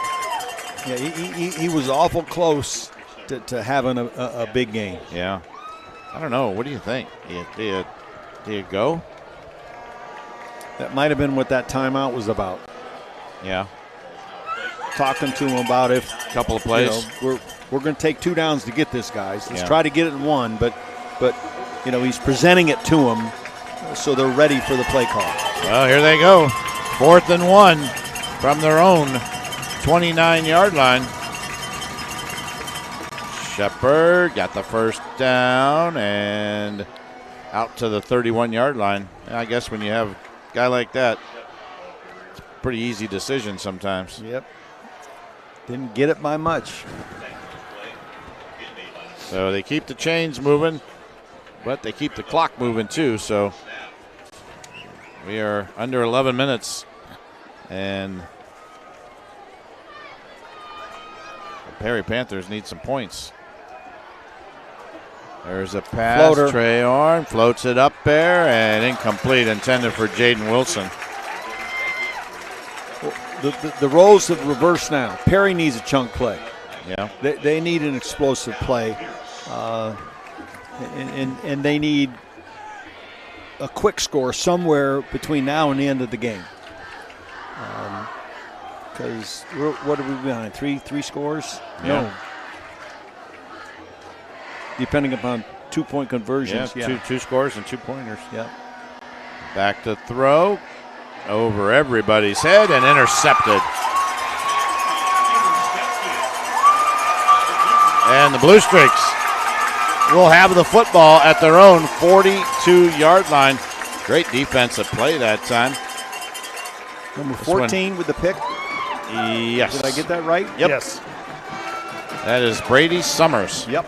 Yeah, he was awful close to having a big game. Yeah. I don't know. What do you think? Do you go? That might have been what that timeout was about. Yeah. Talking to him about if a couple of plays. We're going to take 2 downs to get this, guys. Let's try to get it in 1, but he's presenting it to them so they're ready for the play call. Well, here they go. 4th and 1 from their own 29-yard line. Shepard got the first down and out to the 31-yard line. I guess when you have a guy like that, it's a pretty easy decision sometimes. Yep. Didn't get it by much. So they keep the chains moving, but they keep the clock moving too. So we are under 11 minutes, and the Perry Panthers need some points. There's a pass. Floater. Trey Orn floats it up there, and incomplete, intended for Jaden Wilson. The roles have reversed now. Perry needs a chunk play. Yeah. They need an explosive play, and they need a quick score somewhere between now and the end of the game. Because what are we behind? Three scores? Yeah. No. Depending upon 2-point conversions. Yeah, two scores and 2-pointers. Yeah. Back to throw. Over everybody's head and intercepted. And the Blue Streaks will have the football at their own 42-yard line. Great defensive play that time. Number 14 with the pick. Yes. Did I get that right? Yep. Yes. That is Brady Summers. Yep.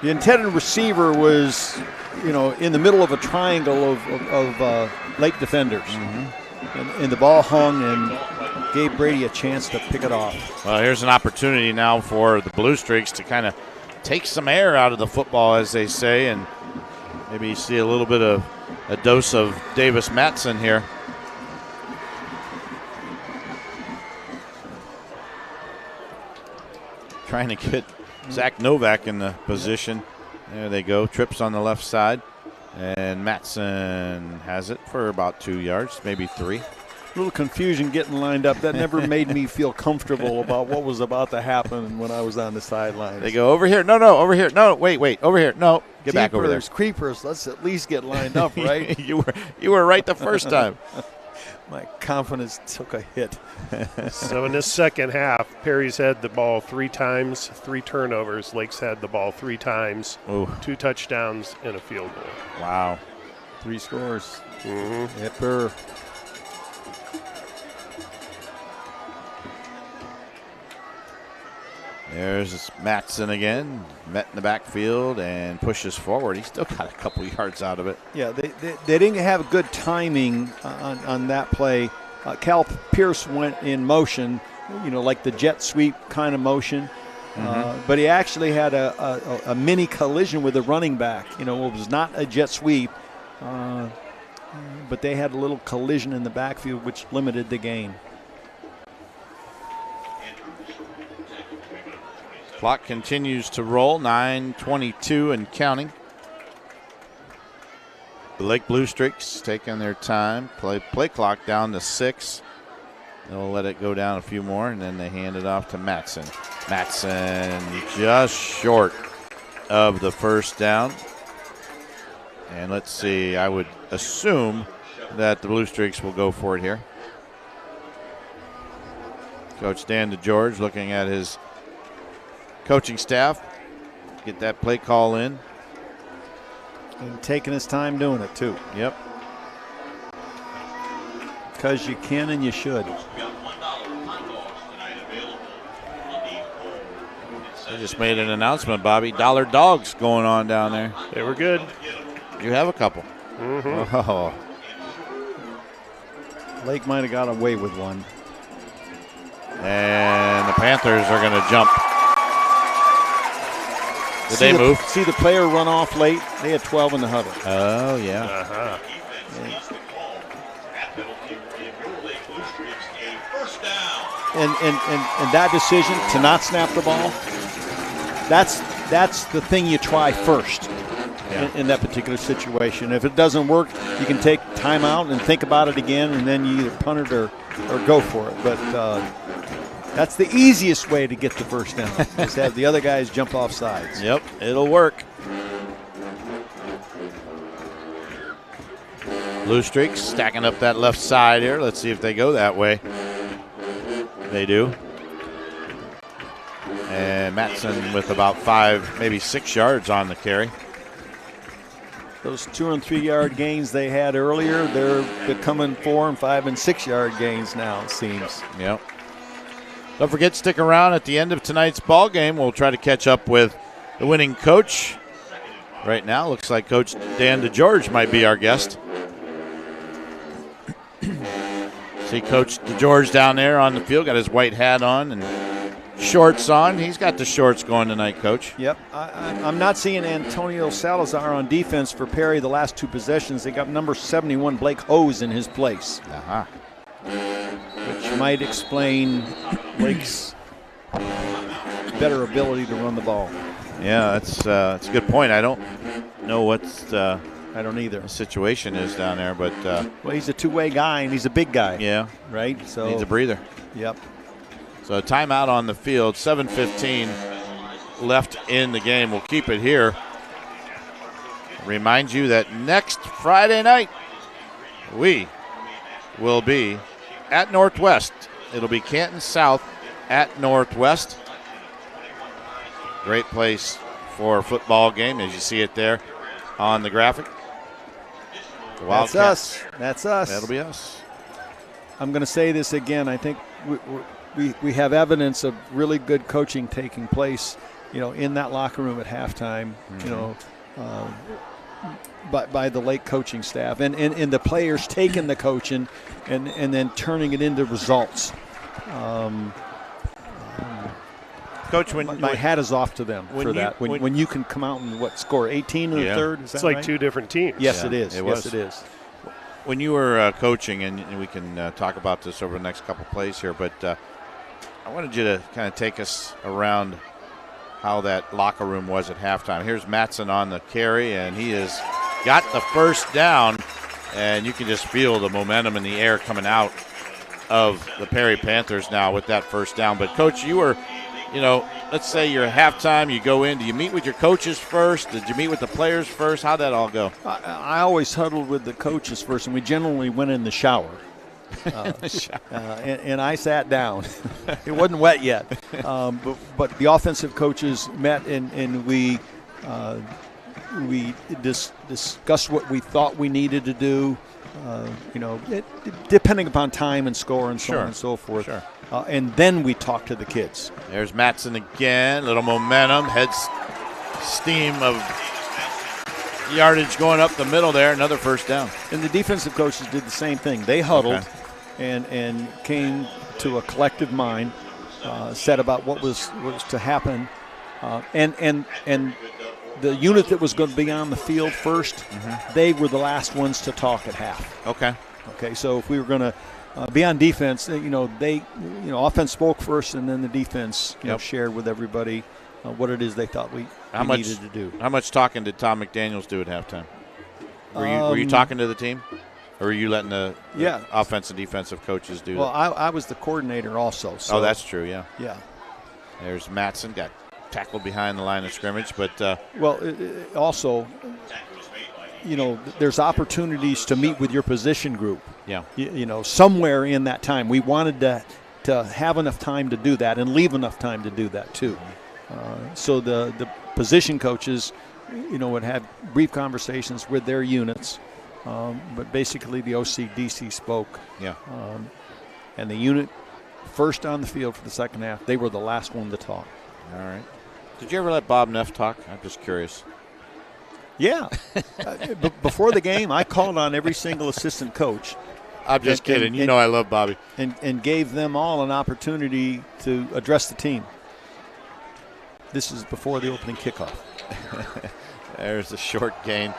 The intended receiver was, in the middle of a triangle of Lake defenders. Mm-hmm. And the ball hung and gave Brady a chance to pick it off. Well, here's an opportunity now for the Blue Streaks to kind of take some air out of the football, as they say, and maybe you see a little bit of a dose of Davis Matson here. Trying to get Zach Novak in the position. There they go. Trips on the left side. And Matson has it for about 2 yards, maybe 3. A little confusion getting lined up. That never made me feel comfortable about what was about to happen when I was on the sidelines. They go over here. No, over here. No, wait, over here. No, get back over there. Creepers. Let's at least get lined up, right? You were right the first time. My confidence took a hit. So in this second half, Perry's had the ball 3 times, 3 turnovers. Lake's had the ball 3 times, Ooh. 2 touchdowns, and a field goal. Wow. 3 scores. Mm-hmm. Yepper. There's Matson again, met in the backfield and pushes forward. He's still got a couple yards out of it. Yeah, they didn't have good timing on that play. Cal Pierce went in motion, like the jet sweep kind of motion. But he actually had a mini collision with a running back. It was not a jet sweep, but they had a little collision in the backfield, which limited the game. Clock continues to roll, 9:22 and counting. The Lake Blue Streaks taking their time. Play clock down to 6. They'll let it go down a few more, and then they hand it off to Matson. Matson just short of the first down. And let's see, I would assume that the Blue Streaks will go for it here. Coach Dan DeGeorge looking at his coaching staff. Get that play call in. And taking his time doing it, too. Yep. Because you can and you should. They just made an announcement, Bobby. Dollar Dogs going on down there. They were good. You have a couple. Mm-hmm. Oh. Lake might have got away with one. And the Panthers are going to jump. Did they move? See the player run off late? They had 12 in the huddle. Oh, yeah. Uh-huh. And that decision to not snap the ball, that's the thing you try first in that particular situation. If it doesn't work, you can take timeout and think about it again, and then you either punt it or go for it. But that's the easiest way to get the first down, is have the other guys jump off sides. Yep, it'll work. Blue Streaks stacking up that left side here. Let's see if they go that way. They do. And Matson with about 5, maybe 6 yards on the carry. Those 2 and 3 yard gains they had earlier, they're becoming 4 and 5 and 6 yard gains now, it seems. Yep. Don't forget, stick around at the end of tonight's ball game. We'll try to catch up with the winning coach. Right now, looks like Coach Dan DeGeorge might be our guest. See Coach DeGeorge down there on the field, got his white hat on and shorts on. He's got the shorts going tonight, Coach. Yep. I'm not seeing Antonio Salazar on defense for Perry the last 2 possessions. They got number 71, Blake Hose, in his place. Uh-huh. Which might explain Blake's better ability to run the ball. Yeah, that's a good point. I don't know what's I don't either. The situation is down there, but well, he's a two-way guy and he's a big guy. Yeah, right. So needs a breather. Yep. So timeout on the field. 7:15 left in the game. We'll keep it here. Remind you that next Friday night we will be at Northwest. It'll be Canton South at Northwest. Great place for a football game, as you see it there on the graphic. That's us. That's us. That'll be us. I'm going to say this again. I think we have evidence of really good coaching taking place, in that locker room at halftime, by the Lake coaching staff and the players taking the coaching and then turning it into results. Coach, my hat is off to them for that. When you can come out and score 18 in the third? Is it's that like right? 2 different teams. Yes, it is. Yes, it is. When you were coaching, and we can talk about this over the next couple plays here, but I wanted you to kind of take us around how that locker room was at halftime. Here's Matson on the carry, and he has got the first down, and you can just feel the momentum in the air coming out of the Perry Panthers now with that first down. But, Coach, you were, let's say you're at halftime, you go in. Do you meet with your coaches first? Did you meet with the players first? How'd that all go? I always huddled with the coaches first, and we generally went in the shower. And I sat down. It wasn't wet yet. But the offensive coaches met, and we discussed what we thought we needed to do, depending upon time and score and so on and so forth. Sure. And then we talked to the kids. There's Matson again. Little momentum. Heads steam of yardage going up the middle there. Another first down. And the defensive coaches did the same thing. They huddled and came to a collective mind, said about what was to happen. And the unit that was going to be on the field first, they were the last ones to talk at half. Okay, so if we were going to be on defense, offense spoke first, and then the defense shared with everybody what it is they thought we needed to do. How much talking did Thom McDaniels do at halftime? Were you talking to the team, or were you letting the offensive and defensive coaches do that? Well, I was the coordinator also. So. Oh, that's true, yeah. Yeah. There's Matson, got tackled behind the line of scrimmage, but also there's opportunities to meet with your position group. Yeah. Somewhere in that time. We wanted to have enough time to do that and leave enough time to do that too. So the position coaches, would have brief conversations with their units, but basically the OC-DC spoke. Yeah. And the unit first on the field for the second half, they were the last one to talk. All right. Did you ever let Bob Neff talk? I'm just curious. Yeah. Before the game, I called on every single assistant coach. I'm just kidding. I love Bobby. And gave them all an opportunity to address the team. This is before the opening kickoff. There's the short gain.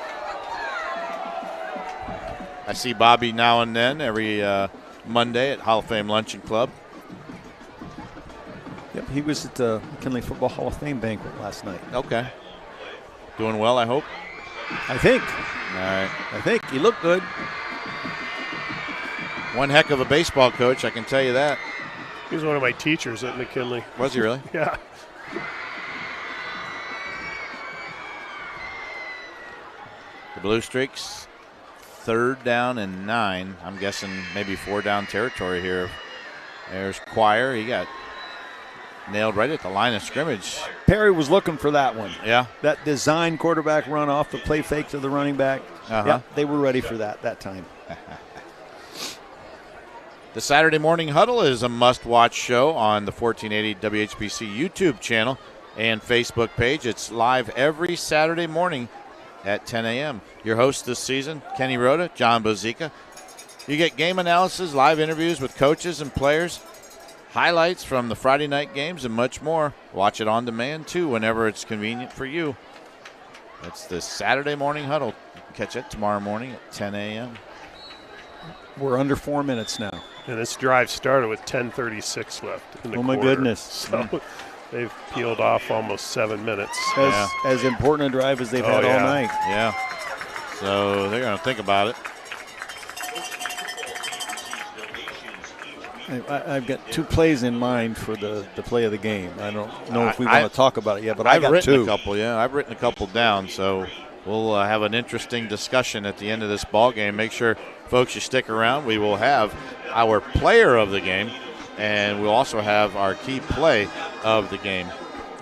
I see Bobby now and then every Monday at Hall of Fame Luncheon Club. Yep, he was at the McKinley Football Hall of Fame banquet last night. Okay. Doing well, I hope? I think. All right. I think. He looked good. One heck of a baseball coach, I can tell you that. He was one of my teachers at McKinley. Was he really? Yeah. The Blue Streaks, 3rd down and 9. I'm guessing maybe 4-down territory here. There's Quire. He got nailed right at the line of scrimmage. Perry was looking for that one. Yeah. That design quarterback run off the play fake to the running back. Yeah, they were ready for that time. The Saturday Morning Huddle is a must-watch show on the 1480 WHBC YouTube channel and Facebook page. It's live every Saturday morning at 10 a.m. Your hosts this season, Kenny Rhoda, John Bozica. You get game analysis, live interviews with coaches and players, highlights from the Friday night games, and much more. Watch it on demand, too, whenever it's convenient for you. It's the Saturday Morning Huddle. You can catch it tomorrow morning at 10 a.m. We're under 4 minutes now. And this drive started with 10:36 left in the quarter. My goodness. So they've peeled off almost 7 minutes. As important a drive as they've had all night. Yeah. So they're going to think about it. I've got 2 plays in mind for the play of the game. I don't know if we want to talk about it yet, but I got 2. I've written a couple, yeah. I've written a couple down, so we'll have an interesting discussion at the end of this ball game. Make sure, folks, you stick around. We will have our player of the game, and we'll also have our key play of the game.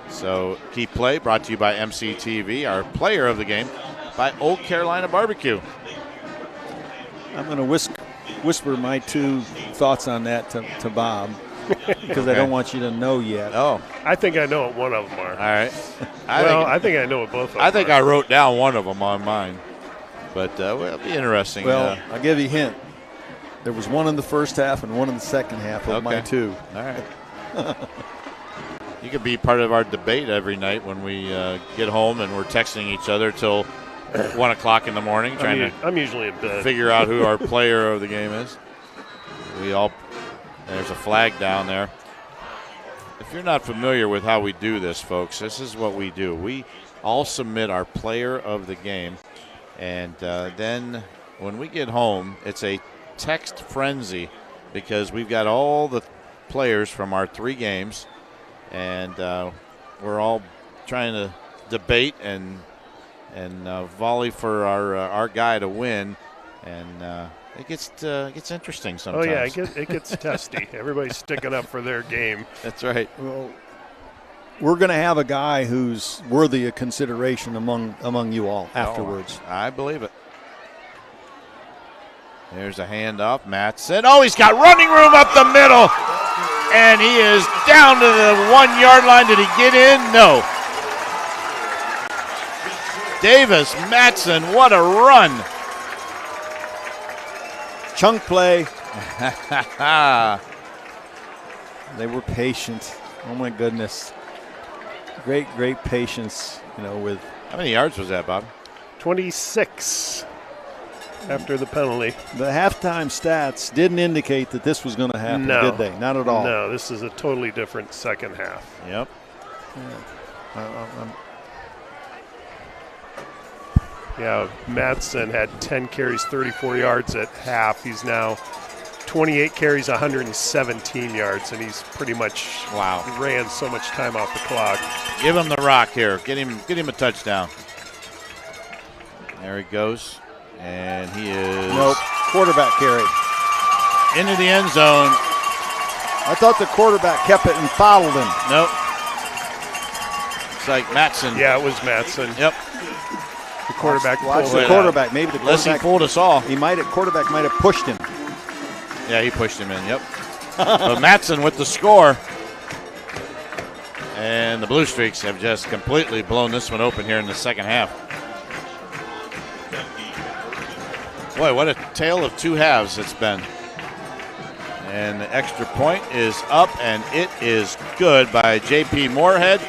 So, key play brought to you by MCTV. Our player of the game by Old Carolina Barbecue. I'm going to whisper my 2 thoughts on that to Bob because I don't want you to know yet. Oh. I think I know what one of them are. All right. I think I know what both of them are. I think I wrote down one of them on mine. But it'll be interesting. Well, I'll give you a hint. There was one in the first half and one in the second half of my 2. All right. You could be part of our debate every night when we get home and we're texting each other till 1 o'clock in the morning I'm usually in bed. Figure out who our player of the game is. There's a flag down there. If you're not familiar with how we do this, folks, this is what we do. We all submit our player of the game. And then when we get home, it's a text frenzy because we've got all the players from our 3 games, and we're all trying to debate and volley for our guy to win, and it gets interesting sometimes. Oh yeah, it gets testy. Everybody's sticking up for their game. That's right. Well, we're going to have a guy who's worthy of consideration among you all afterwards. I believe it. There's a handoff. Mattson. Oh, he's got running room up the middle. And he is down to the 1 yard line. Did he get in? No. Davis Mattson, what a run. Chunk play. They were patient. Oh, my goodness. Great patience, with. How many yards was that, Bob? 26 after the penalty. The halftime stats didn't indicate that this was going to happen, did they? Not at all. No, this is a totally different second half. Yep. Yeah, Mattson had 10 carries, 34 yards at half. He's now 28 carries, 117 yards, and he's pretty much ran so much time off the clock. Give him the rock here. Get him a touchdown. There he goes. And he is. Nope. Quarterback carry. Into the end zone. I thought the quarterback kept it and fouled him. Nope. It's like Matson. Yeah, it was Matson. Yep. The quarterback. Watch the quarterback. Maybe the quarterback. Unless he fooled us all. Quarterback might have pushed him. Yeah, he pushed him in. Yep. But Matson with the score. And the Blue Streaks have just completely blown this one open here in the second half. Boy, what a tale of two halves it's been. And the extra point is up, and it is good by J.P. Moorhead.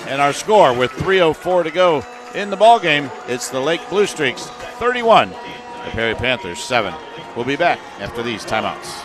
And our score with 3:04 to go in the ballgame, it's the Lake Blue Streaks 31, the Perry Panthers 7. We'll be back after these timeouts.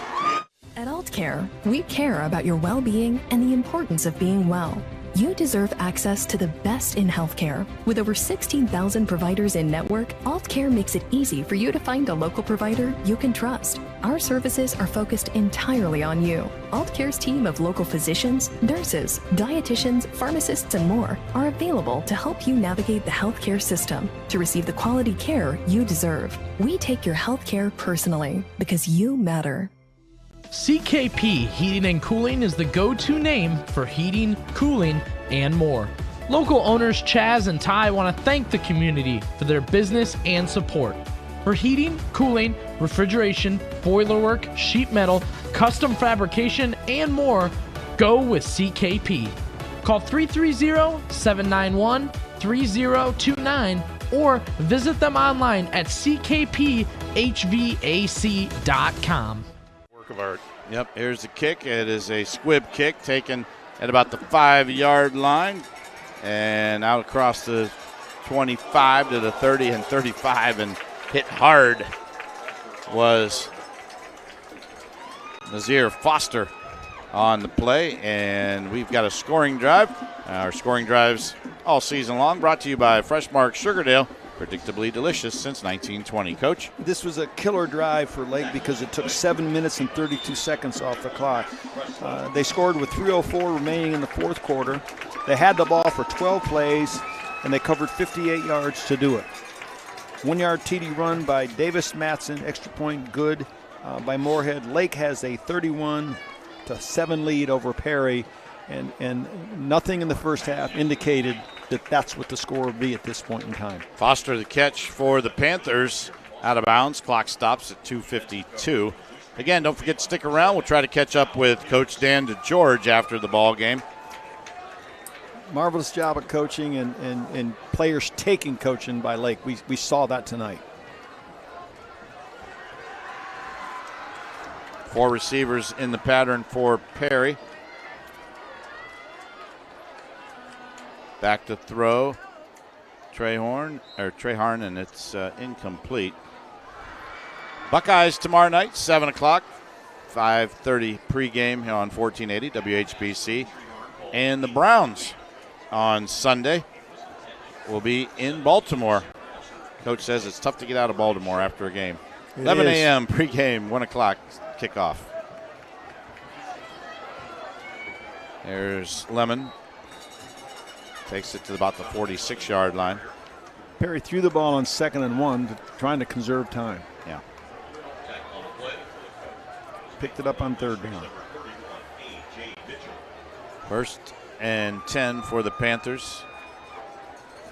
At Aultcare, we care about your well-being and the importance of being well. You deserve access to the best in healthcare. With over 16,000 providers in network, Aultcare makes it easy for you to find a local provider you can trust. Our services are focused entirely on you. Aultcare's team of local physicians, nurses, dietitians, pharmacists, and more are available to help you navigate the healthcare system to receive the quality care you deserve. We take your healthcare personally because you matter. CKP Heating and Cooling is the go-to name for heating, cooling, and more. Local owners Chaz and Ty want to thank the community for their business and support. For heating, cooling, refrigeration, boiler work, sheet metal, custom fabrication, and more, go with CKP. Call 330-791-3029 or visit them online at ckphvac.com. Of art. Yep, here's the kick. It is a squib kick taken at about the 5-yard line and out across the 25 to the 30 and 35 and hit hard was Nazir Foster on the play, and we've got a scoring drive. Our scoring drives all season long brought to you by Freshmark Sugardale. Predictably delicious since 1920. Coach? This was a killer drive for Lake because it took 7 minutes and 32 seconds off the clock. They scored with 3:04 remaining in the fourth quarter. They had the ball for 12 plays, and they covered 58 yards to do it. 1 yard TD run by Davis Matson, extra point good by Moorhead. Lake has a 31-7 lead over Perry, and nothing in the first half indicated that that's what the score would be at this point in time. Foster the catch for the Panthers, out of bounds. Clock stops at 2:52. Again, don't forget to stick around. We'll try to catch up with Coach Dan DeGeorge after the ball game. Marvelous job of coaching and players taking coaching by Lake. We saw that tonight. 4 receivers in the pattern for Perry. Back to throw, Trehorn, and it's incomplete. Buckeyes tomorrow night, 7 o'clock, 5:30 pregame here on 1480 WHBC. And the Browns on Sunday will be in Baltimore. Coach says it's tough to get out of Baltimore after a game. 11 a.m. pregame, 1 o'clock kickoff. There's Lemon. Takes it to about the 46-yard line. Perry threw the ball on 2nd and 1, trying to conserve time. Yeah. Picked it up on 3rd down. 1st and 10 for the Panthers.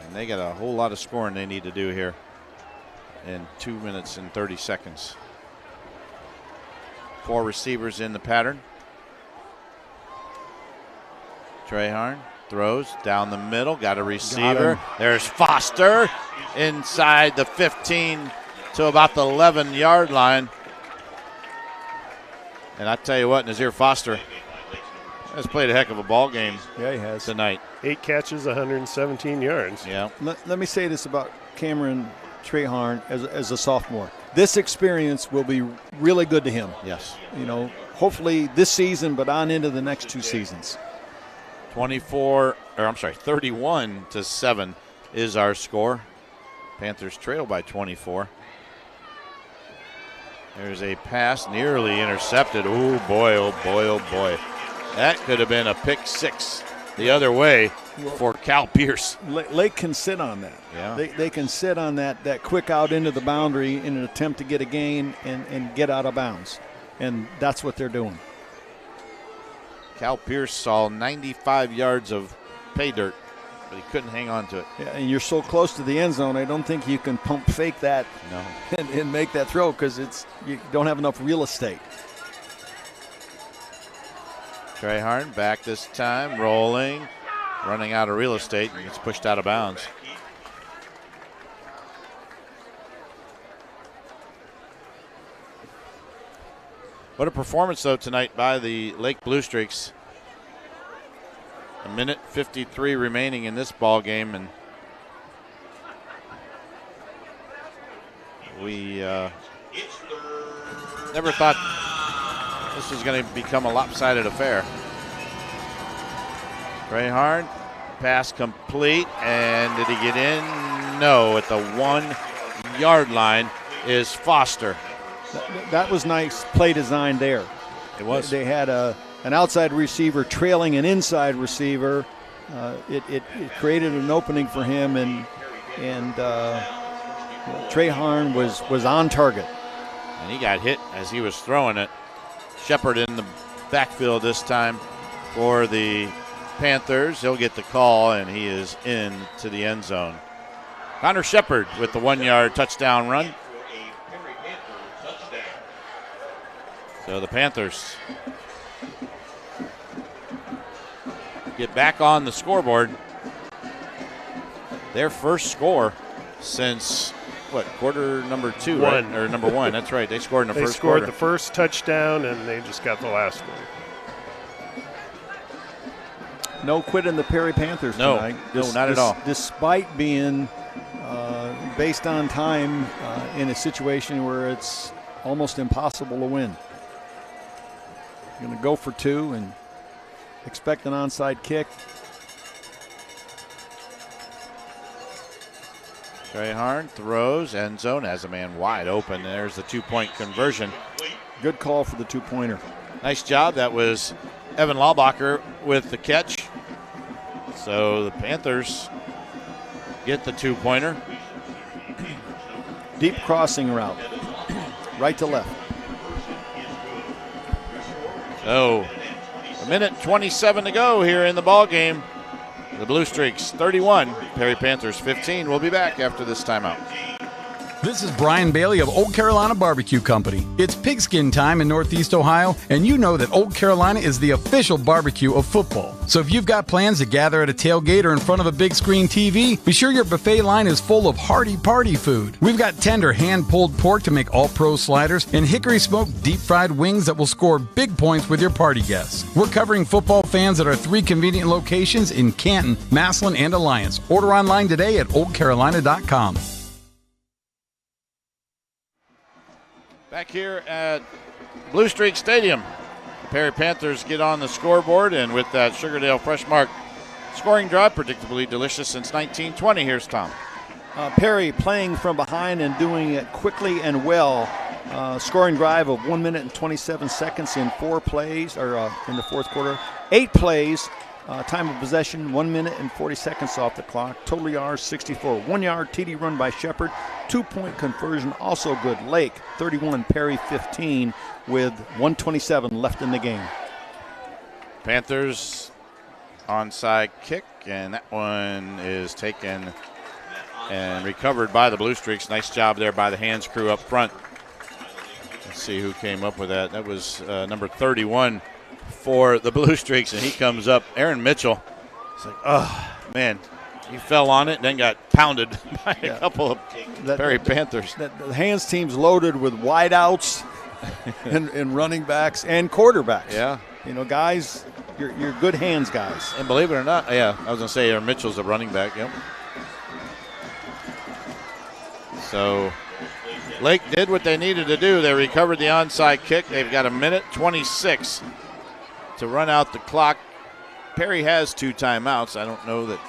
And they got a whole lot of scoring they need to do here in 2 minutes and 30 seconds. 4 receivers in the pattern. Trehorn throws down the middle, got a receiver. There's Foster inside the 15 to about the 11-yard line. And I tell you what, Nazir Foster has played a heck of a ball game. Yeah, he has tonight. 8 catches, 117 yards. Yeah. Let me say this about Cameron Trehorn as a sophomore. This experience will be really good to him. Yes. You know, hopefully this season, but on into the next 2 seasons. 31-7 is our score. Panthers trail by 24. There's a pass nearly intercepted. Oh boy, oh boy, oh boy. That could have been a pick 6 the other way. for Cal Pierce. Lake can sit on that. Yeah. They can sit on that quick out into the boundary in an attempt to get a gain and get out of bounds. And that's what they're doing. Cal Pierce saw 95 yards of pay dirt, but he couldn't hang on to it. Yeah, and you're so close to the end zone, I don't think you can pump fake that and make that throw because you don't have enough real estate. Treharn back this time, rolling, running out of real estate, and gets pushed out of bounds. What a performance, though, tonight by the Lake Blue Streaks. 1:53 remaining in this ball game, and we never thought this was going to become a lopsided affair. Treharn, pass complete, and did he get in? No, at the 1 yard line is Foster. That was nice play design there. It was. They had an outside receiver trailing an inside receiver. It created an opening for him, and Treharn was on target. And he got hit as he was throwing it. Shepard in the backfield this time for the Panthers. He'll get the call, and he is into the end zone. Connor Shepard with the 1 yard touchdown run. So the Panthers get back on the scoreboard. Their first score since, quarter number 2, right? Or number 1, that's right. They scored in the first quarter. They scored the first touchdown, and they just got the last one. No quit in the Perry Panthers tonight. No, not at all. Despite being based on time in a situation where it's almost impossible to win. Going to go for 2 and expect an onside kick. Treharn throws, end zone, has a man wide open. There's the 2-point conversion. Good call for the 2-pointer. Nice job. That was Evan Laubacher with the catch. So the Panthers get the 2-pointer. Deep crossing route, right to left. So, 1:27 to go here in the ball game. The Blue Streaks 31, Perry Panthers 15. We'll be back after this timeout. This is Brian Bailey of Old Carolina Barbecue Company. It's pigskin time in Northeast Ohio, and you know that Old Carolina is the official barbecue of football. So if you've got plans to gather at a tailgate or in front of a big screen TV, be sure your buffet line is full of hearty party food. We've got tender hand-pulled pork to make all-pro sliders and hickory-smoked deep-fried wings that will score big points with your party guests. We're covering football fans at our 3 convenient locations in Canton, Massillon, and Alliance. Order online today at oldcarolina.com. Back here at Blue Streak Stadium, the Perry Panthers get on the scoreboard, and with that Sugardale Fresh Mark scoring drive, predictably delicious since 1920. Here's Thom. Perry playing from behind and doing it quickly and well. Scoring drive of 1 minute and 27 seconds in 4 plays, or in the fourth quarter. 8 plays. Time of possession, 1 minute and 40 seconds off the clock. Total yards, 64. 1 yard TD run by Shepard. 2-point conversion, also good. Lake, 31. Perry, 15, with 1:27 left in the game. Panthers onside kick, and that one is taken and recovered by the Blue Streaks. Nice job there by the hands crew up front. Let's see who came up with that. That was number 31. For the Blue Streaks, and he comes up. Aaron Mitchell. It's like, oh, man. He fell on it and then got pounded by a couple of Perry Panthers. The hands team's loaded with wideouts and running backs and quarterbacks. Yeah. You know, guys, you're good hands guys. And believe it or not, I was going to say Aaron Mitchell's a running back, yep. So Lake did what they needed to do. They recovered the onside kick. They've got 1:26 to run out the clock. Perry has 2 timeouts. I don't know that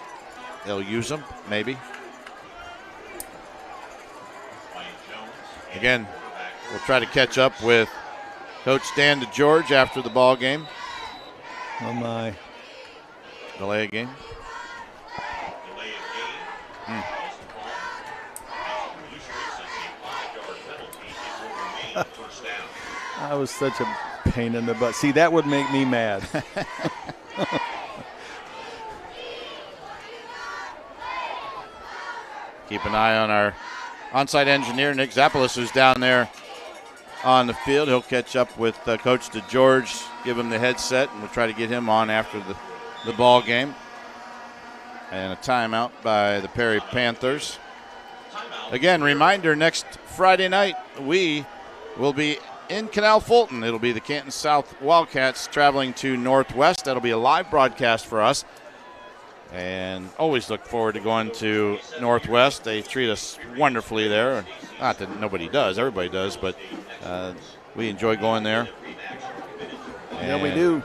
they'll use them, maybe. Again, we'll try to catch up with Coach Dan DeGeorge after the ball game. Oh, my. Delay a game. I was such a pain in the butt. See, that would make me mad. Keep an eye on our on-site engineer, Nick Zappalis, who's down there on the field. He'll catch up with Coach DeGeorge, give him the headset, and we'll try to get him on after the ball game. And a timeout by the Perry Panthers. Again, reminder, next Friday night we will be in Canal Fulton. It'll be the Canton South Wildcats traveling to Northwest. That'll be a live broadcast for us. And always look forward to going to Northwest. They treat us wonderfully there. Not that nobody does, everybody does, but we enjoy going there. Yeah, we do.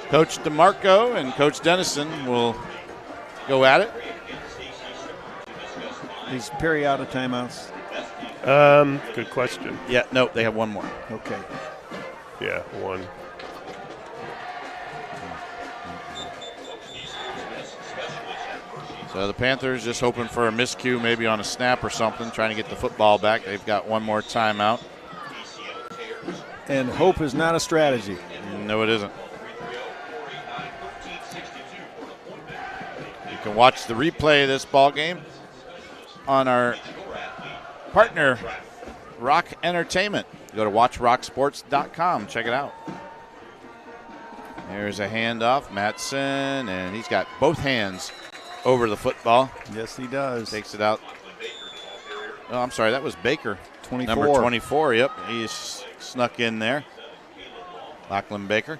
Coach DeMarco and Coach Dennison will go at it. Is Perry out of timeouts? Good question. Yeah, no, they have one more. Okay. Yeah, one. So the Panthers just hoping for a miscue, maybe on a snap or something, trying to get the football back. They've got one more timeout. And hope is not a strategy. No, it isn't. You can watch the replay of this ball game on our partner, Rock Entertainment. Go to watchrocksports.com. Check it out. There's a handoff. Mattson, and he's got both hands over the football. Yes, he does. Takes it out. Oh, I'm sorry. That was Baker. 24. Number 24. Yep. He's snuck in there. Lachlan Baker.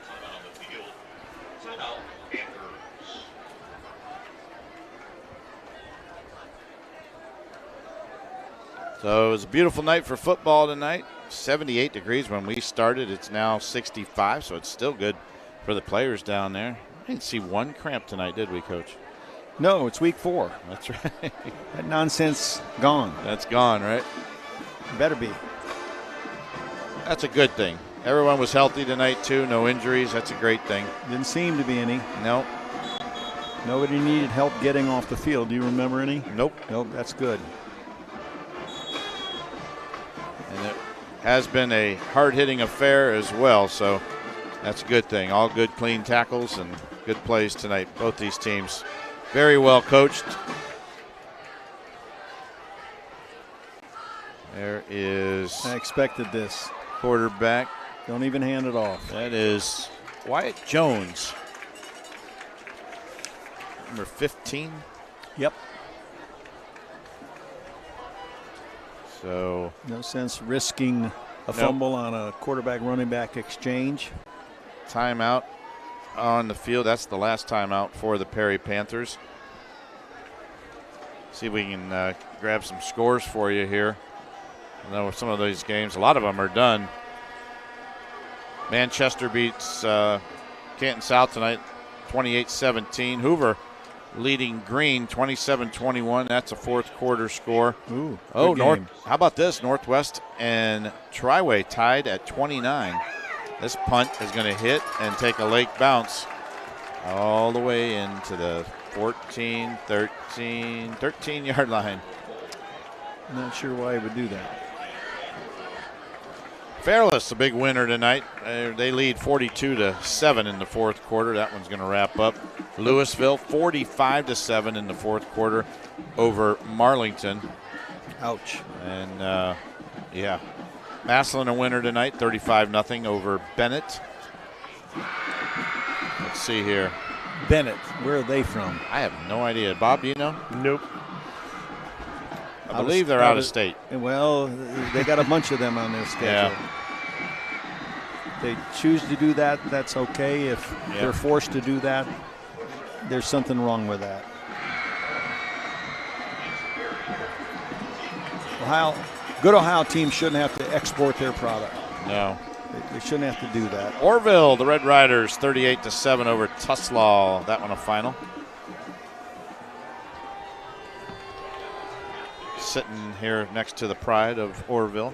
So it was a beautiful night for football tonight. 78 degrees when we started. It's now 65, so it's still good for the players down there. I didn't see one cramp tonight, did we, Coach? No, it's week 4. That's right. That nonsense gone. That's gone, right? Better be. That's a good thing. Everyone was healthy tonight, too. No injuries. That's a great thing. Didn't seem to be any. Nope. Nobody needed help getting off the field. Do you remember any? Nope. Nope, that's good. And it has been a hard-hitting affair as well, so that's a good thing. All good, clean tackles and good plays tonight. Both these teams very well coached. There is... I expected this. Quarterback. Don't even hand it off. That is Wyatt Jones. Number 15. Yep. So no sense risking a fumble on a quarterback running back exchange. Timeout on the field. That's the last timeout for the Perry Panthers. See if we can grab some scores for you here. I know some of these games, a lot of them are done. Manchester beats Canton South tonight 28-17. Hoover leading Green 27-21. That's a fourth quarter score. Ooh, oh, how about this? Northwest and Triway tied at 29. This punt is going to hit and take a lake bounce all the way into the 13-yard line. I'm not sure why he would do that. Fairless, a big winner tonight. They lead 42-7 in the fourth quarter. That one's going to wrap up. Louisville 45-7 in the fourth quarter over Marlington. Ouch. And yeah, Massillon a winner tonight, 35-0 over Bennett. Let's see here. Bennett, where are they from? I have no idea. Bob, do you know? Nope. I believe they're out of state. Well, they got a bunch of them on their schedule. Yeah. They choose to do that, that's okay. If they're forced to do that, there's something wrong with that. Good Ohio teams shouldn't have to export their product. No. They shouldn't have to do that. Orville, the Red Riders, 38-7 over Tuslaw. That one a final. Sitting here next to the pride of Orville.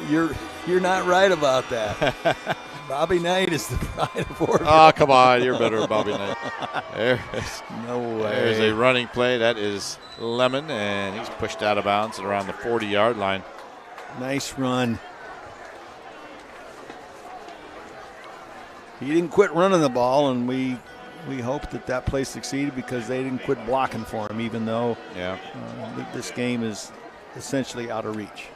You're not right about that. Bobby Knight is the pride of Oregon. Oh, come on. You're better than Bobby Knight. No way. There's a running play. That is Lemon, and he's pushed out of bounds at around the 40-yard line. Nice run. He didn't quit running the ball, and we hope that play succeeded because they didn't quit blocking for him, even though this game is essentially out of reach.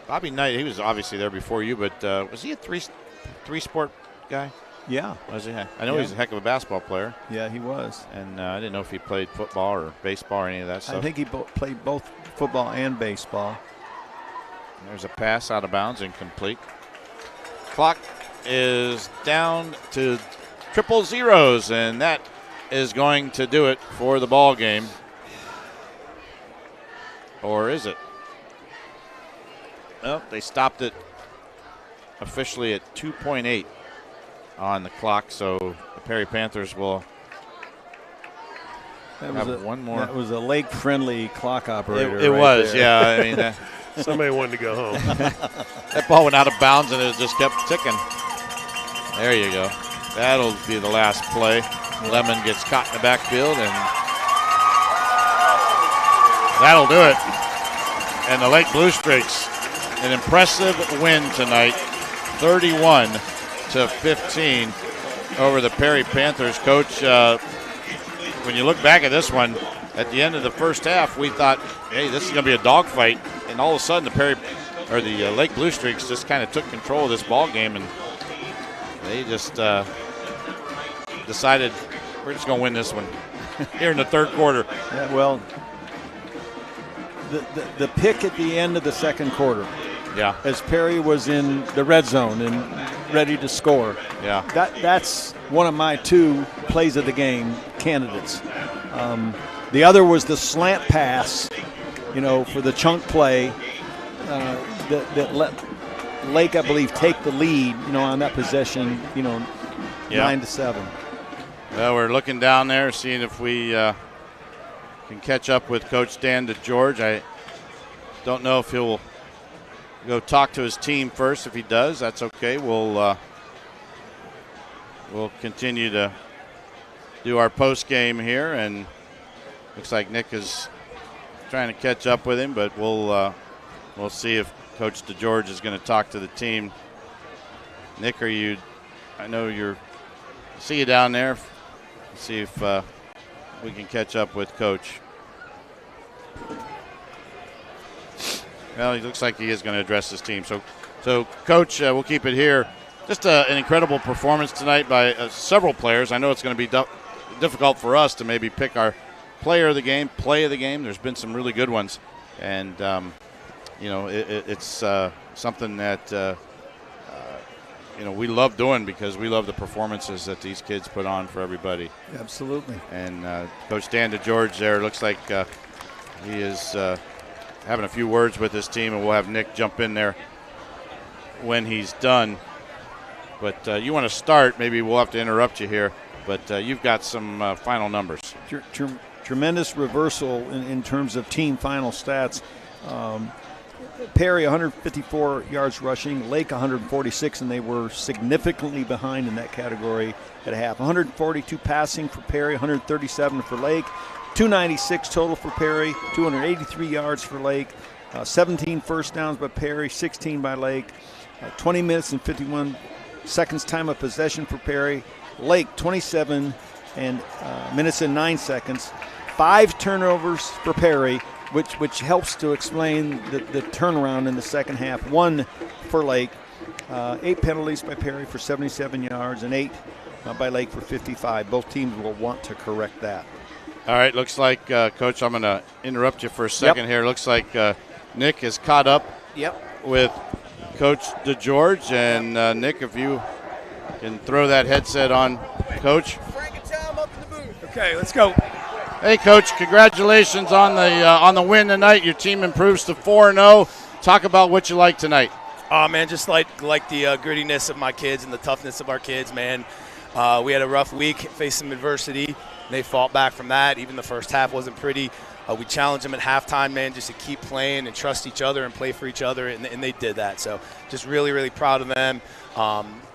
Bobby Knight, he was obviously there before you, but was he a three-sport guy? Yeah. Was he? I know he's a heck of a basketball player. Yeah, he was. And I didn't know if he played football or baseball or any of that stuff. I think he played both football and baseball. There's a pass out of bounds, incomplete. Clock is down to 000, and that is going to do it for the ball game. Or is it? Well, they stopped it officially at 2.8 on the clock, so the Perry Panthers will have one more. That was a Lake-friendly clock operator. It was, there. Yeah. I mean, somebody wanted to go home. That ball went out of bounds, and it just kept ticking. There you go. That'll be the last play. Lemon gets caught in the backfield, and that'll do it. And the Lake Blue Streaks, an impressive win tonight, 31-15 over the Perry Panthers. Coach, when you look back at this one, at the end of the first half, we thought, hey, this is going to be a dogfight, and all of a sudden the Lake Blue Streaks just kind of took control of this ball game, and they just decided we're just going to win this one here in the third quarter. Yeah, well, the pick at the end of the second quarter. Yeah. As Perry was in the red zone and ready to score. Yeah. That's one of my two plays of the game candidates. The other was the slant pass, for the chunk play that let Lake, I believe, take the lead, on that possession, 9-7. Well, we're looking down there, seeing if we can catch up with Coach Dan DeGeorge. I don't know if he'll go talk to his team first. If he does, that's okay. We'll continue to do our post game here, and looks like Nick is trying to catch up with him, but we'll see if Coach DeGeorge is going to talk to the team. Nick, I know see you down there. See if we can catch up with Coach. Well, he looks like he is going to address his team. So Coach, we'll keep it here. Just an incredible performance tonight by several players. I know it's going to be difficult for us to maybe pick our player of the game, play of the game. There's been some really good ones. And, it's something that, we love doing because we love the performances that these kids put on for everybody. Absolutely. And Coach Dan DeGeorge there looks like he is having a few words with his team, and we'll have Nick jump in there when he's done. But you want to start, maybe we'll have to interrupt you here, but you've got some final numbers. Tremendous reversal in terms of team final stats. Perry 154 yards rushing, Lake 146, and they were significantly behind in that category at half. 142 passing for Perry, 137 for Lake, 296 total for Perry, 283 yards for Lake, 17 first downs by Perry, 16 by Lake, 20 minutes and 51 seconds time of possession for Perry. Lake 27 minutes and 9 seconds, 5 turnovers for Perry, which helps to explain the turnaround in the second half. 1 for Lake, 8 penalties by Perry for 77 yards, and 8 by Lake for 55. Both teams will want to correct that. All right, looks like, Coach, I'm going to interrupt you for a second here. Looks like Nick is caught up with Coach DeGeorge. And, Nick, if you can throw that headset on, Coach. Okay, let's go. Hey, Coach, congratulations on the win tonight. Your team improves to 4-0. Talk about what you like tonight. Oh, man, just like the grittiness of my kids and the toughness of our kids, man. We had a rough week, faced some adversity. They fought back from that. Even the first half wasn't pretty. We challenged them at halftime, man, just to keep playing and trust each other and play for each other, and they did that. So just really, really proud of them.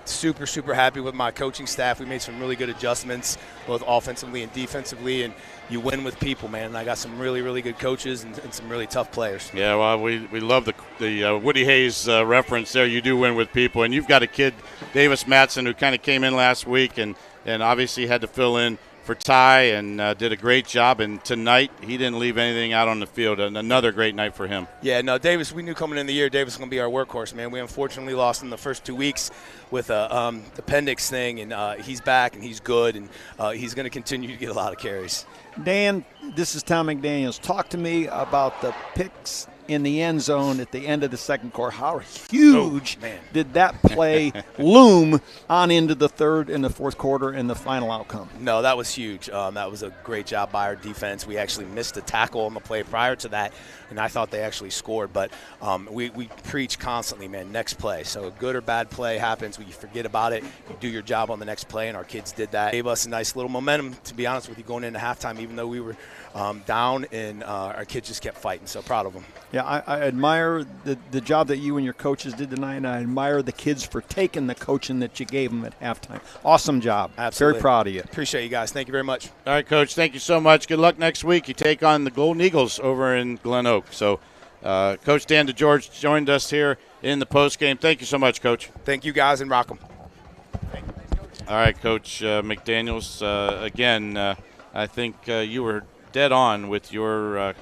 Super, super happy with my coaching staff. We made some really good adjustments, both offensively and defensively, and you win with people, man. And I got some really, really good coaches and some really tough players. Yeah, well, we love the Woody Hayes reference there. You do win with people, and you've got a kid, Davis Matson, who kind of came in last week and obviously had to fill in for Ty and did a great job. And tonight, he didn't leave anything out on the field. And another great night for him. Yeah, no, Davis, we knew coming in the year Davis was going to be our workhorse, man. We unfortunately lost in the first 2 weeks with the appendix thing, and he's back and he's good, and he's going to continue to get a lot of carries. Dan, this is Thom McDaniels. Talk to me about the picks in the end zone at the end of the second quarter. How huge did that play loom on into the third and the fourth quarter and the final outcome? No, that was huge. That was a great job by our defense. We actually missed a tackle on the play prior to that, and I thought they actually scored. But we preach constantly, man, next play. So a good or bad play happens, you forget about it, you do your job on the next play, and our kids did that. Gave us a nice little momentum, to be honest with you, going into halftime, even though we were down, and our kids just kept fighting. So proud of them. Yeah, I admire the job that you and your coaches did tonight, and I admire the kids for taking the coaching that you gave them at halftime. Awesome job. Absolutely. Very proud of you. Appreciate you guys. Thank you very much. All right, Coach, thank you so much. Good luck next week. You take on the Golden Eagles over in Glen Oak. So, Coach Dan DeGeorge joined us here in the postgame. Thank you so much, Coach. Thank you, guys, and rock 'em. All right, Coach McDaniels, again, I think you were dead on with your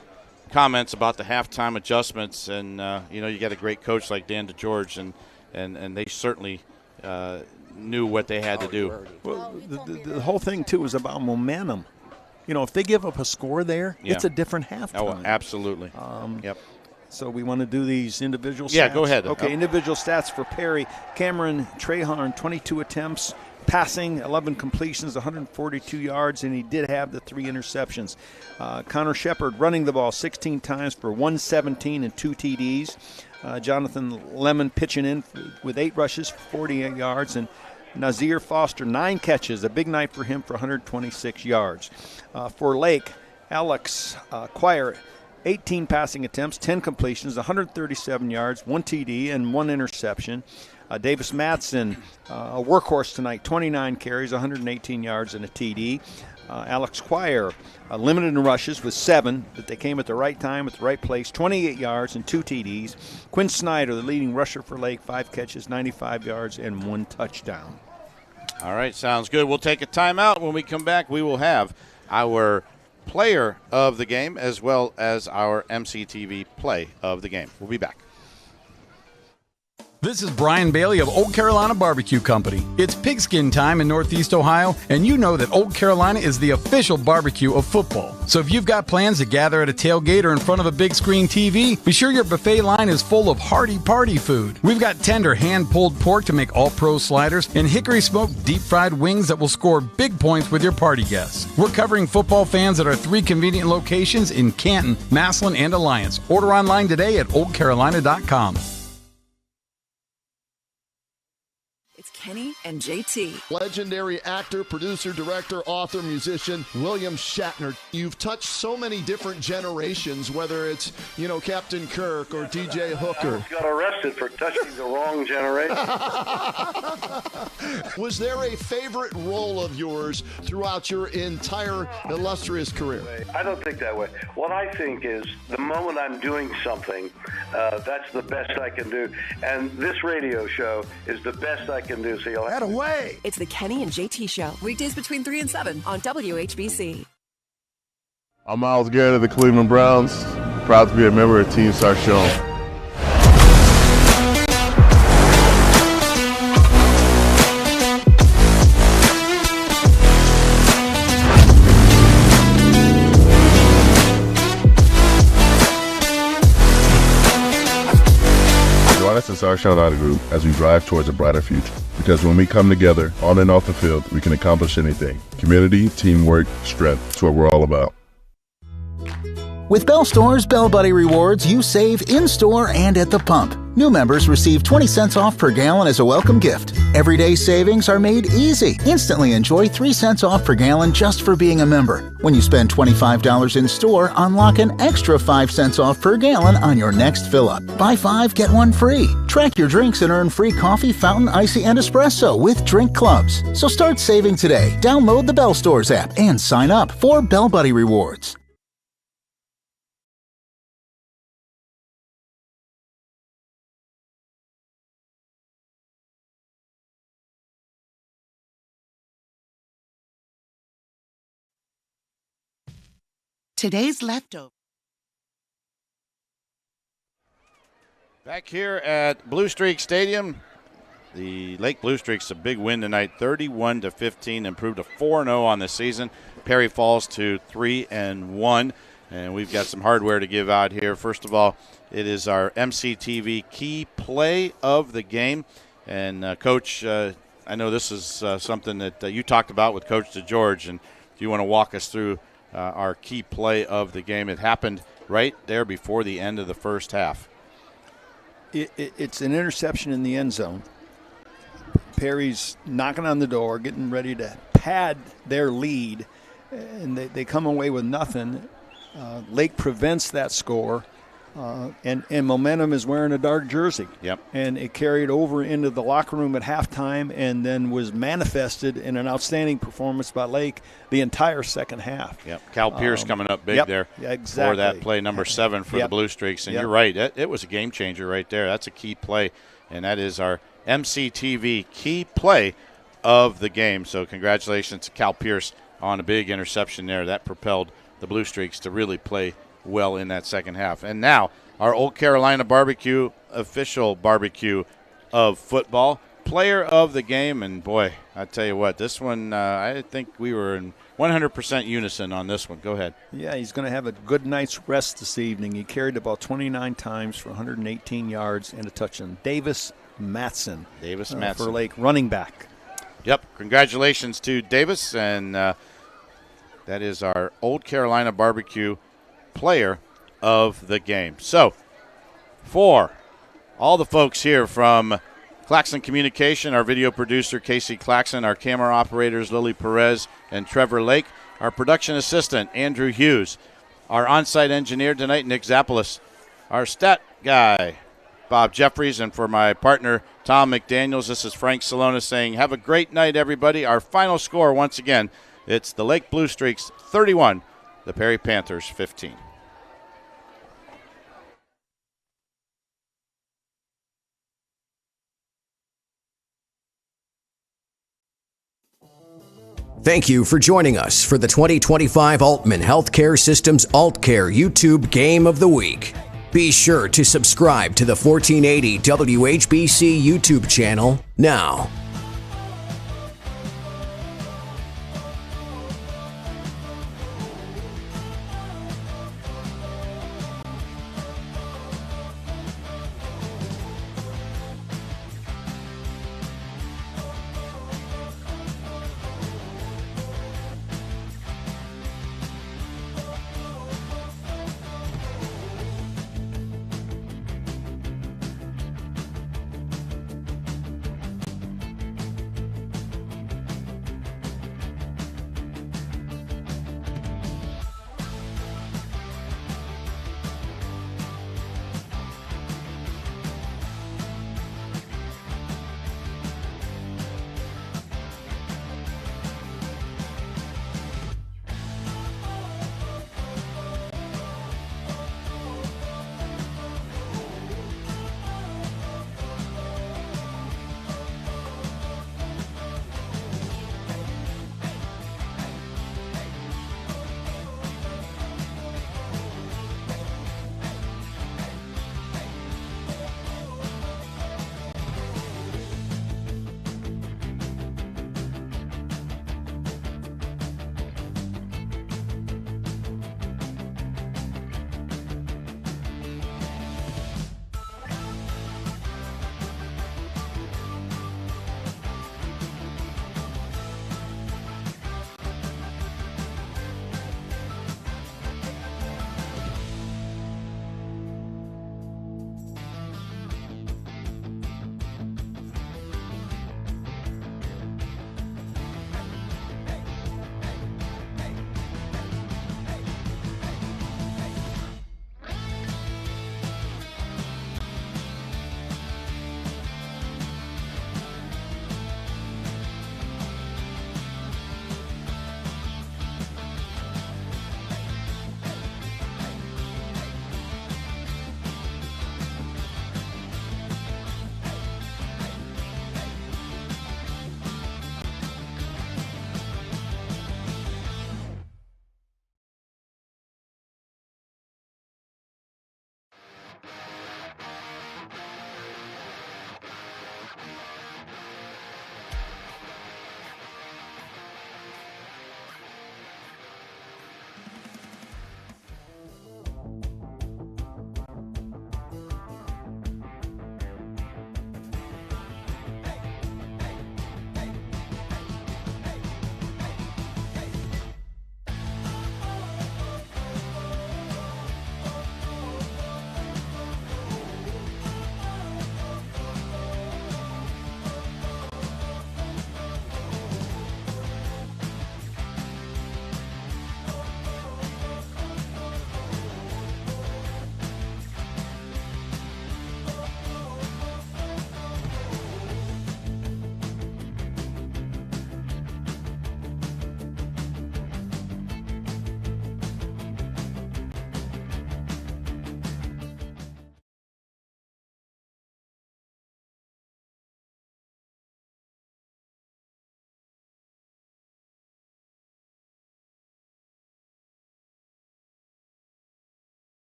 comments about the halftime adjustments, and you got a great coach like Dan DeGeorge, and they certainly knew what they had to do. Well, the whole thing too is about momentum. If they give up a score there, it's a different halftime. Oh, absolutely. Yep. So we want to do these individual stats. Yeah, go ahead. Okay, individual stats for Perry. Cameron Trahorn, 22 attempts. Passing, 11 completions, 142 yards, and he did have the 3 interceptions. Connor Shepard running the ball 16 times for 117 and 2 TDs. Jonathan Lemon pitching in with 8 rushes, 48 yards, and Nazir Foster, 9 catches, a big night for him for 126 yards. For Lake, Alex Quire, 18 passing attempts, 10 completions, 137 yards, 1 TD, and 1 interception. Davis Matson, a workhorse tonight, 29 carries, 118 yards, and a TD. Alex Quire, limited in rushes with 7, but they came at the right time, at the right place, 28 yards and 2 TDs. Quinn Snyder, the leading rusher for Lake, 5 catches, 95 yards, and 1 touchdown. All right, sounds good. We'll take a timeout. When we come back, we will have our player of the game as well as our MCTV play of the game. We'll be back. This is Brian Bailey of Old Carolina Barbecue Company. It's pigskin time in Northeast Ohio, and you know that Old Carolina is the official barbecue of football. So if you've got plans to gather at a tailgate or in front of a big screen TV, be sure your buffet line is full of hearty party food. We've got tender hand-pulled pork to make all-pro sliders and hickory-smoked deep-fried wings that will score big points with your party guests. We're covering football fans at our 3 convenient locations in Canton, Massillon, and Alliance. Order online today at oldcarolina.com. Kenny and JT. Legendary actor, producer, director, author, musician, William Shatner. You've touched so many different generations, whether it's, Captain Kirk or DJ Hooker. I got arrested for touching the wrong generation. Was there a favorite role of yours throughout your entire illustrious career? I don't think that way. What I think is the moment I'm doing something, that's the best I can do. And this radio show is the best I can do. So you'll have away. It's the Kenny and JT Show. Weekdays between 3 and 7 on WHBC. I'm Myles Garrett of the Cleveland Browns. Proud to be a member of Team Sarchon. Join us in Sarchon Auto Group as we drive towards a brighter future. Because when we come together, on and off the field, we can accomplish anything. Community, teamwork, strength. That's what we're all about. With Bell Store's Bell Buddy Rewards, you save in-store and at the pump. New members receive 20 cents off per gallon as a welcome gift. Everyday savings are made easy. Instantly enjoy 3 cents off per gallon just for being a member. When you spend $25 in store, unlock an extra 5 cents off per gallon on your next fill-up. Buy 5, get 1 free. Track your drinks and earn free coffee, fountain, icy, and espresso with Drink Clubs. So start saving today. Download the Bell Stores app and sign up for Bell Buddy Rewards. Today's leftover. Back here at Blue Streak Stadium, the Lake Blue Streaks a big win tonight, 31-15, improved to 4-0 on the season. Perry falls to 3-1, and we've got some hardware to give out here. First of all, it is our MCTV key play of the game, and Coach, I know this is something that you talked about with Coach DeGeorge, and do you want to walk us through our key play of the game? It happened right there before the end of the first half. It's an interception in the end zone. Perry's knocking on the door, getting ready to pad their lead, and they come away with nothing. Lake prevents that score, and momentum is wearing a dark jersey. Yep. And it carried over into the locker room at halftime and then was manifested in an outstanding performance by Lake the entire second half. Yep. Cal Pierce coming up big there exactly. for that play, number 7 for the Blue Streaks. And you're right, it was a game changer right there. That's a key play, and that is our MCTV key play of the game. So congratulations to Cal Pierce on a big interception there. That propelled the Blue Streaks to really play well in that second half. And now our Old Carolina Barbecue official barbecue of football, player of the game. And boy, I tell you what, this one, I think we were in 100% unison on this one. Go ahead. Yeah, he's going to have a good night's rest this evening. He carried about 29 times for 118 yards and a touchdown. Davis Matson for Lake, running back. Yep, congratulations to Davis, and that is our Old Carolina Barbecue player of the game. So, for all the folks here from Claxon Communication, our video producer Casey Claxon, our camera operators Lillie Perez and Trevor Lake, our production assistant Andrew Hughes, our on-site engineer tonight Nick Zappolis, our stat guy Bob Jeffries, and for my partner Thom McDaniels, this is Frank Cilona saying have a great night, everybody. Our final score, once again, it's the Lake Blue Streaks 31, the Perry Panthers 15. Thank you for joining us for the 2025 Aultman Healthcare Systems Aultcare YouTube Game of the Week. Be sure to subscribe to the 1480 WHBC YouTube channel now.